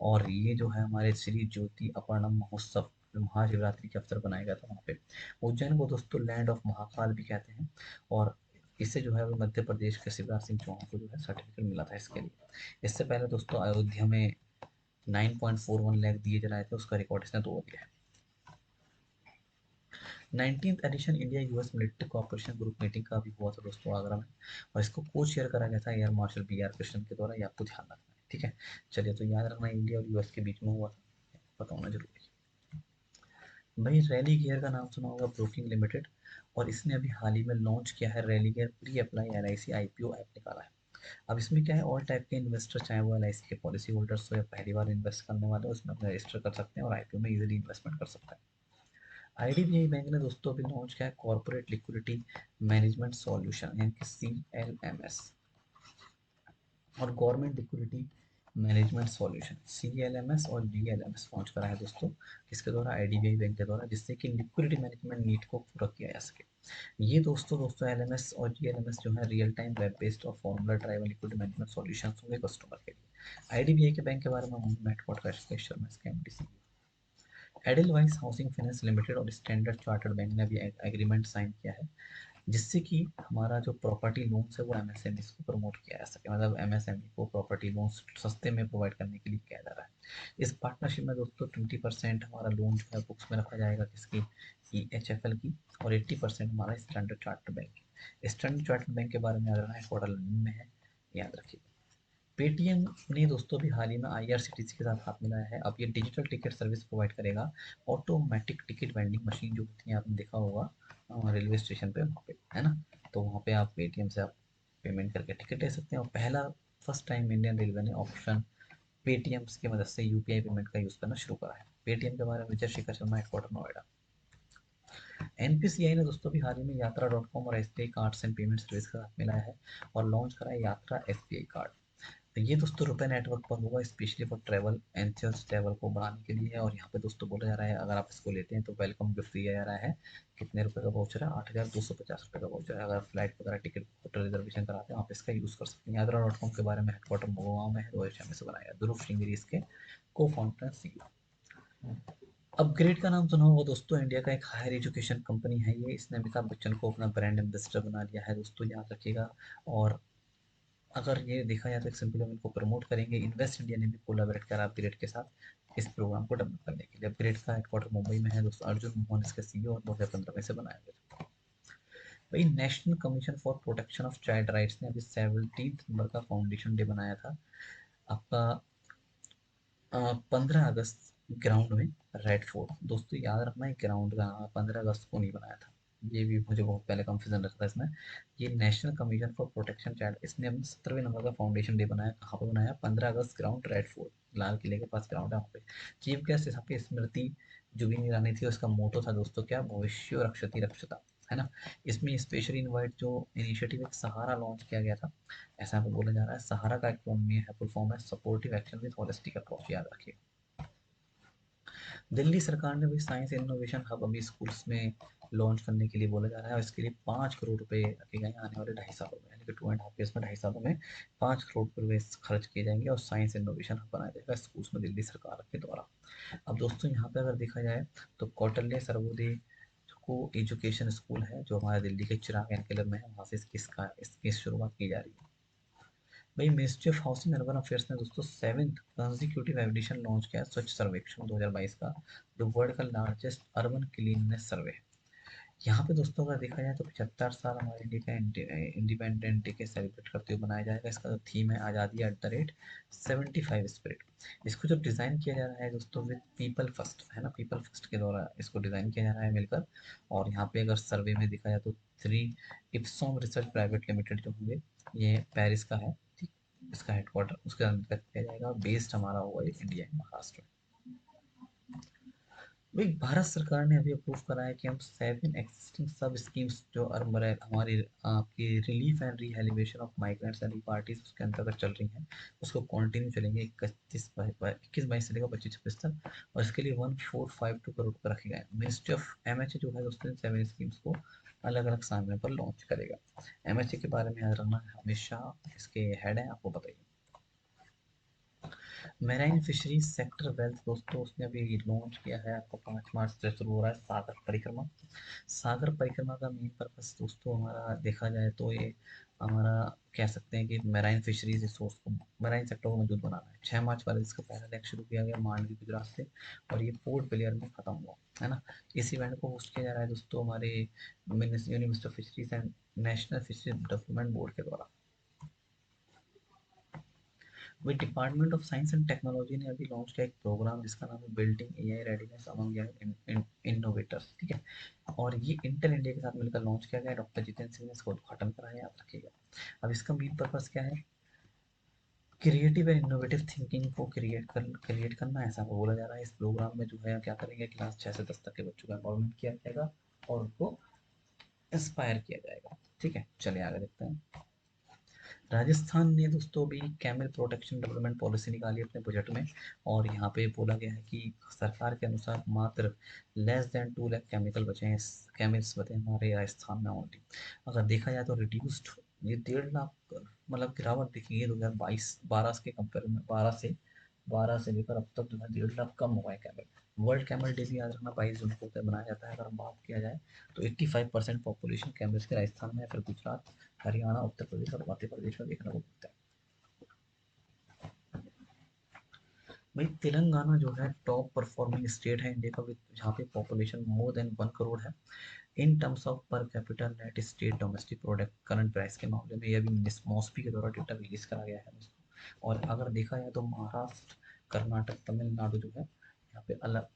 Speaker 1: और ये जो है हमारे श्री ज्योति अपर्णम महोत्सव, जो महाशिवरात्रि के अवसर बनाया गया था वहाँ पे। उज्जैन को दोस्तों लैंड ऑफ महाकाल भी कहते हैं। और इससे जो है वो मध्य प्रदेश के शिवराज सिंह चौहान को जो है सर्टिफिकेट मिला था इसके लिए। इससे पहले दोस्तों अयोध्या में 9.41 लाख दिए जा रहे थे, उसका रिकॉर्ड इसने तोड़ दिया है। 19th edition India US military cooperation group meeting का भी हुआ था दोस्तों आगरा में। और इसको को शेयर करा गया था एयर मार्शल BR कृष्णन के द्वारा, ये आपको ध्यान रखना है, ठीक है। चलिए, तो याद रखना इंडिया और यूएस के बीच में हुआ था, पता होना जरूरी है। भाई रैली गियर का नाम सुना होगा, ब्रोकिंग लिमिटेड। और इसने अभी हाल ही में लॉन्च किया है rally gear pre apply LIC IPO app निकाला है। अब इसमें क्या है, ऑल टाइप के इन्वेस्टर, चाहे वो LIC के पॉलिसी होल्डर्स हो या पहली बार इन्वेस्ट करने वाले हो, उसमें अपना रजिस्टर कर सकते हैं और IPO में इजीली इन्वेस्टमेंट कर सकते हैं। IDBI बैंक ने दोस्तों अभी लॉन्च किया है कॉर्पोरेट लिक्विडिटी मैनेजमेंट सॉल्यूशन, यानी कि CLMS। और government liquidity management solution CLMS और GLMS लॉन्च करा है दोस्तों, किसके द्वारा, IDBI बैंक के द्वारा, जिससे कि लिक्विडिटी मैनेजमेंट नीड को पूरा किया जा सके। ये दोस्तों LMS और GLMS जो है रियल टाइम वेब बेस्ड और formula driven liquidity management solution होंगे कस्टमर के लिए। IDBI के बैंक के बारे में नेटवर्क का शर्मा इसके MD। Edelweiss housing finance limited और स्टैंडर्ड चार्टर्ड बैंक ने अभी एग्रीमेंट साइन किया है, जिससे कि हमारा जो प्रॉपर्टी लोन्स है वो MSME को प्रमोट किया जा सके, मतलब MSME को प्रॉपर्टी लोन्स सस्ते में प्रोवाइड करने के लिए किया जा रहा है। इस पार्टनरशिप में दोस्तों 20% हमारा लोन जो है बुक्स में रखा जाएगा, किसकी, EHFL की। और 80% हमारा स्टैंडर्ड चार्टर्ड बैंक की। स्टैंडर्ड चार्टर्ड बैंक के बारे में अगर हेडक्वार्टर लंदन में है, याद रखिए। पेटीएम ने दोस्तों भी हाल ही में IRCTC के साथ हाथ मिलाया है। अब ये डिजिटल टिकट सर्विस प्रोवाइड करेगा। ऑटोमेटिक टिकट वेंडिंग मशीन जो होती है, आपने देखा होगा रेलवे स्टेशन पे, वहाँ पे है ना, तो वहाँ पे आप पेटीएम से आप पेमेंट करके टिकट ले सकते हैं। और पहला फर्स्ट टाइम इंडियन रेलवे ने ऑप्शन पेटीएम की मदद से UPI पेमेंट का यूज़ करना शुरू करा है। पेटीएम के बारे में विजय शेखर शर्मा, हेडक्वार्टर नोएडा। NPCI ने दोस्तों भी हाल ही में यात्रा.com और SBI cards and payment service के साथ मिलाया है और लॉन्च करा है यात्रा SBI कार्ड। तो ये दोस्तों रुपए नेटवर्क पर होगा, specially for travel ensures travel को बढ़ाने के लिए है। और यहाँ पे दोस्तों बोला जा रहा है अगर आप इसको लेते हैं तो वेलकम गिफ्ट दिया जा रहा है। कितने रुपए का वाउचर है, 8,250 रुपये का वाउचर है। अगर फ्लाइट वगैरह टिकट होटल रिजर्वेशन कराते हैं आप इसका यूज़ कर सकते हैं। यात्रा.com के बारे में हेडक्वार्टर गुड़गांव में है, 2006 में से बनाया गया। ध्रुव श्रृंगेरी इसके को फाउंडर CEO। अपग्रेड का नाम सुना होगा दोस्तों, इंडिया का एक हायर एजुकेशन कंपनी है ये। इसने अमिताभ बच्चन को अपना ब्रांड एम्बेसडर बना लिया है दोस्तों, याद रखिएगा। और अगर ये देखा जाए तो एक सिंपली हम इनको प्रमोट करेंगे। इन्वेस्ट इंडिया ने भी कोलैबोरेट करा अपग्रेड के साथ इस प्रोग्राम को डेवलप करने के लिए। अपग्रेड का हेडक्वार्टर मुंबई में है दोस्तों, अर्जुन मोहन इसका CEO और 2015 में से बनाया गया। भाई national commission for protection of child rights ने अभी 17 नंबर का फाउंडेशन डे बनाया था आपका, 15 अगस्त ग्राउंड में, रेड फोर्ट। दोस्तों याद रखना है ग्राउंड का 15 अगस्त को नहीं बनाया था, ये भी मुझे बहुत पहले कंफ्यूजन रखा था इसमें। ये national commission for protection child, इसने अपने 17वें नंबर का फाउंडेशन डे बनाया, कहाँ पे बनाया, 15 अगस्त ग्राउंड, रेड फोर्ट, लाल किले के पास ग्राउंड है वहाँ पे। चीफ गेस्ट यहाँ पे स्मृति जुबिन ईरानी थी। उसका मोटो था दोस्तों क्या, भविष्य रक्षति रक्षता, है ना। इसमें स्पेशली इनवाइट जो इनिशिएटिव एक सहारा लॉन्च किया गया था, ऐसा यहाँ पे बोला जा रहा है। सहारा का एक्रोनिम है, फुल फॉर्म है supportive action with holistic approach, याद रखिए। दिल्ली सरकार ने भी साइंस इनोवेशन हब अभी स्कूल्स में लॉन्च करने के लिए बोला जा रहा है, और इसके लिए 5 करोड़ रुपए रखे गए हैं आने वाले 2.5 सालों में, यानी कि 2.5 ईयर्स में, 2.5 सालों में 5 करोड़ रुपए खर्च किए जाएंगे और साइंस इनोवेशन हब बनाया जाएगा स्कूल्स में दिल्ली सरकार के द्वारा। अब दोस्तों यहाँ पे अगर देखा जाए तो कौटल्य सर्वोदय को एजुकेशन स्कूल है जो हमारे दिल्ली के चिराग एनकलेव में है, वहाँ से इसकी शुरुआत की जा रही है। भाई ministry of housing urban affairs ने दोस्तों 7th कंसेक्यूटिव एडिशन लॉन्च किया स्वच्छ सर्वेक्षण 2022 का, जो वर्ल्ड का लार्जेस्ट अर्बन क्लीननेस सर्वे है। यहाँ पे दोस्तों अगर देखा जाए तो 75 साल हमारे इंडिया का इंडिपेंडेंट डे के सेलिब्रेट करते हुए बनाया जाएगा। इसका जो थीम है आज़ादी एट द रेट 75 स्पिरिट। इसको जो डिज़ाइन किया जा रहा है दोस्तों विद पीपल फर्स्ट है ना, पीपल फर्स्ट के द्वारा इसको डिज़ाइन किया जा रहा है मिलकर। और यहाँ पे अगर सर्वे में देखा जाए तो 3 इप्सोम रिसर्च प्राइवेट लिमिटेड जो होंगे, ये पेरिस का है, ठीक। इसका हेडक्वार्टर उसके अंदर किया जाएगा, बेस्ड हमारा होगा इंडिया महाराष्ट्र। भाई भारत सरकार ने अभी अप्रूव करा है कि हम 7 एक्सिस्टिंग सब स्कीम्स जो हमारी आपकी relief and rehabilitation of migrants and parties उसके अंतर्गत चल रही हैं, उसको कंटिन्यू चलेंगे 21-22 से लेकर 25-26 तक। और इसके लिए 1452 करोड़ रुपये रखे गए। मिनिस्ट्री ऑफ एमएचए जो है दोस्तों 7 स्कीम्स को अलग अलग समय पर लॉन्च करेगा। एमएचए के बारे में याद रखना, हमेशा इसके हेड है, आपको बताइए। मेराइन फिशरीज सेक्टर वेल्थ दोस्तों उसने अभी लॉन्च किया है, आपको 5 मार्च से शुरू हो रहा है सागर परिक्रमा। सागर परिक्रमा का मेन पर्पस दोस्तों हमारा देखा जाए तो ये हमारा कह सकते हैं कि मेराइन फिशरीज रिसोर्स को, मेराइन सेक्टर को मजबूत बनाना है। 6 मार्च वाले इसका पहला लेग शुरू किया गया मांडवी गुजरात से, और ये पोर्ट ब्लेयर में खत्म हुआ है ना। इस इवेंट को होस्ट किया जा रहा है दोस्तों हमारे university of fisheries and national fisheries development board के द्वारा। वही department of science and technology ने अभी लॉन्च किया एक प्रोग्राम जिसका नाम है building AI readiness among young innovators, ठीक है। और ये इंटेल इंडिया के साथ मिलकर लॉन्च किया गया, डॉक्टर जितेंद्र सिंह ने इसका उद्घाटन करा है, याद रखिएगा। अब इसका मेन पर्पस क्या है, क्रिएटिव एंड इनोवेटिव थिंकिंग को क्रिएट करना, ऐसा बोला जा रहा है। इस प्रोग्राम में जो है क्या करेंगे, क्लास 6 से 10 तक के बच्चों का एनरोलमेंट किया जाएगा और उनको इंस्पायर किया जाएगा, ठीक है। चलिए आगे देखते हैं। राजस्थान ने दोस्तों भी कैमल प्रोटेक्शन डेवलपमेंट पॉलिसी निकाली अपने बजट में, और यहाँ पे बोला गया है कि सरकार के अनुसार मात्र लेस देन 2 लाख केमिकल बचे हैं, केमिकल्स बचे हैं हमारे राजस्थान में ओनली। अगर देखा जाए तो रिड्यूस्ड ये 1.5 लाख मतलब गिरावट दिखी है 2022 12 के कंपेयर में, 12 से लेकर अब तक जो है 1.5 लाख कम हुआ है कैमल। वर्ल्ड कैमल डे भी याद रखना 22 जून को मनाया जाता है। अगर हम बात किया जाए तो 85% पॉपुलेशन कैमल्स के राजस्थान में है, फिर गुजरात, हरियाणा, उत्तर प्रदेश और मध्य प्रदेश में देखने को मिलता है। भाई तेलंगाना जो है टॉप परफॉर्मिंग स्टेट है इंडिया का, जहाँ पे पॉपुलेशन मोर देन 1 करोड़ है। इन टर्म्स ऑफ पर capital net state domestic product current price के मामले में, ये भी मॉस्पी के द्वारा डेटा रिलीज करा गया है दोस्तों। और अगर देखा जाए तो महाराष्ट्र, कर्नाटक, तमिलनाडु जो है यहाँ पे अलग,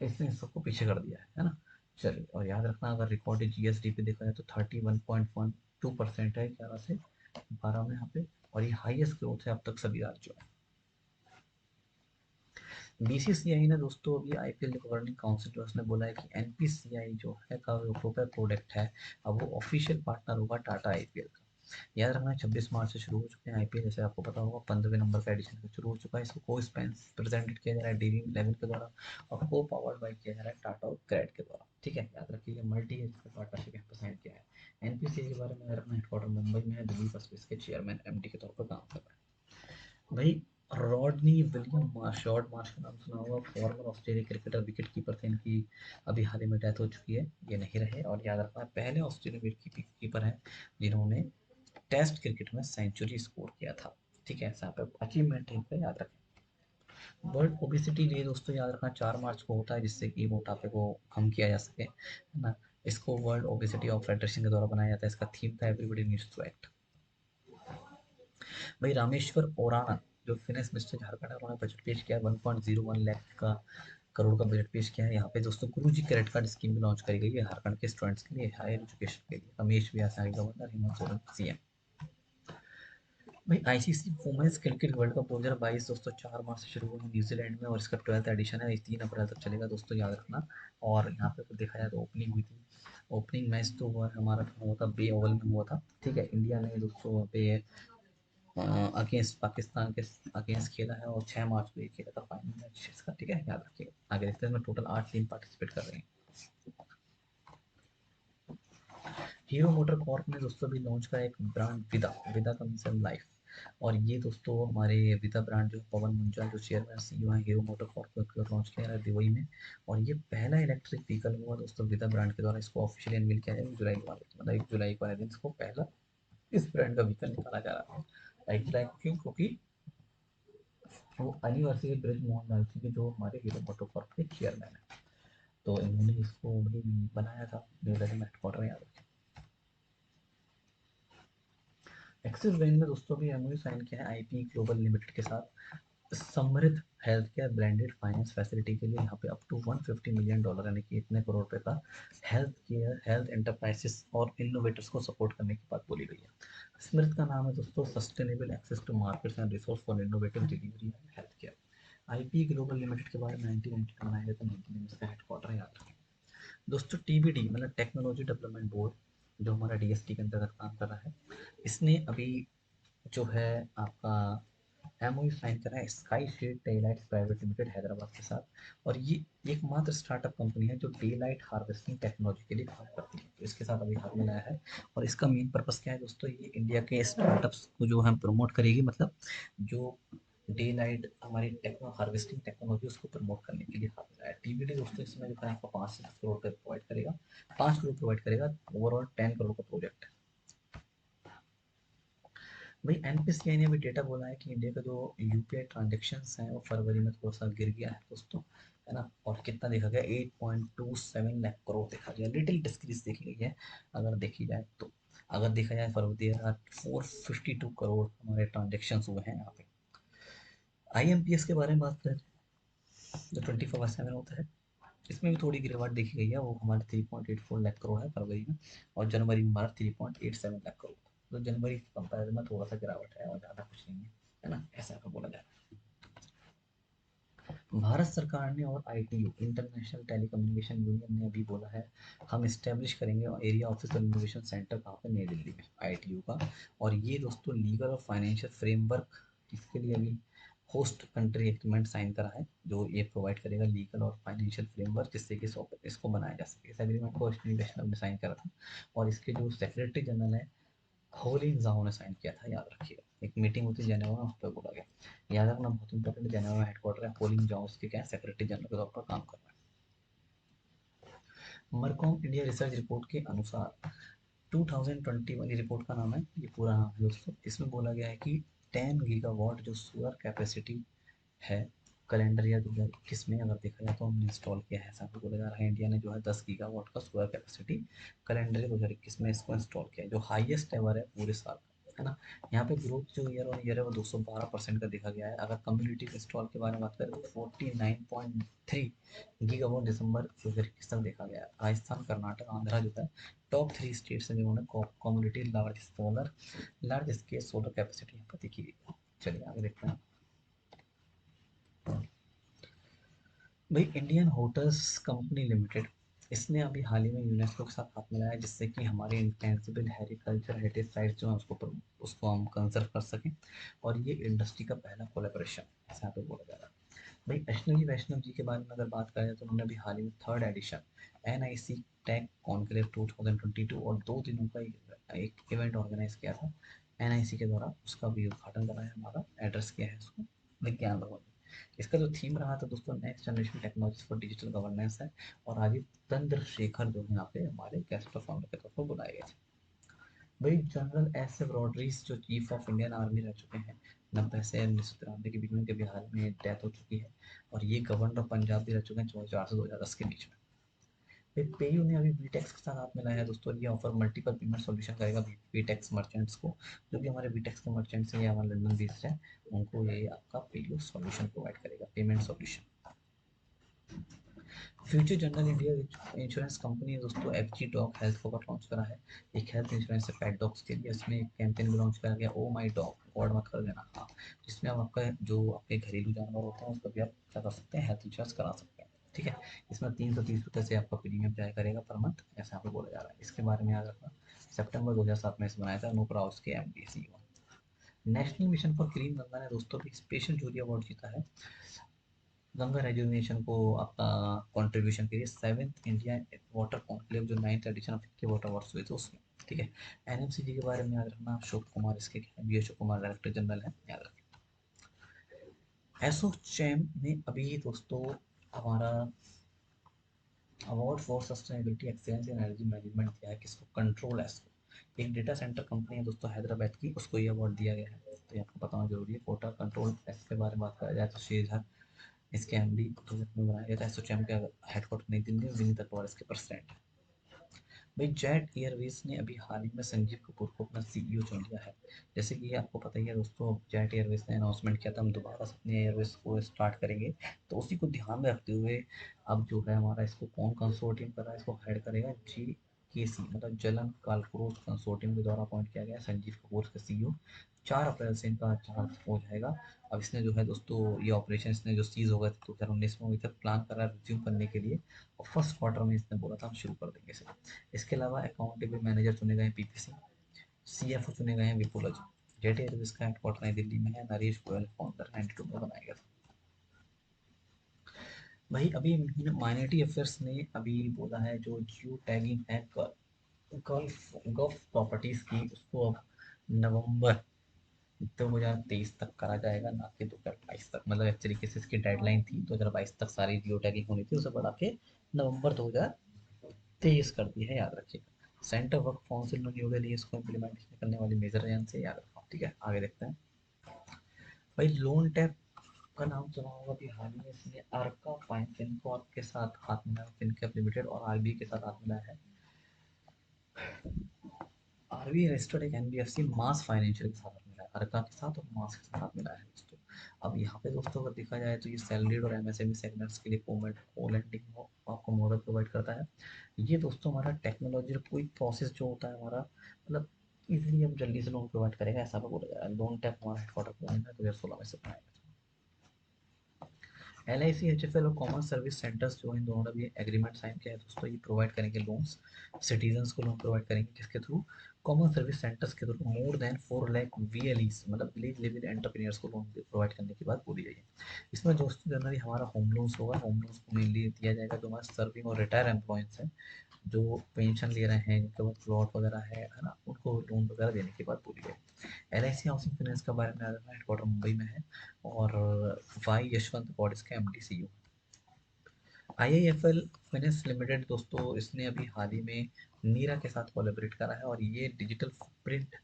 Speaker 1: इसने सबको पीछे कर दिया है ना। चलिए, और याद रखना अगर रिकॉर्डेड जीएसडी पे देखा जाए तो 31.12% है 11 से 12 में यहाँ पे, और ये हाईएस्ट ग्रोथ है अब तक सभी राज्यों में। बीसीसीआई ने दोस्तों अभी आईपीएल गवर्निंग काउंसिल जो उसने बोला है कि एनपीसीआई जो है का जो प्रोपर प्रोडक्ट है, अब वो ऑफिशियल पार्टनर होगा टाटा आईपीएल का। याद रखना 26 मार्च से शुरू हो चुके हैं आईपीएल, जैसे आपको पता होगा 15वें नंबर का एडिशन शुरू हो चुका है। इसको को प्रेजेंटेड किया जा रहा है ड्रीम 11 के द्वारा, और को पावर्ड बाय किया जा रहा है टाटा और क्रेड के द्वारा, ठीक है। याद रखिए मल्टी है जिसका पार्टनरशिप यहाँ पर साइन किया है। एनपीसीआई के बारे में याद रखना हेडक्वार्टर मुंबई में है, दिल्ली पर इसके चेयरमैन एमडी के तौर पर काम कर रहा है। भाई Rodney William Marsh, short Marsh का नाम सुना होगा, farmer Australia cricketer, wicket keeper थे इनकी, अभी हाल ही में डेथ हो चुकी है, ये नहीं रहे। और याद रखना पहले ऑस्ट्रेलियन विकेट कीपर हैं जिन्होंने टेस्ट क्रिकेट में सेंचुरी स्कोर किया था, ठीक है। ऐसा पे अचीवमेंट है इनका, याद रखें। वर्ल्ड ओबेसिटी डे दोस्तों याद रखना 4 मार्च को होता है, जिससे कि मोटापे को कम किया जा सके, है ना। इसको वर्ल्ड ओबेसिटी ऑफ फेडरेशन के द्वारा बनाया जाता है। इसका थीम था एवरीबॉडी नीड्स टू एक्ट। भाई रामेश्वर ओराना जो फिनेंस मिनिस्टर झारखंड है, उन्होंने बजट पेश किया 1.01 लाख का करोड़ का बजट पेश किया है। यहाँ पे दोस्तों गुरु जी क्रेडिट कार्ड स्कीम भी लॉन्च करी गई है झारखंड के स्टूडेंट्स के लिए, हायर एजुकेशन के लिए। रमेश व्यास आगे गवर्नर, हेमंत सोरेन सीएम। भाई ICC women's cricket world cup 2022 दोस्तों 4 मार्च से शुरू हुआ न्यूजीलैंड में, और इसका 12th एडिशन है, 3 अप्रैल तक चलेगा दोस्तों, याद रखना। और यहाँ पे देखा जाए तो ओपनिंग हुई थी, ओपनिंग मैच तो हुआ हमारा हुआ था बे ओवल में हुआ था, ठीक है। इंडिया ने दोस्तों वहाँ पे अगेंस्ट पाकिस्तान के अगेंस्ट खेला है, और 6 मार्च को ये खेला था फाइनल मैच इसका, ठीक है। याद रखिएगा। आगे देखते हैं, इसमें टोटल 8 टीम पार्टिसिपेट कर रहे हैं। हीरो मोटर कॉर्प ने दोस्तों भी लॉन्च करा एक ब्रांड विदा, विदा का मिशन लाइफ। और ये दोस्तों हमारे विदा ब्रांड जो पवन मुंजाल जो चेयरमैन सीईओ हैं हीरो मोटर कॉर्प को लॉन्च किया है दुबई में। और ये पहला इलेक्ट्रिक व्हीकल हुआ दोस्तों विदा ब्रांड के द्वारा, इसको ऑफिशियली अनवील किया जाएगा जुलाई वाले, मतलब 1 जुलाई वाले दिन इसको पहला इस ब्रांड का व्हीकल निकाला जा रहा है। 1 जुलाई को क्यों? क्योंकि वो एनिवर्सरी ब्रिज मोहन लाल सिंह जो हमारे हीरो मोटर कॉर्प के चेयरमैन है, तो इन्होंने इसको भी बनाया था, न्यूदिल्ली में हेडक्वार्टर है याद रखिए। एक्सिस बैंक ने दोस्तों भी एमओयू साइन किया है आईपी ग्लोबल लिमिटेड के साथ समृद्ध health care branded finance facility के लिए। यहाँ पे अप टू $150 मिलियन यानी कि इतने करोड़ रुपए का हेल्थ केयर हेल्थ एंटरप्राइजेस और इनोवेटर्स को सपोर्ट करने की बात बोली गई है। स्मिथ का नाम है दोस्तों sustainable access to markets and resource for innovative delivery health care. IP global limited के बारे में 1990 में बनाया गया था, 1990 में इसका हेडक्वार्टर है याद रखें। दोस्तों टीबीडी मतलब टेक्नोलॉजी डेवलपमेंट बोर्ड जो हमारा डीएसटी के अंतर्गत काम कर रहा है, इसने अभी जो है आपका एमओयू साइन करा है sky shade daylights private limited Hyderabad के साथ। और ये एकमात्र स्टार्टअप कंपनी है जो डेलाइट हार्वेस्टिंग टेक्नोलॉजी के लिए काम करती है, तो इसके साथ अभी हाथ मिलाया है। और इसका मेन पर्पस क्या है दोस्तों, ये इंडिया के स्टार्टअप्स को जो है प्रमोट करेगी, मतलब जो डे लाइट हमारी टेक्नो हार्वेस्टिंग टेक्नोलॉजी उसको प्रमोट करने के लिए हाथ मिलाया है। टीबीडी दोस्तों इसमें जो है आपको 5 से 10 करोड़ का प्रोवाइड करेगा, 5 करोड़ प्रोवाइड करेगा, ओवरऑल 10 करोड़ का प्रोजेक्ट है। भाई एनपीसीआई ने अभी डेटा बोला है कि इंडिया का जो यूपीआई ट्रांजेक्शन्स हैं वो फरवरी में थोड़ा सा गिर गया है दोस्तों, है ना। और कितना देखा गया, 8.27 लाख करोड़ देखा गया, लिटिल डिस्क्रीज देखी गई है अगर देखी जाए तो। अगर देखा जाए फरवरी 452 करोड़ हमारे ट्रांजेक्शन हुए हैं यहाँ पे। आईएमपीएस के बारे में बात करें जो 24/7 होता है, इसमें भी थोड़ी गिरावट देखी गई है, वो हमारे 3.84 लाख करोड़ है फरवरी में, और जनवरी में हमारा 3.87 लाख करोड़। तो जनवरी के कंपेरिजन में थोड़ा सा गिरावट है और ज़्यादा कुछ नहीं है ना, ऐसा अगर बोला जाए। भारत सरकार ने और आईटीयू इंटरनेशनल टेलीकम्युनिकेशन यूनियन ने अभी बोला है हम इस्टेब्लिश करेंगे एरिया ऑफिस और इनोवेशन सेंटर कहाँ पे, नई दिल्ली में, आईटीयू का। और ये दोस्तों लीगल और फाइनेंशियल फ्रेमवर्क इसके लिए अभी होस्ट कंट्री एग्रीमेंट साइन करा है, जो ये प्रोवाइड करेगा लीगल और फाइनेंशियल फ्रेमवर्क जिससे कि इसको बनाया जा सके। इस एग्रीमेंट को अश्विनी वैष्णव ने साइन करा था, और इसके जो सेक्रेटरी जनरल है होलिन जाओ ने साइन किया था, याद रखिएगा। एक मीटिंग होती है जेनेवा में, उस पर बोला गया, याद रखना बहुत इंपॉर्टेंट। जेनेवा में हेडक्वार्टर है, होलिन जाओ उसके क्या सेक्रेटरी जनरल के तौर पर काम कर रहा है। मरकॉम इंडिया रिसर्च रिपोर्ट के अनुसार 2021, ये रिपोर्ट का नाम है, ये पूरा नाम है दोस्तों, इसमें बोला गया है कि 10 गीगावाट जो सोलर कैपेसिटी है कैलेंडर ईयर 2021 में अगर देखा जाए तो हमने इंस्टॉल किया है। ऐसा बोला जा रहा है इंडिया ने जो है 10 गीगावाट का सोलर कैपेसिटी कैलेंडर ईयर 2021 में इसको इंस्टॉल किया है, जो हाईएस्ट एवर है पूरे साल का, है ना। यहाँ पे ग्रोथ जो ईयर ऑन ईयर है वो 212% का देखा गया है। अगर कम्युनिटी इंस्टॉल के बारे में बात करें तो 49.3 गीगावाट दिसंबर 2021 तक देखा गया है। राजस्थान कर्नाटक आंध्रा जो है टॉप 3 स्टेट्स में जिन्होंने community large scale solar capacity यहाँ पर देखी गई। चलिए आगे देखते हैं। भाई इंडियन होटल्स कंपनी लिमिटेड, इसने अभी हाल ही में यूनेस्को के साथ हाथ मिलाया है जिससे कि हमारे इंटेंसिबल हेरिकल्चर हेरिटेज साइट्स जो है उसको हम कंजर्व कर सकें। और ये इंडस्ट्री का पहला कोलेबोरेशन ऐसा यहाँ पे बोला जा रहा है। भाई अश्विनी वैष्णव जी के बारे में अगर बात करें तो उन्होंने अभी हाल ही में 3rd addition NIC take conclave 2022 और 2 दिनों का एक इवेंट ऑर्गेनाइज किया था एनआईसी के द्वारा, उसका भी उद्घाटन कराया हमारा, एड्रेस किया है उसको विज्ञान भवन में। इसका जो थीम रहा था दोस्तों next generation technology for digital governance है। और राजीव चंद्रशेखर जो है यहाँ पे हमारे गेस्ट ऑफ ऑनर के तौर पर बुलाए गए थे। भाई जनरल एस एफ रॉड्रीज जो चीफ ऑफ इंडियन आर्मी रह चुके हैं 90 से 1993 के बीच में, उनके बिहार में डेथ हो चुकी है। और ये गवर्नर ऑफ पंजाब भी रह चुके हैं 2004 से 2010 के बीच में। फिर पेयू ने अभी बीटेक्स के साथ हाथ मिलाया है दोस्तों, ये ऑफर मल्टीपल पेमेंट सॉल्यूशन करेगा बीटेक्स मर्चेंट्स को, जो भी हमारे बीटेक्स के मर्चेंट्स हैं या हमारे लंदन बेस्ड है, उनको ये आपका पेयू सॉल्यूशन प्रोवाइड करेगा, payment solution. Future general India insurance company है दोस्तों FG dog health cover launch करा है, एक हेल्थ इंश्योरेंस है पेट डॉग्स के लिए। इसमें एक कैंपेन भी लॉन्च करा गया ओ माई डॉग गॉड मत कर देना, हाँ, जिसमें आप आपका जो आपके घरेलू जानवर होते हैं उसको भी आप क्या कर सकते हैं, हेल्थ इंश्योरेंस करा सकते हैं, ठीक है। इसमें 330 रुपये से आपका प्रीमियम जाया करेगा पर मंथ, ऐसा यहाँ पे बोला जा रहा है। इसके बारे में याद रखना सितंबर 2007 में इसे बनाया था अनूप राव के M D C. National mission for clean Ganga ने दोस्तों भी स्पेशल जूरी अवार्ड जीता है गंगा रेजुविनेशन को आपका कंट्रीब्यूशन के लिए 7th इंडिया वाटर कॉन्क्लेव जो 9th एडिशन ऑफ के वाटर अवार्ड्स हुए थे उसमें। ठीक है। एनएमसीजी के बारे में याद रखना, अशोक कुमार इसके B Ashok Kumar director general है, याद रखना। एसोचैम ने अभी दोस्तों हमारा award for sustainability excellence in energy management दिया है किसको, कंट्रोल एस को। एक डेटा सेंटर कंपनी है दोस्तों हैदराबाद की, उसको ये अवार्ड दिया गया है, तो ये आपको पता होना जरूरी है। कोटा कंट्रोल एस के बारे में बात करा जाए तो शेजहर इसके एमडी 2000 में बनाया गया था। एसोचैम का हेडक्वार्टर नई दिल्ली में, विनीत अग्रवाल इसके प्रेसिडेंट। भाई जेट एयरवेज ने अभी हाल ही में संजीव कपूर को अपना सीईओ चुन लिया है। जैसे कि आपको पता ही है दोस्तों, जेट एयरवेज ने अनाउंसमेंट किया था हम दोबारा से अपनी एयरवेज को स्टार्ट करेंगे, तो उसी को ध्यान में रखते हुए अब जो है हमारा इसको कौन कंसोर्टियम कर रहा है, इसको हेड करेगा जी के सी, मतलब जलन कालक्रोज कंसोर्टियम के द्वारा अपॉइंट किया गया संजीव कपूर के सीईओ। 4 अप्रैल से इनका चार्ज हो जाएगा। अब इसने जो है दोस्तों ये ऑपरेशन इसने जो सीज हो गए थे 2019 में, इधर प्लान कर रहा है रिज्यूम करने के लिए, और फर्स्ट क्वार्टर में इसने बोला था हम शुरू कर देंगे इसे। इसके अलावा अकाउंटेबल मैनेजर चुने गए हैं पीपी सिंह, सीएफओ चुने गए हैं विपुल अजय। जेट एयरवेज का हेडक्वार्टर नई दिल्ली में है, नरेश गोयल फाउंडर 92 में बनाया गया था। वही अभी माइनॉरिटी अफेयर्स ने अभी बोला है जो जियो टैगिंग है गल्फ गल्फ प्रॉपर्टीज की, उसको अब नवंबर 2023 तक करा जाएगा, ना कि 2022 तक। मतलब एक तरीके से इसकी डेडलाइन थी 2022 तक सारी जियो टैगिंग होनी थी, उसे बढ़ा के नवंबर 2023 कर दी है, याद रखिएगा। Centre work council new Delhi इसको इम्प्लीमेंटेशन करने वाली मेजर एजेंसी, याद रखना। ठीक है, आगे देखते हैं। भाई लोन टैप का नाम सुना होगा, अभी हाल ही में इसने अर्का फाइन फिनकॉर्प के साथ हाथ मिलाया, फिनकैप लिमिटेड और आरबीआई के साथ हाथ मिलाया है। आरबीआई रजिस्टर्ड एक एनबीएफसी मास फाइनेंशियल के साथ मिला है, अर्का के साथ और मास के साथ मिला है दोस्तों। अब यहाँ पे दोस्तों अगर देखा जाए तो ये सैलरीड और एमएसएमई सेगमेंट्स के लिए को-लेंडिंग आपको मॉडल प्रोवाइड करता है। ये दोस्तों हमारा टेक्नोलॉजी कोई प्रोसेस जो होता है हमारा, मतलब इजीली हम जल्दी से लोन प्रोवाइड करेगा ऐसा पे बोला जा रहा है। लोन टैप हमारा हेडक्वार्टर प्लान है 2016 में से बनाया गया। L I C H F L और कॉमन सर्विस सेंटर्स जो इन दोनों ने भी एग्रीमेंट साइन किया है दोस्तों, ये प्रोवाइड करेंगे लोन्स, सिटीजन्स को लोन प्रोवाइड करेंगे किसके थ्रू, कॉमन सर्विस सेंटर्स के थ्रू मोर देन 4 लाख वीएलईस, मतलब विलेज लेवल एंटरप्रेन्योर्स को लोन प्रोवाइड करने की बात बोली गई है। इसमें दोस्तों जनरली हमारा होम लोन्स होगा, होम लोन्स को मेनली दिया जाएगा जो हमारे सर्विंग और रिटायर एम्प्लॉयंस हैं, जो पेंशन ले रहे हैं, जिनके पास प्लॉट वगैरह है ना, उनको लोन वगैरह देने की बात बोली गई। L I C housing finance के बारे में हेडक्वार्टर मुंबई में है, और वाई यशवंत गौड़ इसका M D C U. I I F L finance limited दोस्तों, इसने अभी हाल ही में नीरा के साथ कोलैबोरेट करा है, और ये डिजिटल फुटप्रिंट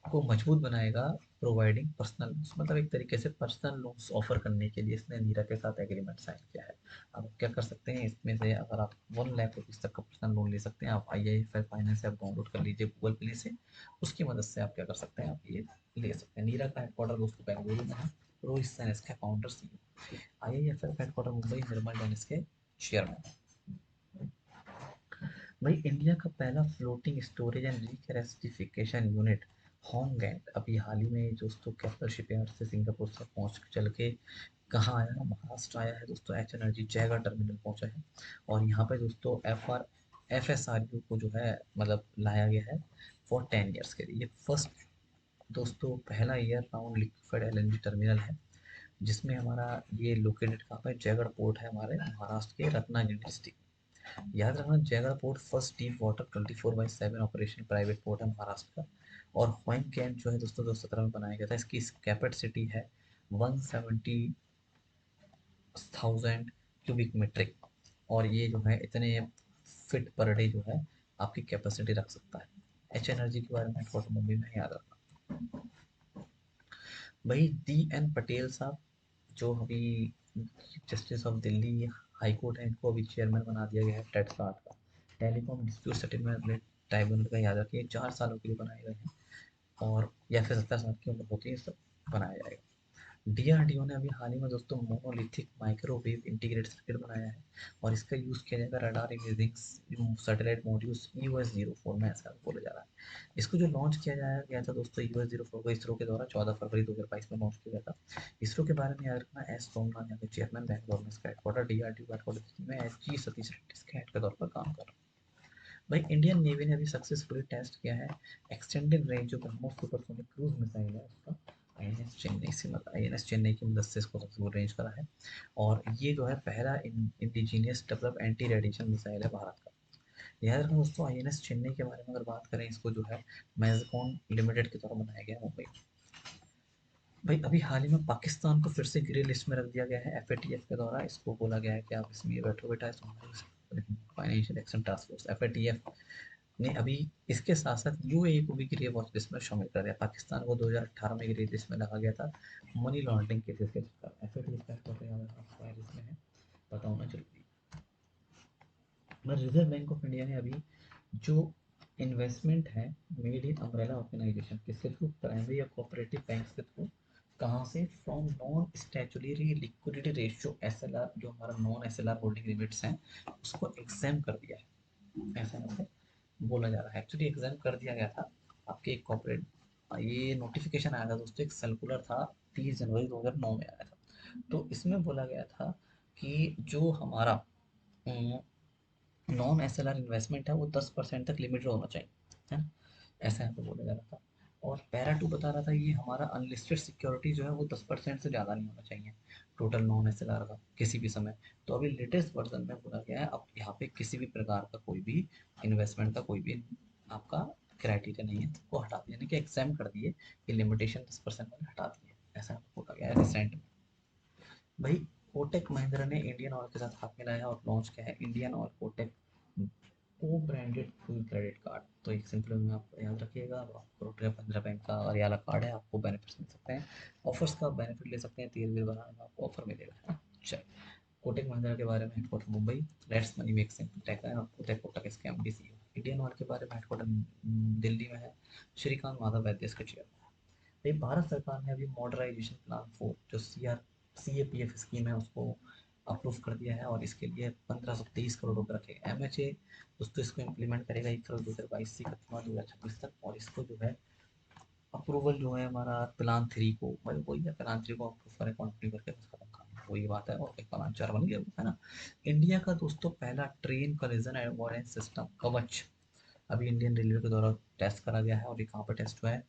Speaker 1: को मजबूत बनाएगा, प्रोवाइडिंग पर्सनल लोन्स, मतलब एक तरीके से पर्सनल लोन्स ऑफर करने के लिए इसने नीरा के साथ एग्रीमेंट साइन किया है। अब आप क्या कर सकते हैं इसमें से, अगर आप 1 लाख रुपीज़ तक का पर्सनल लोन ले सकते हैं, आप I I F L finance app download कर लीजिए गूगल प्ले से, उसकी मदद से आप क्या कर सकते हैं, आप ये ले सकते हैं। नीरा का हेडक्वार्टर दोस्तों बेंगलुरु में है, रोहित सैन इसके founder CEO. I I F L का हेडक्वार्टर मुंबई, निर्मल जैन इसके चेयरमैन। भाई इंडिया का पहला floating storage and regasification unit होंगैंग अभी हाल ही में दोस्तों कैपिटल शिपयार्ड से सिंगापुर से पहुंच चल के कहाँ आया, महाराष्ट्र आया है दोस्तों। एच एनर्जी जयगढ़ टर्मिनल पहुंचा है, और यहाँ पे दोस्तों एफ एस आर यू को जो है मतलब लाया गया है फॉर 10 ईयर्स के लिए। ये फर्स्ट दोस्तों पहला year round liquid LNG terminal है, जिसमें हमारा ये लोकेटेड कहाँ पे, जयगढ़ पोर्ट है हमारे महाराष्ट्र के रत्नागिरी डिस्ट्रिक्ट। याद रखना Jaigarh port first deep water 24/7 operation private port है महाराष्ट्र का। और होइंग कैंप जो है दोस्तों 2017 में बनाया गया था, इसकी कैपेसिटी है 170,000 क्यूबिक मीट्रिक, और ये जो है इतने फिट पर डे जो है आपकी कैपेसिटी रख सकता है। एच एनर्जी के बारे में हेडक्वार्टर मुंबई में है, याद रखना। वही डी एन पटेल साहब जो अभी justice of Delhi high court है, इनको अभी चेयरमैन बना दिया गया है टेट साठ का, टेलीकॉम डिस्प्यूट सेटलमेंट ट्राइब्यूनल का, याद रखिए 4 सालों के लिए बनाए गए हैं, और या फिर 70 साल की उम्र होती है सब बनाया जाएगा। डीआरडीओ ने अभी हाल ही में दोस्तों मोनोलिथिक माइक्रोवेव इंटीग्रेटेड सर्किट बनाया है, और इसका यूज़ किया जाएगा radar imaging satellite modules EOS-04 में, ऐसा बोला जा रहा है। इसको जो लॉन्च किया जाया गया था दोस्तों EOS-04 को इसरो के द्वारा 14 फरवरी 2022 में लॉन्च किया गया था। इसरो के बारे में याद रखना, एस सोमनाथ यहाँ के चेयरमैन, बैंगलोर में इसका हेडक्वार्टर, डीआरडीओ हेडक्वार्टर दिल्ली में, एस जी सतीश रेड्डी इसके हेड के तौर पर काम कर रहा है। भाई इंडियन नेवी ने अभी सक्सेसफुली टेस्ट किया है एक्सटेंडेड रेंज जो ब्रह्मोस सुपरसोनिक क्रूज मिसाइल है उसका, आईएनएस चेन्नई की मदद से इसको सक्सेसफुल रेंज करा है। और ये जो है पहला indigenous develop anti radiation missile है भारत का। याद रखना दोस्तों, आईएनएस चेन्नई के बारे में अगर बात करें, इसको जो है मैजकॉन लिमिटेड के द्वारा बनाया गया मुंबई। भाई अभी हाल ही में पाकिस्तान को फिर से ग्रे लिस्ट में रख दिया गया है एफएटीएफ के द्वारा। इसको बोला गया है कि आप इसमें बैठो बेटा, financial action task force FATF ने अभी इसके साथ साथ यूएई को भी ग्रे वॉच लिस्ट में शामिल कर दिया। पाकिस्तान को 2018 में ग्रे लिस्ट में रखा गया था मनी लॉन्ड्रिंग केसेस के चक्कर। एफएटीएफ का इसमें है, पता होना जरूरी। रिजर्व बैंक ऑफ इंडिया ने अभी जो इन्वेस्टमेंट है मेड इन अम्ब्रेला ऑर्गेनाइजेशन किसके थ्रू, प्राइमरी या कोऑपरेटिव बैंक के थ्रू, कहाँ से, from non statutory liquidity ratio SLR, जो हमारा नॉन एसएलआर होल्डिंग लिमिट्स हैं उसको एग्जाम कर दिया है, ऐसा यहाँ पे बोला जा रहा है। एक्चुअली एग्जाम कर दिया गया था आपके एक कॉर्पोरेट, ये नोटिफिकेशन आया था दोस्तों, एक सर्कुलर था 30 जनवरी 2009 में आया था। तो इसमें बोला गया था कि जो हमारा नॉन एसएलआर इन्वेस्टमेंट है वो 10% तक लिमिटेड होना चाहिए, है ना, ऐसा यहाँ पे बोला जा रहा था। और पैरा टू बता रहा था ये हमारा अनलिस्टेड सिक्योरिटी जो है वो 10% से ज़्यादा नहीं होना चाहिए टोटल नॉन एसएलआर का किसी भी समय। तो अभी लेटेस्ट वर्जन में बोला गया है अब यहाँ पे किसी भी प्रकार का कोई भी इन्वेस्टमेंट का कोई भी आपका क्राइटेरिया नहीं है, वो हटा दिया, यानी कि एग्जाम कर दिए कि लिमिटेशन 10% वाले हटा दिए, ऐसा बोला गया है रिसेंट में। भाई कोटेक महिंद्रा ने इंडियन ऑयल के साथ हाथ मिलाया और लॉन्च किया है इंडियन ऑयल कोटेक को ब्रांडेड फुल क्रेडिट कार्ड। तो एक सिंपल में आप याद रखिएगा, आपको 15 बैंक का अरियाला कार्ड है, आपको बेनिफिट्स मिल सकते हैं, ऑफर्स का बेनिफिट ले सकते हैं, तेल बिल बनाने में आपको ऑफर मिलेगा, है ना। चल, कोटेक महिंद्रा के बारे में, headquarter Mumbai, let's money make simple tech है, और कोटेक कोटक इसके एमडी सी। इंडियन ऑयल के बारे में हेडक्वार्टर दिल्ली में है, श्रीकांत माधव वैद्य इसके चेयरमैन। भाई भारत सरकार ने अभी मॉडर्नाइजेशन प्लान 4 जो सीएपीएफ स्कीम है उसको अप्रूव कर दिया है, और इसके लिए 1523 करोड़ रुपए रखे। एमएचए दोस्तों इसको इम्प्लीमेंट करेगा 1 फरवरी 2022 से 31 मार्च 2026 तक, और इसको जो है अप्रूवल जो है हमारा प्लान 3 को, भाई वही है प्लान 3 को अप्रूव करें कंटिन्यू करके बस खत्म करना, वही बात है, और एक प्लान 4 बन गया, है ना। इंडिया का दोस्तों पहला ट्रेन कॉलिजन अवॉइडेंस सिस्टम कवच अभी इंडियन रेलवे के द्वारा टेस्ट करा गया है, और ये कहाँ पर टेस्ट हुआ है,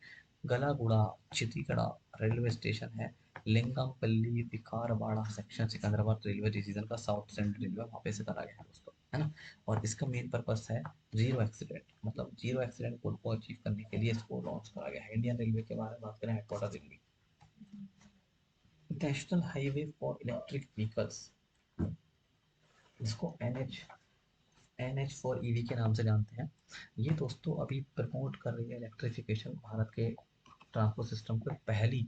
Speaker 1: गलागुड़ा चितीगढ़ रेलवे स्टेशन है, Lingampally Vikarabad section Secunderabad railway division का साउथ सेंट्रल रेलवे, वहाँ पे से करा गया है दोस्तों, है ना। और इसका मेन पर्पस है जीरो एक्सीडेंट, मतलब जीरो एक्सीडेंट गोल को अचीव करने के लिए इसको लॉन्च करा गया है। इंडियन रेलवे के बारे में बात करें, headquarter Delhi. National highway for electric vehicles, जिसको NH4 EV के नाम से जानते हैं, ये दोस्तों अभी प्रमोट कर रही है इलेक्ट्रिफिकेशन भारत के ट्रांसपोर्ट सिस्टम को। पहली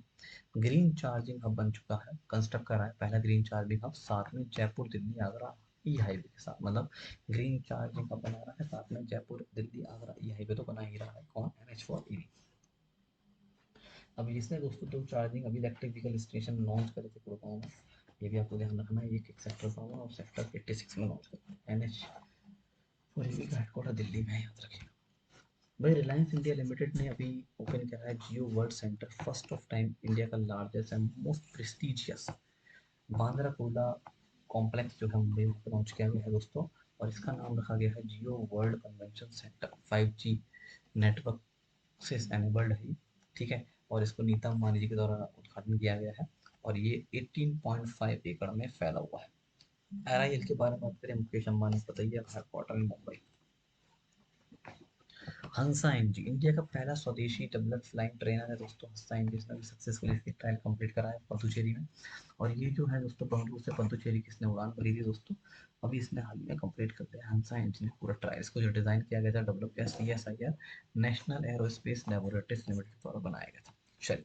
Speaker 1: ग्रीन चार्जिंग हब बन चुका है, कंस्ट्रक्ट करा है पहला ग्रीन चार्जिंग हब, साथ में जयपुर दिल्ली आगरा ई हाईवे के साथ, मतलब ग्रीन चार्जिंग हब बना रहा है, साथ में जयपुर दिल्ली आगरा ई हाईवे तो बना ही रहा है, कौन, NH4 EV। अभी इसने दोस्तों दो चार्जिंग अभी इलेक्ट्रिक व्हीकल स्टेशन लॉन्च करे थे गुड़गांव में, ये भी आपको ध्यान रखना है, एक सेक्टर का और सेक्टर 86 में लॉन्च करते हैं। NH4 EV का हेडक्वार्टर दिल्ली में है, याद रखिएगा। भाई रिलायंस इंडिया लिमिटेड ने अभी ओपन करा है Jio world centre, first of time India का largest and most prestigious Bandra Kurla complex जो है मुंबई में लॉन्च किया गया है दोस्तों। और इसका नाम रखा गया है Jio world convention centre, 5G network से एनेबल्ड है, ठीक है। और इसको नीता अंबानी जी के द्वारा उद्घाटन किया गया है, और ये 18.5 एकड़ में फैला हुआ है। RIL के बारे में बात करें, मुकेश अंबानी पता ही है, headquarter in Mumbai. Hansa NG India का पहला स्वदेशी डेवलप्ड फ्लाइंग ट्रेनर है दोस्तों, हंसा एनजी, इसने भी सक्सेसफुली इसकी ट्रायल कंप्लीट करा है पदुचेरी में। और ये जो है दोस्तों बंगलुरु से पदुचेरी किसने उड़ान भरी थी दोस्तों, अभी इसने हाल ही में कंप्लीट कर दिया हंसा एनजी ने पूरा ट्रायल। इसको जो डिजाइन किया गया था, डेवलप किया CSIR national aerospace laboratories limited के द्वारा बनाया गया था। चलिए,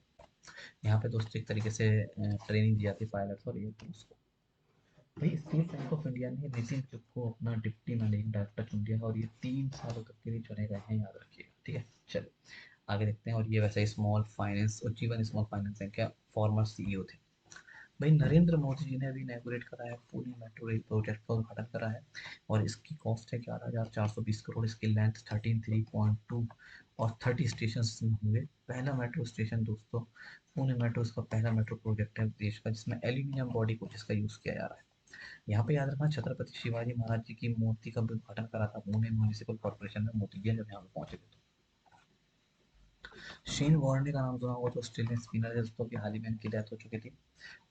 Speaker 1: यहाँ पे दोस्तों एक तरीके से ट्रेनिंग दी जाती है पायलट और ये उसको। भाई स्टेट बैंक ऑफ इंडिया ने नितिन चुग को अपना डिप्टी मैनेजिंग डायरेक्टर चुन लिया है, और ये 3 सालों तक के लिए चुने गए हैं, याद रखिएगा, ठीक है। चलिए आगे देखते हैं, और ये वैसे स्मॉल फाइनेंस और जीवन स्मॉल फाइनेंस बैंक के फॉर्मर CEO थे। भाई नरेंद्र मोदी जी ने अभी इनैगोरेट करा है पुणे मेट्रो रेल प्रोजेक्ट का उद्घाटन करा है, और इसकी कॉस्ट है 11,420 करोड़, इसकी लेंथ 13.3 और 30 स्टेशन होंगे। पहला मेट्रो स्टेशन दोस्तों पुणे मेट्रो, इसका पहला मेट्रो प्रोजेक्ट है देश का जिसमें एल्यूमिनियम बॉडी को जिसका यूज किया जा रहा है। यहाँ पे याद रखना छत्रपति शिवाजी महाराज जी की मूर्ति का भी उद्घाटन करा था पुणे म्यूनिसिपल कॉर्पोरेशन में, मोती जब यहाँ पे पहुंचे थे। शेन वॉर्ने का नाम सुना होगा, तो ऑस्ट्रेलियन स्पिनर है दोस्तों, की हाल ही में इनकी डेथ हो चुकी थी।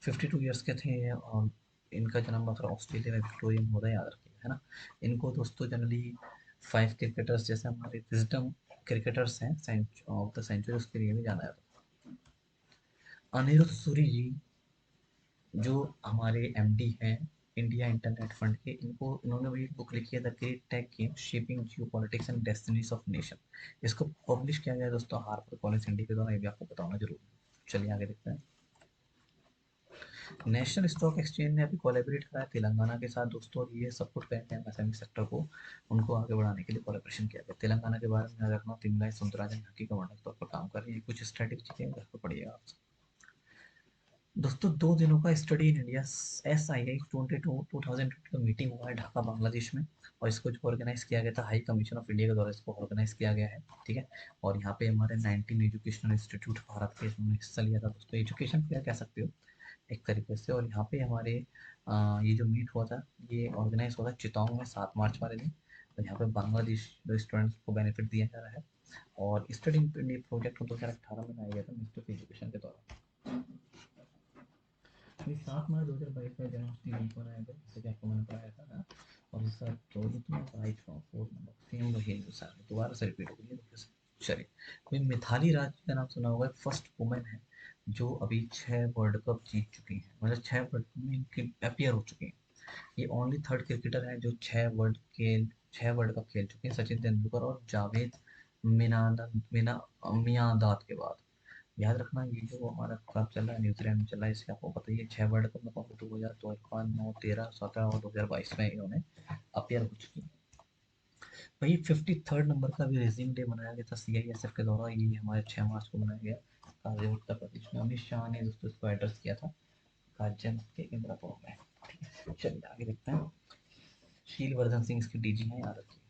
Speaker 1: 52 ईयर्स के थे ये, और इनका जन्म मतलब ऑस्ट्रेलिया में विक्टोरिया में होता है, याद रखिएगा, है ना। इनको दोस्तों जनरली 5 क्रिकेटर्स, जैसे हमारे विजडम क्रिकेटर्स हैं ऑफ द सेंचुरी, उसके लिए भी जाना जाता है। अनिरुद्ध सूरी जी, जो हमारे एमडी हैं इंडिया इंटरनेट फंड के, इनको इन्होंने भी एक बुक लिखी है, the great tech game shaping geopolitics and destinies of nation. इसको पब्लिश किया गया है दोस्तों हार्पर कॉलेज इंडिया के द्वारा, ये भी आपको पता होना जरूरी है। चलिए आगे देखते हैं। नेशनल स्टॉक एक्सचेंज ने अभी कोलैबोरेट करा है तेलंगाना के साथ दोस्तों, और ये सपोर्ट करते हैं एमएसएमई सेक्टर को, उनको आगे बढ़ाने के लिए कोलैबोरेशन किया गया। तेलंगाना के बारे में याद रखना, तिमलाई सुंदरराजन यहाँ की गवर्नर के तौर पर काम कर रही है, कुछ स्ट्रेटेजी के घर पर पढ़िएगा आप दोस्तों। 2 दिनों का स्टडी इन इंडिया SII 22 का मीटिंग हुआ है ढाका बांग्लादेश में, और इसको जो ऑर्गेनाइज किया गया था हाई कमीशन ऑफ इंडिया के द्वारा, इसको ऑर्गेनाइज किया गया है, ठीक है। और यहाँ पे हमारे 19 एजुकेशनल इंस्टीट्यूट भारत के इन्होंने हिस्सा लिया था दोस्तों, एजुकेशन फेयर कह सकते हो एक तरीके से। और यहाँ पे हमारे ये जो मीट हुआ था, ये ऑर्गेनाइज हुआ था चितौंग में 7 मार्च वाले दिन, और यहाँ पे बांग्लादेश स्टूडेंट्स को बेनिफिट दिया जा रहा है। और स्टडी इन प्रोजेक्ट 2018 में लाया गया था मिनिस्टर ऑफ एजुकेशन के द्वारा। ये 7 मार्च 2022 का जन्मदिन को मनाया गया, जैसे कि आपको मैंने बताया था ना। और इस साल 14 राइट फ्रॉम 4 नंबर सेम वही दोबारा से रिपीट हो गई है। चलिए, कोई मिथाली राज का नाम सुना होगा, फर्स्ट वुमेन है जो अभी 6 वर्ल्ड कप जीत चुकी हैं, मतलब 6 वर्ल्ड कप में इनकी अपियर हो चुकी हैं। ये ओनली थर्ड क्रिकेटर है जो 6 वर्ल्ड कप खेल चुके हैं, सचिन तेंदुलकर और जावेद मियांदाद के बाद। याद रखना, ये जो हमारा कप चल रहा है न्यूजीलैंड में चल रहा है, इसके आपको पता ही है 6 वर्ल्ड कप में कौन 2000, 2005, 9, 13, 17 और 2022 में इन्होंने अपियर हो चुकी है। वही 53rd नंबर का भी रेजिंग डे मनाया गया था CISF के द्वारा, ये हमारे 6 मार्च को मनाया गया कार्य उत्तर प्रदेश में। अमित शाह ने दोस्तों इसको एड्रेस किया था राज्य के इंदिरापुर में। चलिए आगे देखते हैं। शीलवर्धन सिंह इसके DG हैं, याद रखिए।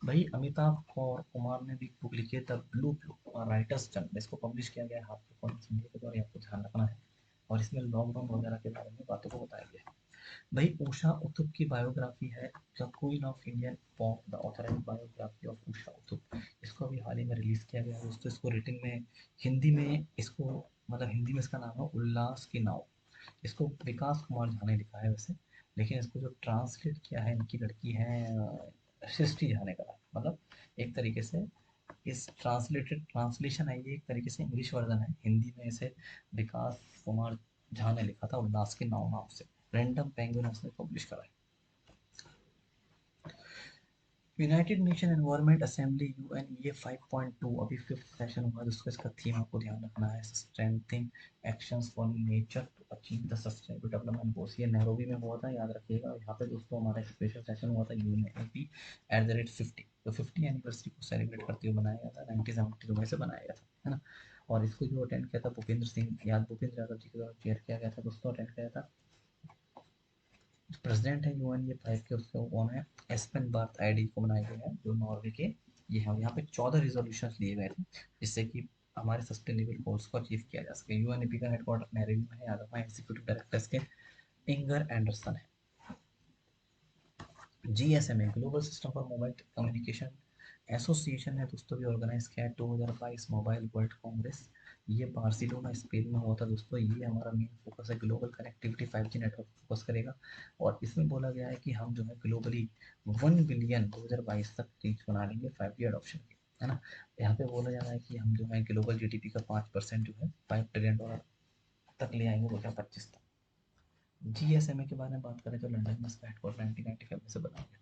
Speaker 1: भाई अमिताभ कुमार ने भी बुक लिखी है the blue blue writers journal, इसको पब्लिश किया गया है हार्पर कॉलेज इंडिया के द्वारा, आपको ध्यान रखना है। और इसमें लॉकडाउन वगैरह के बारे में बातों को बताया गया है। भाई उषा उत्थुप की बायोग्राफी है the queen of Indian pop, the authorised biography of Usha Uthup, इसको अभी हाल ही में रिलीज किया गया है दोस्तों। इसको रिटिंग में हिंदी में इसको, मतलब हिंदी में इसका नाम है उल्लास की नाव। इसको विकास कुमार झा ने लिखा है वैसे, लेकिन इसको जो ट्रांसलेट किया है इनकी लड़की है सृष्टि झा ने करा, मतलब एक तरीके से इस ट्रांसलेटेड ट्रांसलेशन है, ये एक तरीके से इंग्लिश वर्जन है, हिंदी में इसे विकास कुमार झा ने लिखा था उल्लास के नाव नाम से, रैंडम पेंगुइन ने पब्लिश करा है। United nation environment assembly UN ये 5.2 अभी 5th सेशन हुआ, जिसका इसका थीम आपको ध्यान रखना है, strengthening actions for nature to achieve the sustainable development goals. ये नैरोबी में हुआ था, याद रखिएगा। यहाँ पे दोस्तों हमारा स्पेशल सेशन हुआ था UNEP @50, तो 50 एनिवर्सरी को सेलिब्रेट करते हुए बनाया गया था, 1972 में से बनाया गया था, है ना। और इसको जो अटेंड किया था भूपेंद्र यादव जी के द्वारा चेयर किया गया था दोस्तों, अटेंड किया था। प्रेसिडेंट है UN ये 5 के, उसके कौन है, एस्पेन बार्थ आईडी को बनाए गए हैं जो नॉर्वे के। ये है, यहाँ पे 14 रिजोल्यूशन लिए गए थे, जिससे कि हमारे सस्टेनेबल गोल्स को अचीव किया जा सके। UNEP का हेडक्वार्टर नैरोबी में है, याद रखना। एग्जीक्यूटिव डायरेक्टर्स के इंगर एंडरसन है। GSMA global system for mobile communication association है दोस्तों, भी ऑर्गेनाइज किया है 2022 मोबाइल वर्ल्ड कांग्रेस। ये बार्सिलोना स्पेन में हुआ था दोस्तों। ये हमारा मेन फोकस है global connectivity 5G network focus करेगा। और इसमें बोला गया है कि हम जो है ग्लोबली 1 बिलियन 2022 तक रीच बना लेंगे 5G अडॉप्शन के, है ना। यहाँ पे बोला जा रहा है कि हम जो है ग्लोबल GDP का 5% जो है $5 ट्रिलियन तक ले आएंगे 2025 तक। GSMA के बारे में बात करें तो लंदन में इसका हेडक्वार्टर 1995 में से बनाया गया था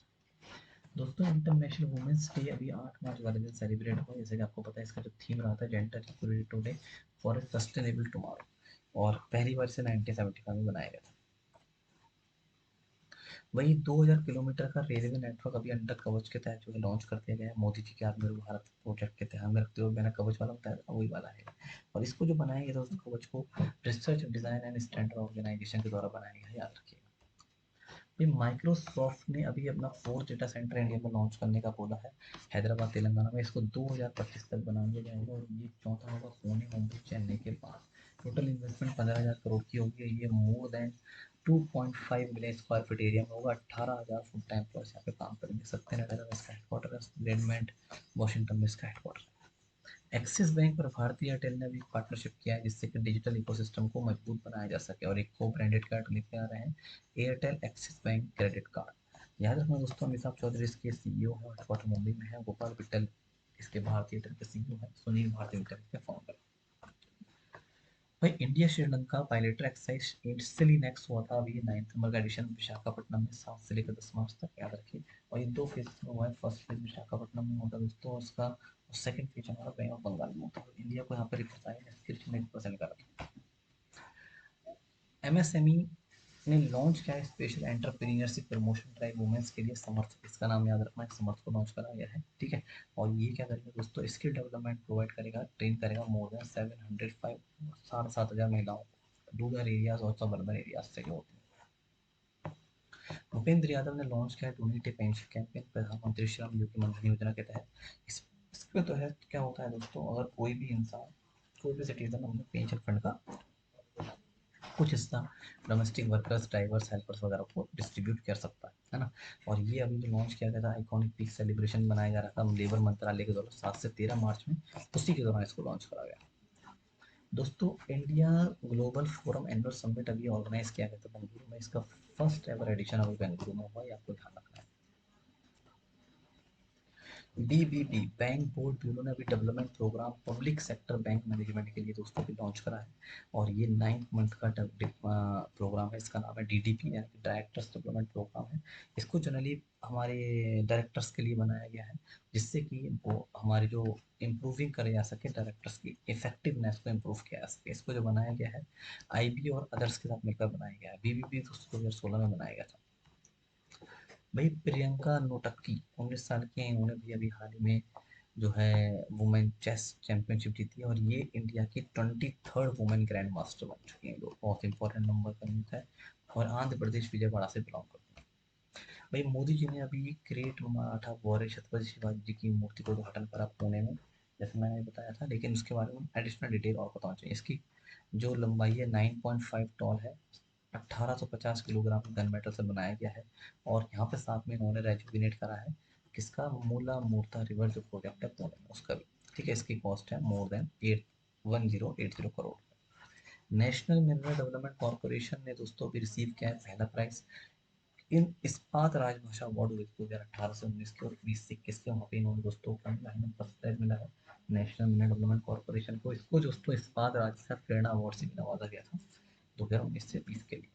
Speaker 1: दोस्तों। इंटरनेशनल वुमेंस डे अभी 8 मार्च वाले दिन सेलिब्रेट हुआ, जैसे कि आपको पता है इसका जो थीम रहा था gender equality today for a sustainable tomorrow, और पहली बार से 1975 में बनाया गया था। वही 2000 किलोमीटर का रेलवे नेटवर्क अभी अंडर कवच के तहत जो है लॉन्च कर दिया गया है मोदी जी के आत्मनिर्भर भारत प्रोजेक्ट के ध्यान में रखते हुए। मैंने कवच वाला बताया था, वही वाला है। और इसको जो बनाया गया था दोस्तों, कवच को research design and standard organisation के द्वारा बनाया गया है, याद रखिएगा। माइक्रोसॉफ्ट ने अभी अपना 4th डेटा सेंटर इंडिया में लॉन्च करने का बोला है, हैदराबाद तेलंगाना में। इसको 2025 तक बना दिया जाएगा, और ये चौथा होगा पुणे मुंबई चेन्नई के पास। टोटल इन्वेस्टमेंट 15,000 करोड़ की होगी। ये more than 2.5 million square feet area में होगा। 18,000 फुल टाइम एम्प्लॉयज यहाँ पे काम करेंगे। सत्यनगर में इसका हेडक्वार्टर है, रेडमेंट वॉशिंगटन में इसका हेडक्वार्टर है। एक्सिस बैंक और भारतीय एयरटेल ने भी पार्टनरशिप किया है जिससे कि डिजिटल इकोसिस्टम को मजबूत बनाया जा सके, और एक को ब्रांडेड कार्ड लेके आ रहे हैं, Airtel axis bank credit card. याद रखना दोस्तों, अमिताभ चौधरी इसके सीईओ है, हेडक्वार्टर मुंबई में है, गोपाल विट्टल इसके भारतीय एयरटेल के सीईओ है, सुनील भारती एयरटेल के फाउंडर। भाई India Sri Lanka bilateral exercise Italy next हुआ था अभी 9 नंबर का एडिशन विशाखापट्टनम में 7 से लेकर 10 मार्च तक, याद रखिए। और ये दो फेज में हुआ है, फर्स्ट फेज विशाखापट्टनम में होता है दोस्तों, और उसका सेकंड फेज हमारा बैंक ऑफ बंगाल में होता है। इंडिया को यहाँ पर रिप्रेजेंट करा। एमएसएमई ने लॉन्च किया है special entrepreneurship promotion drive women's के लिए, समर्थ, इसका नाम याद रखना है, समर्थ को लॉन्च करा गया है, ठीक है। और ये क्या करेगा दोस्तों, स्किल डेवलपमेंट प्रोवाइड करेगा, ट्रेन करेगा मोर देन 705 7,000 महिलाओं को रूरल एरियाज और सबर्बन एरियाज से जो होती है। भूपेंद्र यादव ने लॉन्च किया है डोनेट पेंशन कैंपेन, प्रधानमंत्री श्रम योगी मनधन योजना के तहत। इसके तहत क्या होता है दोस्तों, अगर कोई भी इंसान, कोई भी सिटीजन अपने पेंशन फंड का कुछ हिस्सा डोमेस्टिक वर्कर्स, ड्राइवर्स, हेल्पर्स वगैरह को डिस्ट्रीब्यूट कर सकता है ना। और ये अभी जो लॉन्च किया गया था, आइकॉनिक पीक सेलिब्रेशन बनाया जा रहा था लेबर मंत्रालय के द्वारा 7 से 13 मार्च में, उसी के दौरान इसको लॉन्च करा गया। दोस्तों India global forum annual summit अभी ऑर्गेनाइज किया गया था बेंगलुरु में, इसका फर्स्ट एवर एडिशन अभी बेंगलुरु में हुआ, ये आपको ध्यान रखना है। डीबीबी बैंक बोर्ड ब्यूरो ने अभी development programme public sector bank management के लिए दोस्तों भी लॉन्च करा है, और ये 9 मंथ का प्रोग्राम है, इसका नाम है डीडीपी यानी डायरेक्टर्स डेवलपमेंट प्रोग्राम है। इसको जनरली हमारे डायरेक्टर्स के लिए बनाया गया है, जिससे कि वो हमारी जो इम्प्रूविंग करे जा सके, डायरेक्टर्स की इफेक्टिवनेस को इम्प्रूव किया जा सके। इसको जो बनाया गया है आईबी और अदर्स के साथ मिलकर बनाया गया है, बीबीबी दोस्तों 2016 में बनाया गया था। भाई प्रियंका नोटक्की 19 साल की हैं, इन्होंने भी अभी हाल ही में जो है वुमेन चेस चैंपियनशिप जीती है, और ये इंडिया की 23rd वुमेन ग्रैंड मास्टर बन चुकी हैं, लोग बहुत इंपॉर्टेंट नंबर का न्यूज़ है, और आंध्र प्रदेश विजयवाड़ा से बिलोंग करती हैं। भाई मोदी जी ने अभी ग्रेट मराठा वॉरियर छत्रपति शिवाजी जी की मूर्ति का उद्घाटन करा पुणे में, जैसे मैंने बताया था, लेकिन उसके बारे में एडिशनल डिटेल और बताना चाहिए। इसकी जो लंबाई है 9.5 टॉल है, 1850 किलोग्राम गन मेटल से बनाया गया है, और यहाँ पे साथ में इन्होंने रेजुविनेट करा है किसका, मूला मूर्ता रिवर जो प्रोजेक्ट है पुणे में, उसका भी, ठीक है। इसकी कॉस्ट है more than 1080 crore. National mineral development corporation ने दोस्तों भी रिसीव किया है पहला प्राइज इन इस्पात राजभाषा अवार्ड हुए 2018 से 19 के और 20 से 21 के, वहाँ पे इन्होंने दोस्तों का फर्स्ट प्राइज मिला है नेशनल मिनरल डेवलपमेंट कॉर्पोरेशन को। इसको दोस्तों इस्पात राजभाषा प्रेरणा अवार्ड से भी नवाजा गया था 2019 से 20 के लिए।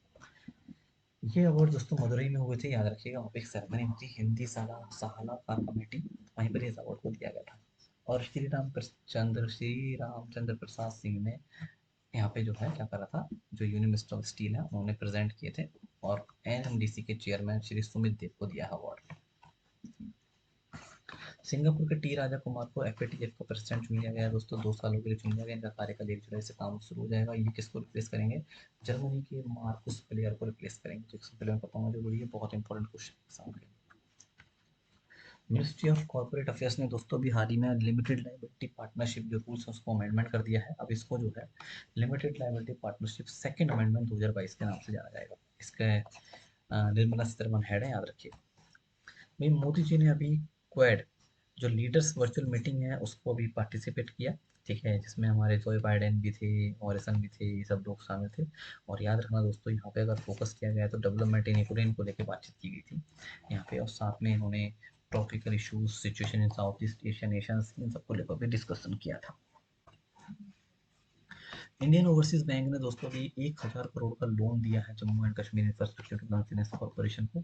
Speaker 1: ये अवार्ड दोस्तों मदुरई में हुए थे, याद रखिएगा, वहाँ पे एक सेरेमनी हुई थी, हिंदी साला सहालाकार कमेटी, वहीं पर इस अवार्ड को दिया गया था। और श्री रामचंद्र प्रसाद सिंह ने यहाँ पे जो है क्या करा था, जो यूनियन मिनिस्टर ऑफ स्टील है उन्होंने प्रेजेंट किए थे, और एनएमडीसी के चेयरमैन श्री सुमित देव को दिया अवार्ड। सिंगापुर के टी राजा कुमार को एफएटीएफ का प्रेसिडेंट चुन लिया गया दोस्तों, 2 सालों के लिए चुन लिया गया, इनका कार्यकाल 1 जुलाई से काम शुरू हो जाएगा। ये किसको रिप्लेस करेंगे, जर्मनी के मार्कुस प्लेयर को रिप्लेस करेंगे, तो इससे पहले मैं बताऊंगा जरूरी है, बहुत इंपॉर्टेंट क्वेश्चन एग्जाम के लिए। मिनिस्ट्री ऑफ कॉर्पोरेट अफेयर्स ने दोस्तों भी हाल ही में लिमिटेड लाइबिलिटी पार्टनरशिप जो रूल्स है उसको अमेंडमेंट कर दिया है, अब इसको जो है limited liability partnership second amendment 2022 के नाम से जाना जाएगा। इसके निर्मला सीतारमन हेड है, याद रखिए। भाई मोदी जी ने अभी क्वेड जो लीडर्स वर्चुअल मीटिंग है उसको भी पार्टिसिपेट किया, ठीक है, जिसमें हमारे जो बाइडेन भी थे, मॉरिसन भी थे, ये सब लोग शामिल थे। और याद रखना दोस्तों, यहाँ पे अगर फोकस किया गया है तो डेवलपमेंट इन यूक्रेन को लेकर बातचीत की गई थी यहाँ पे, और साथ में इन्होंने tropical issues, situation in south east Asian nations, इन सबको लेकर भी डिस्कशन किया था। इंडियन ओवरसीज बैंक ने दोस्तों भी 1,000 करोड़ का लोन दिया है Jammu and Kashmir infrastructure development finance corporation को,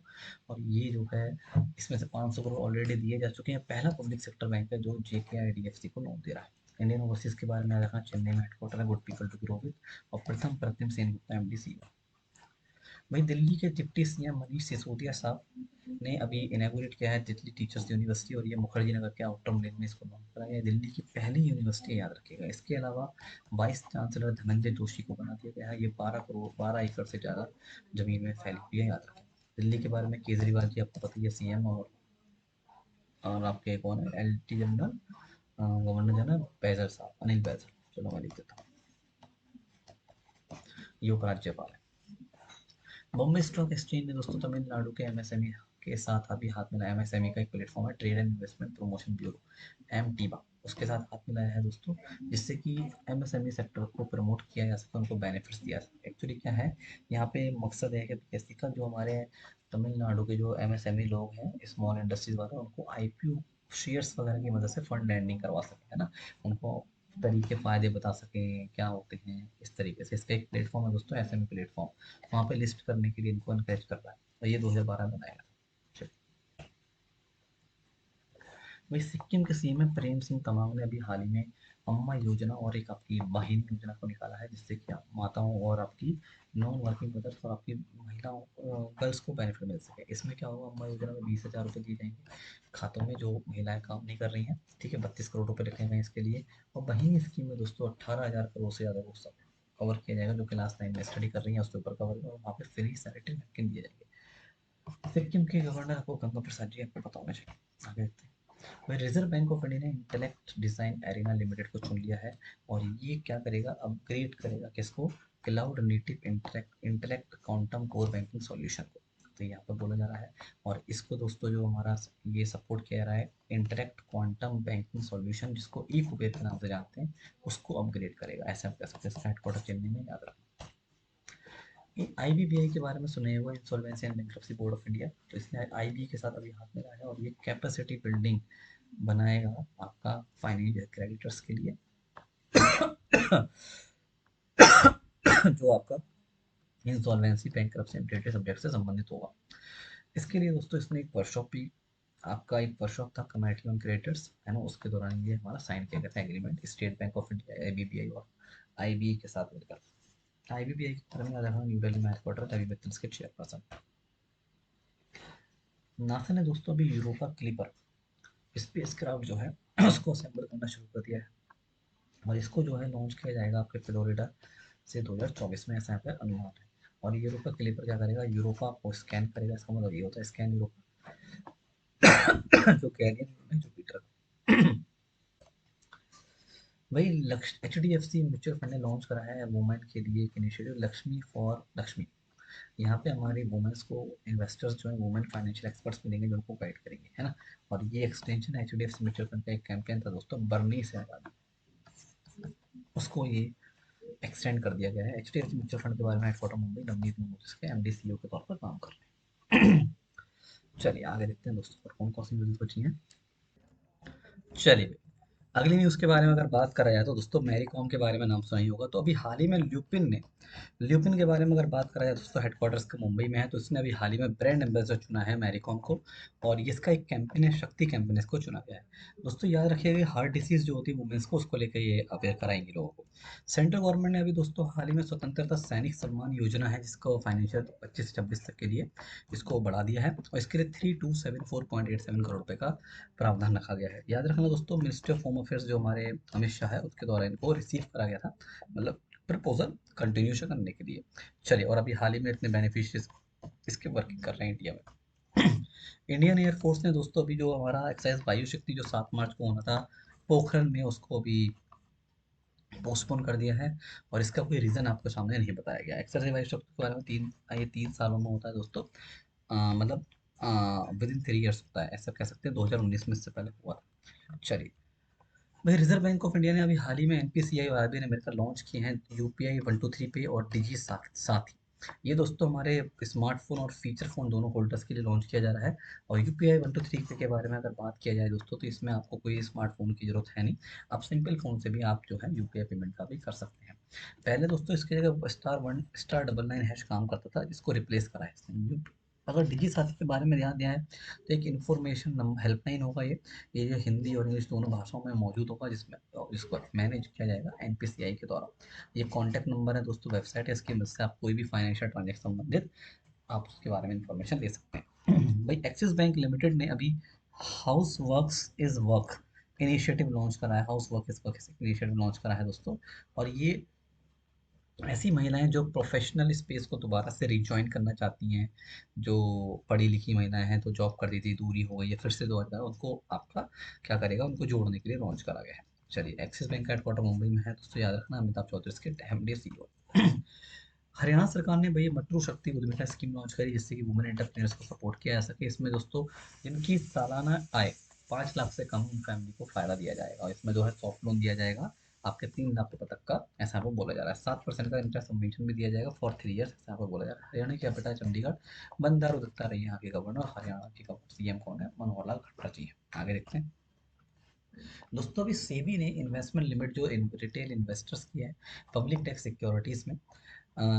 Speaker 1: और ये जो है इसमें से 500 करोड़ ऑलरेडी दिए जा चुके हैं। पहला पब्लिक सेक्टर बैंक है जो JKIDFC को लोन दे रहा है। इंडियन ओवरसीज के बारे में रखना, चेन्नई में हेडक्वार्टर है, good people to grow with, और प्रथम प्रतिम सेन गुप्ता MD वहीं दिल्ली के डिप्टी सीएम मनीष सिसोदिया साहब ने अभी इनॉग्रेट किया है दिल्ली टीचर्स यूनिवर्सिटी, और ये मुखर्जी नगर के आउटर लेन में इसको लॉन्च करा गया है, दिल्ली की पहली यूनिवर्सिटी, याद रखिएगा। इसके अलावा वाइस चांसलर धनंजय जोशी को बना दिया गया है, ये 12 एकड़ से ज़्यादा जमीन में फैली हुई है, याद रखें। दिल्ली के बारे में केजरीवाल जी आपको पता ही है, CM, और आपके कौन है LT general, governor general Baijal साहब, अनिल बैजल, चलो मैं लिख देता हूँ, ये उपराज्यपाल है। बॉम्बे स्टॉक एक्सचेंज ने दोस्तों तमिलनाडु के MSME के साथ अभी हाथ मिलाया। MSME का एक प्लेटफॉर्म है, trade and investment promotion bureau, MTBA। उसके साथ हाथ मिलाया है दोस्तों, जिससे कि एमएसएमई सेक्टर को प्रमोट किया जा सके, उनको बेनिफिट्स दिया जा सके। एक्चुअली क्या है, यहाँ पे मकसद है कि कैसे का जो हमारे तमिलनाडु के जो एमएसएमई लोग हैं, स्मॉल इंडस्ट्रीज वाले, उनको आईपीओ शेयर्स वगैरह की मदद से फंड लैंडिंग करवा सके, है ना, उनको तरीके फ़ायदे बता सकें क्या होते हैं, इस तरीके से। इसका एक प्लेटफॉर्म है दोस्तों, एसएमई प्लेटफॉर्म, वहाँ पे लिस्ट करने के लिए इनको इनकरेज कर रहा है, और ये 2012 में बनाया गया था। वही सिक्किम के सीएम है प्रेम सिंह तमांग ने अभी हाल ही में अम्मा योजना और एक आपकी वाहिनी योजना को निकाला है, जिससे कि आप माताओं और आपकी नॉन वर्किंग मदर्स और आपकी महिलाओं गर्ल्स को बेनिफिट मिल सके। इसमें क्या होगा, अम्मा योजना में 20,000 रुपये दिए जाएंगे खातों में, जो महिलाएं काम नहीं कर रही हैं, ठीक है, 32 करोड़ रुपये रखे हुए हैं इसके लिए। और वहीं स्कीम में दोस्तों 18,000 करोड़ से ज़्यादा वो सब कवर किया जाएगा, जो क्लास 9 में स्टडी कर रही है उसके ऊपर कवर, और वहाँ पे फ्री सैनिटरी नैपकिन दिए जाएंगे। सिक्किम के गवर्नर आपको गंगा प्रसाद जी आपको पता होना चाहिए। आगे देखते हैं। वही रिजर्व बैंक ऑफ इंडिया ने इंटेलेक्ट डिजाइन एरिना लिमिटेड को चुन लिया है, और ये क्या करेगा, अपग्रेड करेगा किसको, cloud native intellect quantum core banking solution को। तो यहाँ पर बोला जा रहा है, और इसको दोस्तों जो हमारा ये सपोर्ट किया जा रहा है, इंटेलेक्ट क्वांटम बैंकिंग सॉल्यूशन, जिसको ई कुबेर के नाम से जानते हैं, उसको अपग्रेड करेगा, ऐसा हम कह सकते हैं। इसका हेडक्वार्टर चेन्नई में, याद रखना। आईबीबीआई के बारे में सुने हुआ, insolvency and bankruptcy board of India, तो इसने आईबी के साथ अभी हाथ मिलाया है, और ये कैपेसिटी बिल्डिंग बनाएगा आपका फाइनेंशियल क्रेडिटर्स के लिए जो आपका insolvency bankruptcy and related subject से संबंधित होगा। इसके लिए दोस्तों इसने एक वर्कशॉप भी, आपका एक वर्कशॉप था कमेटी ऑन क्रेडिटर्स, है ना, उसके दौरान ये हमारा साइन किया गया था agreement state bank of India, IBBI और आईबी के साथ मिलकर। आईबीबीआई के बारे में याद रखना, न्यू दिल्ली में हेडक्वार्टर है, अभी बत्तीस के चेयरपर्सन। नासा ने दोस्तों अभी यूरोपा क्लिपर स्पेसक्राफ्ट जो है उसको असेंबल करना शुरू कर दिया है, और इसको जो है लॉन्च किया जाएगा आपके फ्लोरिडा से 2024 में, ऐसा यहाँ पे अनुमान है। और यूरोपा क्लिपर क्या करेगा, यूरोपा को स्कैन करेगा, इसका मतलब ये होता है स्कैन यूरोपा जो कैरियर है जुपिटर। वही Lakshya H D F C mutual fund ने लॉन्च करा है वुमेन के लिए एक इनिशिएटिव, लक्ष्मी फॉर लक्ष्मी। यहाँ पे हमारी वुमेन्स को इन्वेस्टर्स जो है, वुमेन फाइनेंशियल एक्सपर्ट्स मिलेंगे जो उनको गाइड करेंगे, है ना। और ये extension H D F C mutual fund का एक कैंपेन था दोस्तों, बर्नी से आज़ादी, उसको ये एक्सटेंड कर दिया गया है। H D F C mutual fund के बारे में हेडक्वार्टर मुंबई, नवनीत मोहम्मद इसके एम डी सी ओ के तौर पर काम कर रहे हैं। चलिए आगे देखते हैं दोस्तों, और कौन कौन सी न्यूज़ बची हैं। चलिए अगली न्यूज़ के बारे में अगर बात करा जाए तो दोस्तों मैरी कॉम के बारे में नाम सुना ही होगा। तो अभी हाल ही में ल्यूपिन के बारे में अगर बात करा जाए दोस्तों, हेडक्वार्टर्स का मुंबई में है, तो इसने अभी हाल ही में ब्रांड एम्बेसडर चुना है मैरी कॉम को, और ये इसका एक कैंपेन है, शक्ति कैंपेन, इसको चुना गया है। दोस्तों याद रखिएगा, हार्ट डिसीज जो होती है वुमेन्स को, उसको लेकर ये अवेयर कराएंगे लोगों को। सेंट्रल गवर्नमेंट ने अभी दोस्तों हाल ही में स्वतंत्रता सैनिक सम्मान योजना है, जिसको फाइनेंशियल 25 से 26 तक के लिए इसको बढ़ा दिया है, और इसके लिए 3274.87 करोड़ रुपए का प्रावधान रखा गया है। याद रखना दोस्तों, मिनिस्ट्री ऑफ होम अफेयर्स जो हमारे अमित शाह है, उसके द्वारा इनको रिसीव करा गया था, मतलब प्रपोजल कंटिन्यूशन करने के लिए। चलिए, और अभी हाल ही में इतने बेनिफिशियरीज इसके वर्किंग कर रहे हैं इंडिया में। इंडियन एयरफोर्स ने दोस्तों अभी जो हमारा एक्सरसाइज वायु शक्ति जो 7 मार्च को होना था पोखरण में, उसको अभी पोस्टपोन कर दिया है, और इसका कोई रीज़न आपको सामने नहीं बताया गया। एक्सरसाइज वायु शक्ति के बारे में ये 3 सालों में होता है दोस्तों, मतलब विद इन 3 ईयर्स होता है, ऐसा कह सकते हैं। 2019 में इससे पहले हुआ था। चलिए भाई, रिजर्व बैंक ऑफ इंडिया ने अभी हाल ही में एनपीसीआई और आरबीआई ने मिलकर लॉन्च किए हैं यूपीआई 123 पे और डिजी साथी। ये दोस्तों हमारे स्मार्टफोन और फीचर फोन दोनों होल्डर्स के लिए लॉन्च किया जा रहा है। और यूपीआई 123 पे के बारे में अगर बात किया जाए दोस्तों, तो इसमें आपको कोई स्मार्टफोन की जरूरत है नहीं, आप सिंपल फोन से भी आप जो है यूपीआई पेमेंट का भी कर सकते हैं। पहले दोस्तों इसकी जगह *1*9# काम करता था, जिसको रिप्लेस करा है इसने। अगर डिजी साथी के बारे में ध्यान दिया है, तो एक इन्फॉर्मेशन हेल्पलाइन होगा ये जो हिंदी और इंग्लिश दोनों भाषाओं में मौजूद होगा, जिसमें इसको मैनेज किया जाएगा एनपीसीआई के द्वारा। ये कॉन्टैक्ट नंबर है दोस्तों, वेबसाइट है, इसकी मदद से आप कोई भी फाइनेंशियल ट्रांजेक्शन संबंधित आप उसके बारे में इंफॉर्मेशन ले सकते हैं। भाई एक्सिस बैंक लिमिटेड ने अभी house works is work initiative launch करा है, house work is work initiative launch करा है दोस्तों। और ये ऐसी महिलाएं जो प्रोफेशनल स्पेस को दोबारा से रिजॉइन करना चाहती हैं, जो पढ़ी लिखी महिलाएं हैं, तो जॉब कर दी थी, दूरी हो गई है, फिर से 2000 उनको आपका क्या करेगा, उनको जोड़ने के लिए लॉन्च करा गया है। चलिए, एक्सिस बैंक का हेडक्वार्टर मुंबई में है दोस्तों, याद रखना, अमिताभ चौधरी इसके एमडी सीईओ। हरियाणा सरकार ने भाई मट्रू शक्ति उद्यमिता स्कीम लॉन्च करी, जिससे कि वुमेन एंटरप्रेन्योर्स को सपोर्ट किया जा सके। इसमें दोस्तों जिनकी सालाना आय 5 लाख से कम फैमिली को फ़ायदा दिया जाएगा और इसमें जो है सॉफ्ट लोन दिया जाएगा आपके 3 लाख रुपए तक का, ऐसा यहाँ पे बोला जा रहा है। 7% का इंटरेस्ट सबमिशन भी दिया जाएगा फॉर 3 ईयर्स, ऐसा यहाँ पे बोला जा रहा है। हरियाणा की कैपिटल चंडीगढ़, बंदारू दत्ता रही यहाँ के गवर्नर। हरियाणा की सीएम कौन है? मनोहर लाल खट्टर जी हैं। आगे देखते हैं दोस्तों। अभी सेबी ने इन्वेस्टमेंट लिमिट जो रिटेल इन्वेस्टर्स की है पब्लिक टैक्स सिक्योरिटीज़ में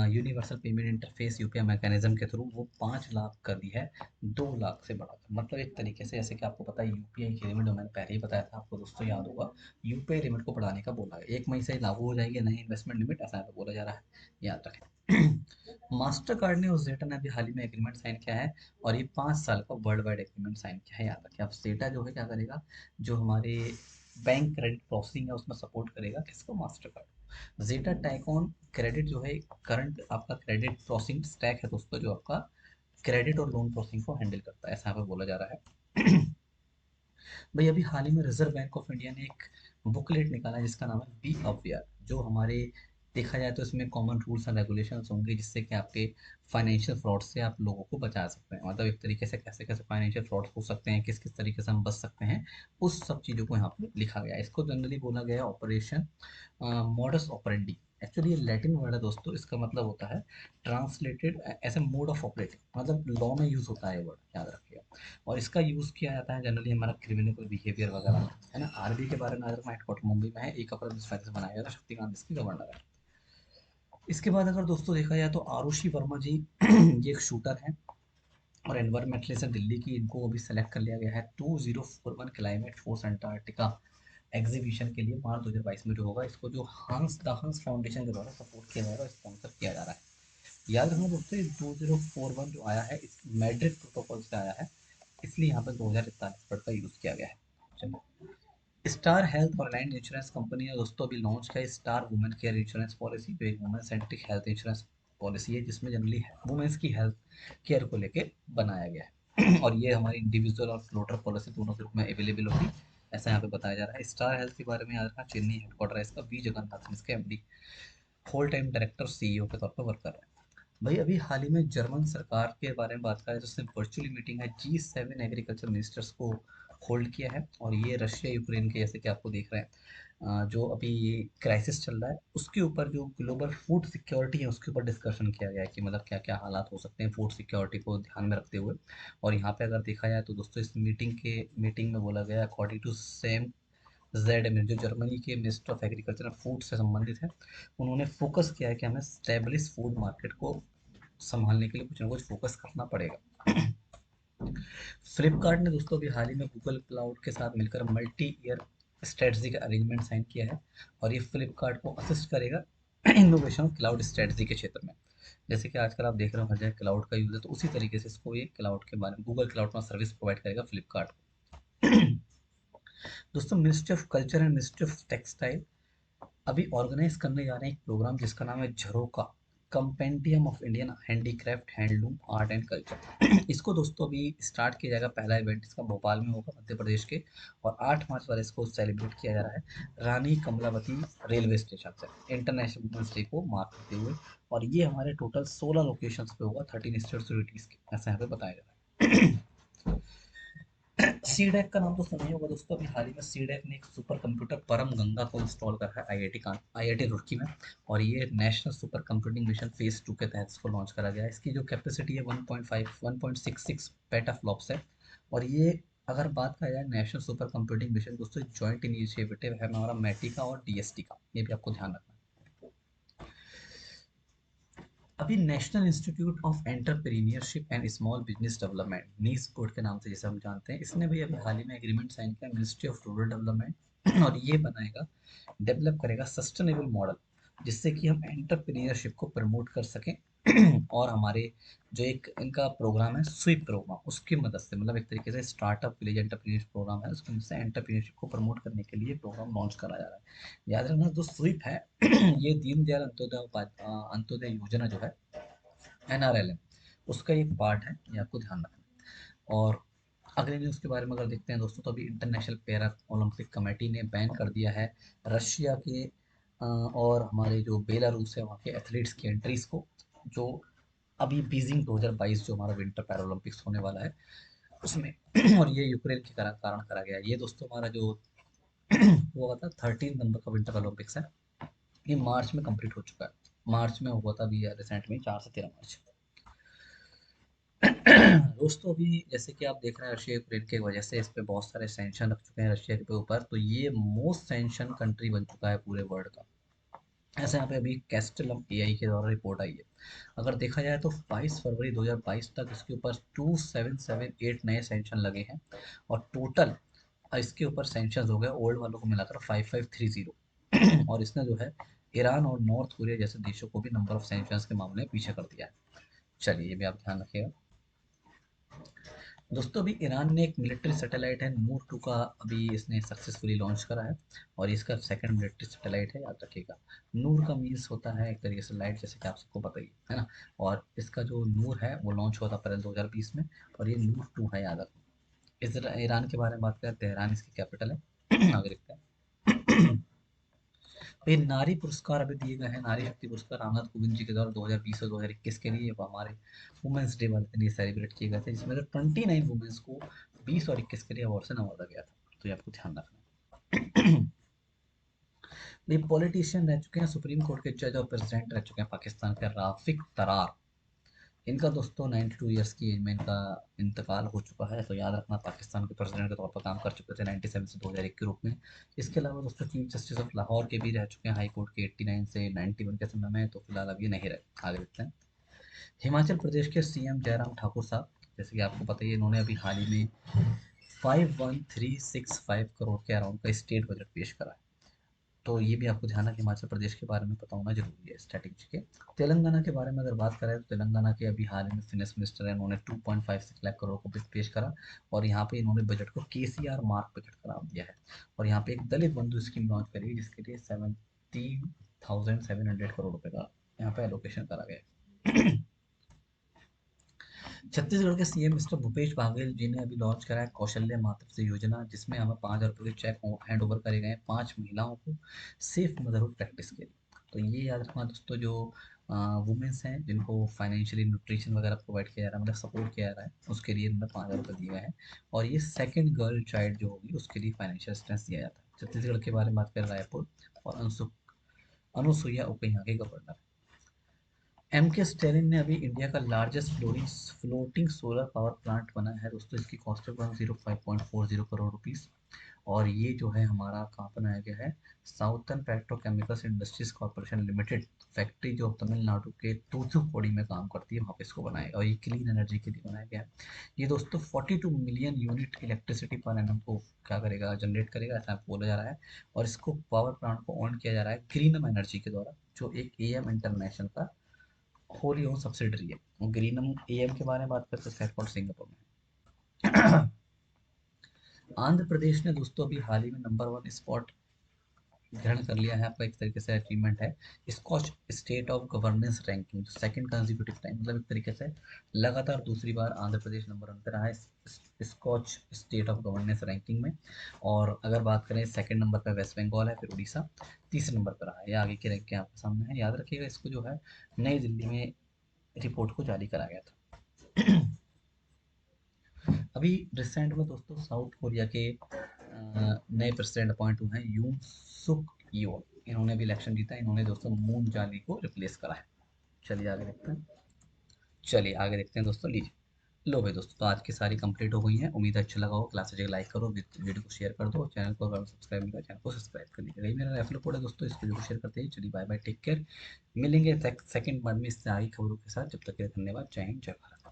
Speaker 1: universal payment interface UPI mechanism के थ्रू वो 5 लाख कर दी है 2 लाख से बढ़ाकर। मतलब एक तरीके से जैसे कि आपको पता है यूपीआई की लिमिट, मैंने पहले ही बताया था आपको दोस्तों, याद होगा, यूपीआई लिमिट को बढ़ाने का बोला है। 1 मई से लागू हो जाएगी नई इन्वेस्टमेंट लिमिट, ऐसा यहाँ पे बोला जा रहा है, याद रखें। मास्टर कार्ड ने और जेटा ने अभी हाल ही में एग्रीमेंट साइन किया है और ये 5 साल का वर्ल्ड वाइड एग्रीमेंट साइन किया है, याद रखें। अब जेटा जो है क्या करेगा, जो हमारे बैंक क्रेडिट प्रोसेसिंग है उसमें सपोर्ट करेगा किसको? Master card. Zeta tycoon credit जो है करंट आपका क्रेडिट प्रोसेसिंग स्टैक है दोस्तों, जो आपका क्रेडिट और लोन प्रोसेसिंग को हैंडल करता है, ऐसा यहाँ पे बोला जा रहा है। भाई अभी हाल ही में रिजर्व बैंक ऑफ इंडिया ने एक बुकलेट निकाला है जिसका नाम है बी अवेयर, जो हमारे देखा जाए तो इसमें कॉमन रूल्स एंड रेगुलेशंस होंगे जिससे कि आपके फाइनेंशियल फ्रॉड से आप लोगों को बचा सकते हैं। मतलब एक तरीके से कैसे कैसे फाइनेंशियल फ्रॉड हो सकते हैं, किस किस तरीके से हम बच सकते हैं, उस सब चीज़ों को यहाँ पे लिखा गया है। इसको जनरली बोला गया है ऑपरेशन मॉडस ऑपरेंडी। एक्चुअली ये लैटिन वर्ड है दोस्तों, इसका मतलब होता है translated as a mode of operating, मतलब लॉ में यूज़ होता है ये वर्ड, याद रखिएगा। और इसका यूज़ किया जाता है जनरली हमारा क्रिमिनल बिहेवियर वगैरह में, है ना। आरबी के बारे में अगर हेडक्वार्टर मुंबई में है, 1 अप्रैल 2035 से बनाया गया था, शक्तिकांत इसकी गवर्नर है। इसके बाद अगर दोस्तों देखा जाए तो आरुषि वर्मा जी ये एक शूटर है और एनवायरमेंटलिस्ट है दिल्ली की, इनको अभी सेलेक्ट कर लिया गया है 2041 क्लाइमेट फोर्स अंटार्कटिका एग्जीबिशन के लिए मार्च 2022 में जो होगा। इसको जो हंस द हंस फाउंडेशन के द्वारा सपोर्ट किया जाएगा, स्पॉन्सर किया जा रहा है। याद रखना दोस्तों, 2041 जो आया है इस मैड्रिड प्रोटोकॉल से आया है, इसलिए यहाँ पर 2041 वर्ड का यूज़ किया गया है। चलो, स्टार हेल्थ और लाइन इंश्योरेंस कंपनी ने दोस्तों अभी लॉन्च किया star women care insurance policy, जो एक women centric health insurance policy है जिसमें जनरली वुमेन्स की हेल्थ केयर को लेके बनाया गया है। और ये हमारी इंडिविजुअल और फ्लोटर पॉलिसी दोनों के रूप में अवेलेबल होगी, ऐसा यहाँ पे बताया जा रहा है। स्टार हेल्थ के बारे में याद रखना, चेन्नई हेडक्वार्टर है इसका, वी जगन्नाथन इसके MD, whole time director CEO के तौर पर वर्क कर रहे हैं। भाई अभी हाल ही में जर्मन सरकार के बारे में बात करें तो उसने वर्चुअली मीटिंग है G7 एग्रीकल्चर मिनिस्टर्स को होल्ड किया है। और ये रशिया यूक्रेन के, जैसे कि आपको देख रहे हैं, जो अभी क्राइसिस चल रहा है उसके ऊपर, जो ग्लोबल फूड सिक्योरिटी है उसके ऊपर डिस्कशन किया गया है कि मतलब क्या क्या हालात हो सकते हैं फूड सिक्योरिटी को ध्यान में रखते हुए। और यहाँ पे अगर देखा जाए तो दोस्तों इस मीटिंग में बोला गया, अकॉर्डिंग टू सेम जेड में, जो जर्मनी के मिनिस्टर ऑफ एग्रीकल्चर फूड से संबंधित है, उन्होंने फोकस किया है कि हमें स्टेब्लिश फूड मार्केट को संभालने के लिए कुछ ना कुछ फोकस करना पड़ेगा। फ्लिपकार्ट ने दोस्तों अभी हाल ही में गूगल क्लाउड के साथ मिलकर मल्टी ईयर स्ट्रेटजी का अरेंजमेंट साइन किया है और ये फ्लिपकार्ट को असिस्ट करेगा इनोवेशन क्लाउड स्ट्रेटजी के क्षेत्र में। जैसे कि आजकल आप देख रहे हो हर जगह क्लाउड का यूज़ है, तो उसी तरीके से इसको ये क्लाउड के बारे में गूगल क्लाउड में सर्विस प्रोवाइड करेगा फ्लिपकार्ट को। दोस्तों ministry of culture and ministry of textile अभी ऑर्गेनाइज करने जा रहे हैं एक प्रोग्राम जिसका नाम है Jharokha, compendium of Indian handicraft handloom art and culture. इसको दोस्तों अभी स्टार्ट किया जाएगा, पहला इवेंट इसका भोपाल में होगा मध्य प्रदेश के, और 8 मार्च वाले इसको सेलिब्रेट किया जा रहा है रानी कमलावती रेलवे स्टेशन से इंटरनेशनल वुमेंस डे को मार्क करते हुए। और ये हमारे टोटल 16 लोकेशंस पे होगा, 13 स्टेट्स के, ऐसा यहाँ पे बताया जा रहा है। सी डैक का नाम तो सुना ही होगा दोस्तों। अभी हाल ही में सी डैक ने एक सुपर कंप्यूटर परम गंगा को इंस्टॉल करा है आईआईटी रुड़की में। और ये national super computing mission phase 2 के तहत इसको लॉन्च करा गया है। इसकी जो कैपेसिटी है 1.66 पेटाफ्लॉप्स है। और ये अगर बात करा जाए नेशनल सुपर कंप्यूटिंग मिशन दोस्तों, जॉइंट इनिशिएटिव है हमारा मेटी का और डीएसटी का, ये भी आपको ध्यान रखना है। अभी national institute of entrepreneurship and small business development, नीस बोर्ड के नाम से जिसे हम जानते हैं, इसने भी अभी हाल ही में एग्रीमेंट साइन किया मिनिस्ट्री ऑफ रूरल डेवलपमेंट और ये बनाएगा, डेवलप करेगा सस्टेनेबल मॉडल जिससे कि हम एंटरप्रेन्योरशिप को प्रमोट कर सकें। और हमारे जो एक इनका प्रोग्राम है स्वीप प्रोग्राम, उसकी मदद से, मतलब एक तरीके से स्टार्टअप विलेज एंटरप्रेन्योरशिप प्रोग्राम है, उसकी मदद से एंटरप्रेन्योरशिप को प्रमोट करने के लिए प्रोग्राम लॉन्च करा जा रहा है। याद रखना जो स्वीप है ये दीनदयाल अंत्योदय योजना जो है, एनआरएलएम, उसका एक पार्ट है, ये आपको ध्यान रखना। और अगले न्यूज़ के बारे में अगर देखते हैं दोस्तों, तो अभी इंटरनेशनल पैरा ओलंपिक कमेटी ने बैन कर दिया है रशिया के और हमारे जो बेलारूस है वहाँ के एथलीट्स की एंट्रीज को, जो अभी बीजिंग 2022 जो हमारा विंटर पैरा ओलंपिक्स होने वाला है, उसमें और ये यूक्रेन के कारण करा गया। ये दोस्तों हमारा जो हुआ था 13 नंबर का विंटर ओलंपिक्स है, ये मार्च में कंप्लीट हो चुका है। मार्च में हुआ था अभी रिसेंट में, 4 से 13 मार्च। दोस्तों अभी जैसे कि आप देख रहे हैं रशिया यूक्रेन की वजह से इस पे बहुत सारे सैंक्शन रख चुके हैं रशिया के ऊपर, तो ये मोस्ट सैंक्शन कंट्री बन चुका है पूरे वर्ल्ड का। ऐसे यहाँ पे अभी कैस्टलम एआई के द्वारा रिपोर्ट आई है। अगर देखा जाए तो 22 फरवरी 2022 तक इसके ऊपर 2778 नए सैंक्शन लगे हैं, और टोटल इसके ऊपर सैंक्शन हो गए ओल्ड वालों को मिलाकर 5530। और इसने जो है ईरान और नॉर्थ कोरिया जैसे देशों को भी नंबर ऑफ सैंक्शन के मामले में पीछे कर दिया है। चलिए ये भी आप ध्यान रखिएगा। दोस्तों अभी ईरान ने एक मिलिट्री सैटेलाइट है नूर 2 का अभी इसने सक्सेसफुली लॉन्च करा है, और इसका सेकंड मिलिट्री सैटेलाइट है, याद रखिएगा। नूर का मीन्स होता है एक तरीके से लाइट, जैसे कि आप सबको पता ही है ना। और इसका जो नूर है वो लॉन्च हुआ था अप्रैल 2020 में, और ये नूर 2 है, याद रखना। ईरान के बारे में बात करें, तेहरान इसकी कैपिटल है। आगे देखते हैं। तो ये नारी पुरस्कार अभी दिए गए हैं, नारी शक्ति पुरस्कार रामनाथ कोविंद जी के द्वारा 2020 और 2021 के लिए, वो हमारे वुमेन्स डे वाले दिन ये सेलिब्रेट किए गए थे, जिसमें से 29 वुमेन्स को 20 और 21 के लिए अवार्ड से नवाजा गया था। तो ये आपको ध्यान रखना है। ये पॉलिटिशियन रह चुके हैं सुप्रीम कोर्ट के जज और प्रेसिडेंट रह चुके हैं पाकिस्तान के राफिक तरार। इनका दोस्तों 92 ईयर्स की एज में इनका इंतकाल हो चुका है। तो याद रखना पाकिस्तान के प्रेसिडेंट के तौर पर काम कर चुके थे 97 से 2001 के रूप में। इसके अलावा दोस्तों चीफ जस्टिस ऑफ लाहौर के भी रह चुके हैं हाई कोर्ट के 89 से 91 के समय में, तो फिलहाल अब ये नहीं रहे। आगे देखते हैं। हिमाचल प्रदेश के सीएम जयराम ठाकुर साहब, जैसे कि आपको पता ही है, इन्होंने अभी हाल ही में 51365 करोड़ के अराउंड का स्टेट बजट पेश करा है। तो ये भी आपको ध्यान है कि हिमाचल प्रदेश के बारे में पता होना जरूरी है स्ट्रैटेजी के। तेलंगाना के बारे में अगर बात करें तो तेलंगाना के अभी हाल ही में फिनेंस मिनिस्टर है, उन्होंने 2.56 लाख करोड़ को पेश करा, और यहाँ पे इन्होंने बजट को केसीआर मार्क बजट करार दिया है। और यहाँ पे एक दलित बंधु स्कीम लॉन्च करी जिसके लिए 17,700 करोड़ रुपए का यहाँ पे एलोकेशन करा गया है। छत्तीसगढ़ के सीएम मिस्टर भूपेश बाघेल जी ने अभी लॉन्च करा है कौशल्य मातृत्व योजना, जिसमें हमें 5,000 रुपये के चेक हैंड ओवर करे गए हैं 5 महिलाओं को सेफ मदरहुड प्रैक्टिस के लिए। तो ये याद रखना दोस्तों, जो वुमेन्स हैं जिनको फाइनेंशियली न्यूट्रिशन वगैरह प्रोवाइड किया जा रहा है, मतलब सपोर्ट किया जा रहा है, उसके लिए उन्हें 5,000 रुपये दिए गए हैं। और ये सेकेंड गर्ल चाइल्ड जो होगी उसके लिए फाइनेंशियल असिस्टेंस दिया जाता है। छत्तीसगढ़ के बारे में बात करें, रायपुर और अनुसुईया उइके यहाँ के गवर्नर। एम के स्टेलिन ने अभी इंडिया का largest floating solar power plant बनाया है दोस्तों। इसकी कॉस्ट है 105.40 करोड़ रुपीस, और ये जो है हमारा कहाँ बनाया गया है, southern petrochemicals industries corporation limited factory जो तमिलनाडु के तूथुकुड़ी में काम करती है, वहाँ पे इसको बनाया गया, और ये क्लीन एनर्जी के लिए बनाया गया है। ये दोस्तों 42 million unit electricity per annum को क्या करेगा, जनरेट करेगा, ऐसा बोला जा रहा है। और इसको पावर प्लांट को ऑन किया जा रहा है ग्रीनम एनर्जी के द्वारा, जो एक एएम इंटरनेशनल का होली ओन सब्सिडरी है। और ग्रीनम एएम के बारे में बात करते हैं, हेडक्वार्टर सिंगापुर में। आंध्र प्रदेश ने दोस्तों अभी हाल ही में नंबर 1 स्पॉट ग्रहण कर लिया है, आपका एक तरीके से अचीवमेंट है। Skoch state of governance ranking second consecutive time, मतलब एक तरीके से लगातार दूसरी बार आंध्र प्रदेश नंबर 1 पे रहा है Skoch state of governance ranking में। और अगर बात करें सेकंड नंबर पे वेस्ट बंगाल है, फिर उड़ीसा तीसरे नंबर पर रहा है। ये आगे की रैंकिंग आपके सामने है, याद रखिएगा। इसको जो है नई दिल्ली में रिपोर्ट को जारी करा गया था। अभी रिसेंट में दोस्तों साउथ कोरिया के नए प्रेसिडेंट अपॉइंट हुए हैं, यून सुक यूल। इन्होंने अभी इलेक्शन जीता, इन्होंने दोस्तों मून जाली को रिप्लेस करा है। चलिए आगे देखते हैं। चलिए आगे देखते हैं दोस्तों, लीजिए। लो भाई दोस्तों, तो आज की सारी कंप्लीट हो गई हैं। उम्मीद है अच्छा लगा हो। क्लास को लाइक करो, वीडियो को शेयर कर दो, चैनल को अगर सब्सक्राइब नहीं किया चैनल को सब्सक्राइब कर लीजिएगा। ये मेरा रेफरल कोड है दोस्तों, इस वीडियो को शेयर करते हैं। चलिए बाय बाय, टेक केयर। मिलेंगे सेकंड पार्ट में इससे आगे खबरों के साथ। जब तक के लिए धन्यवाद। जय हिंद, जय भारत।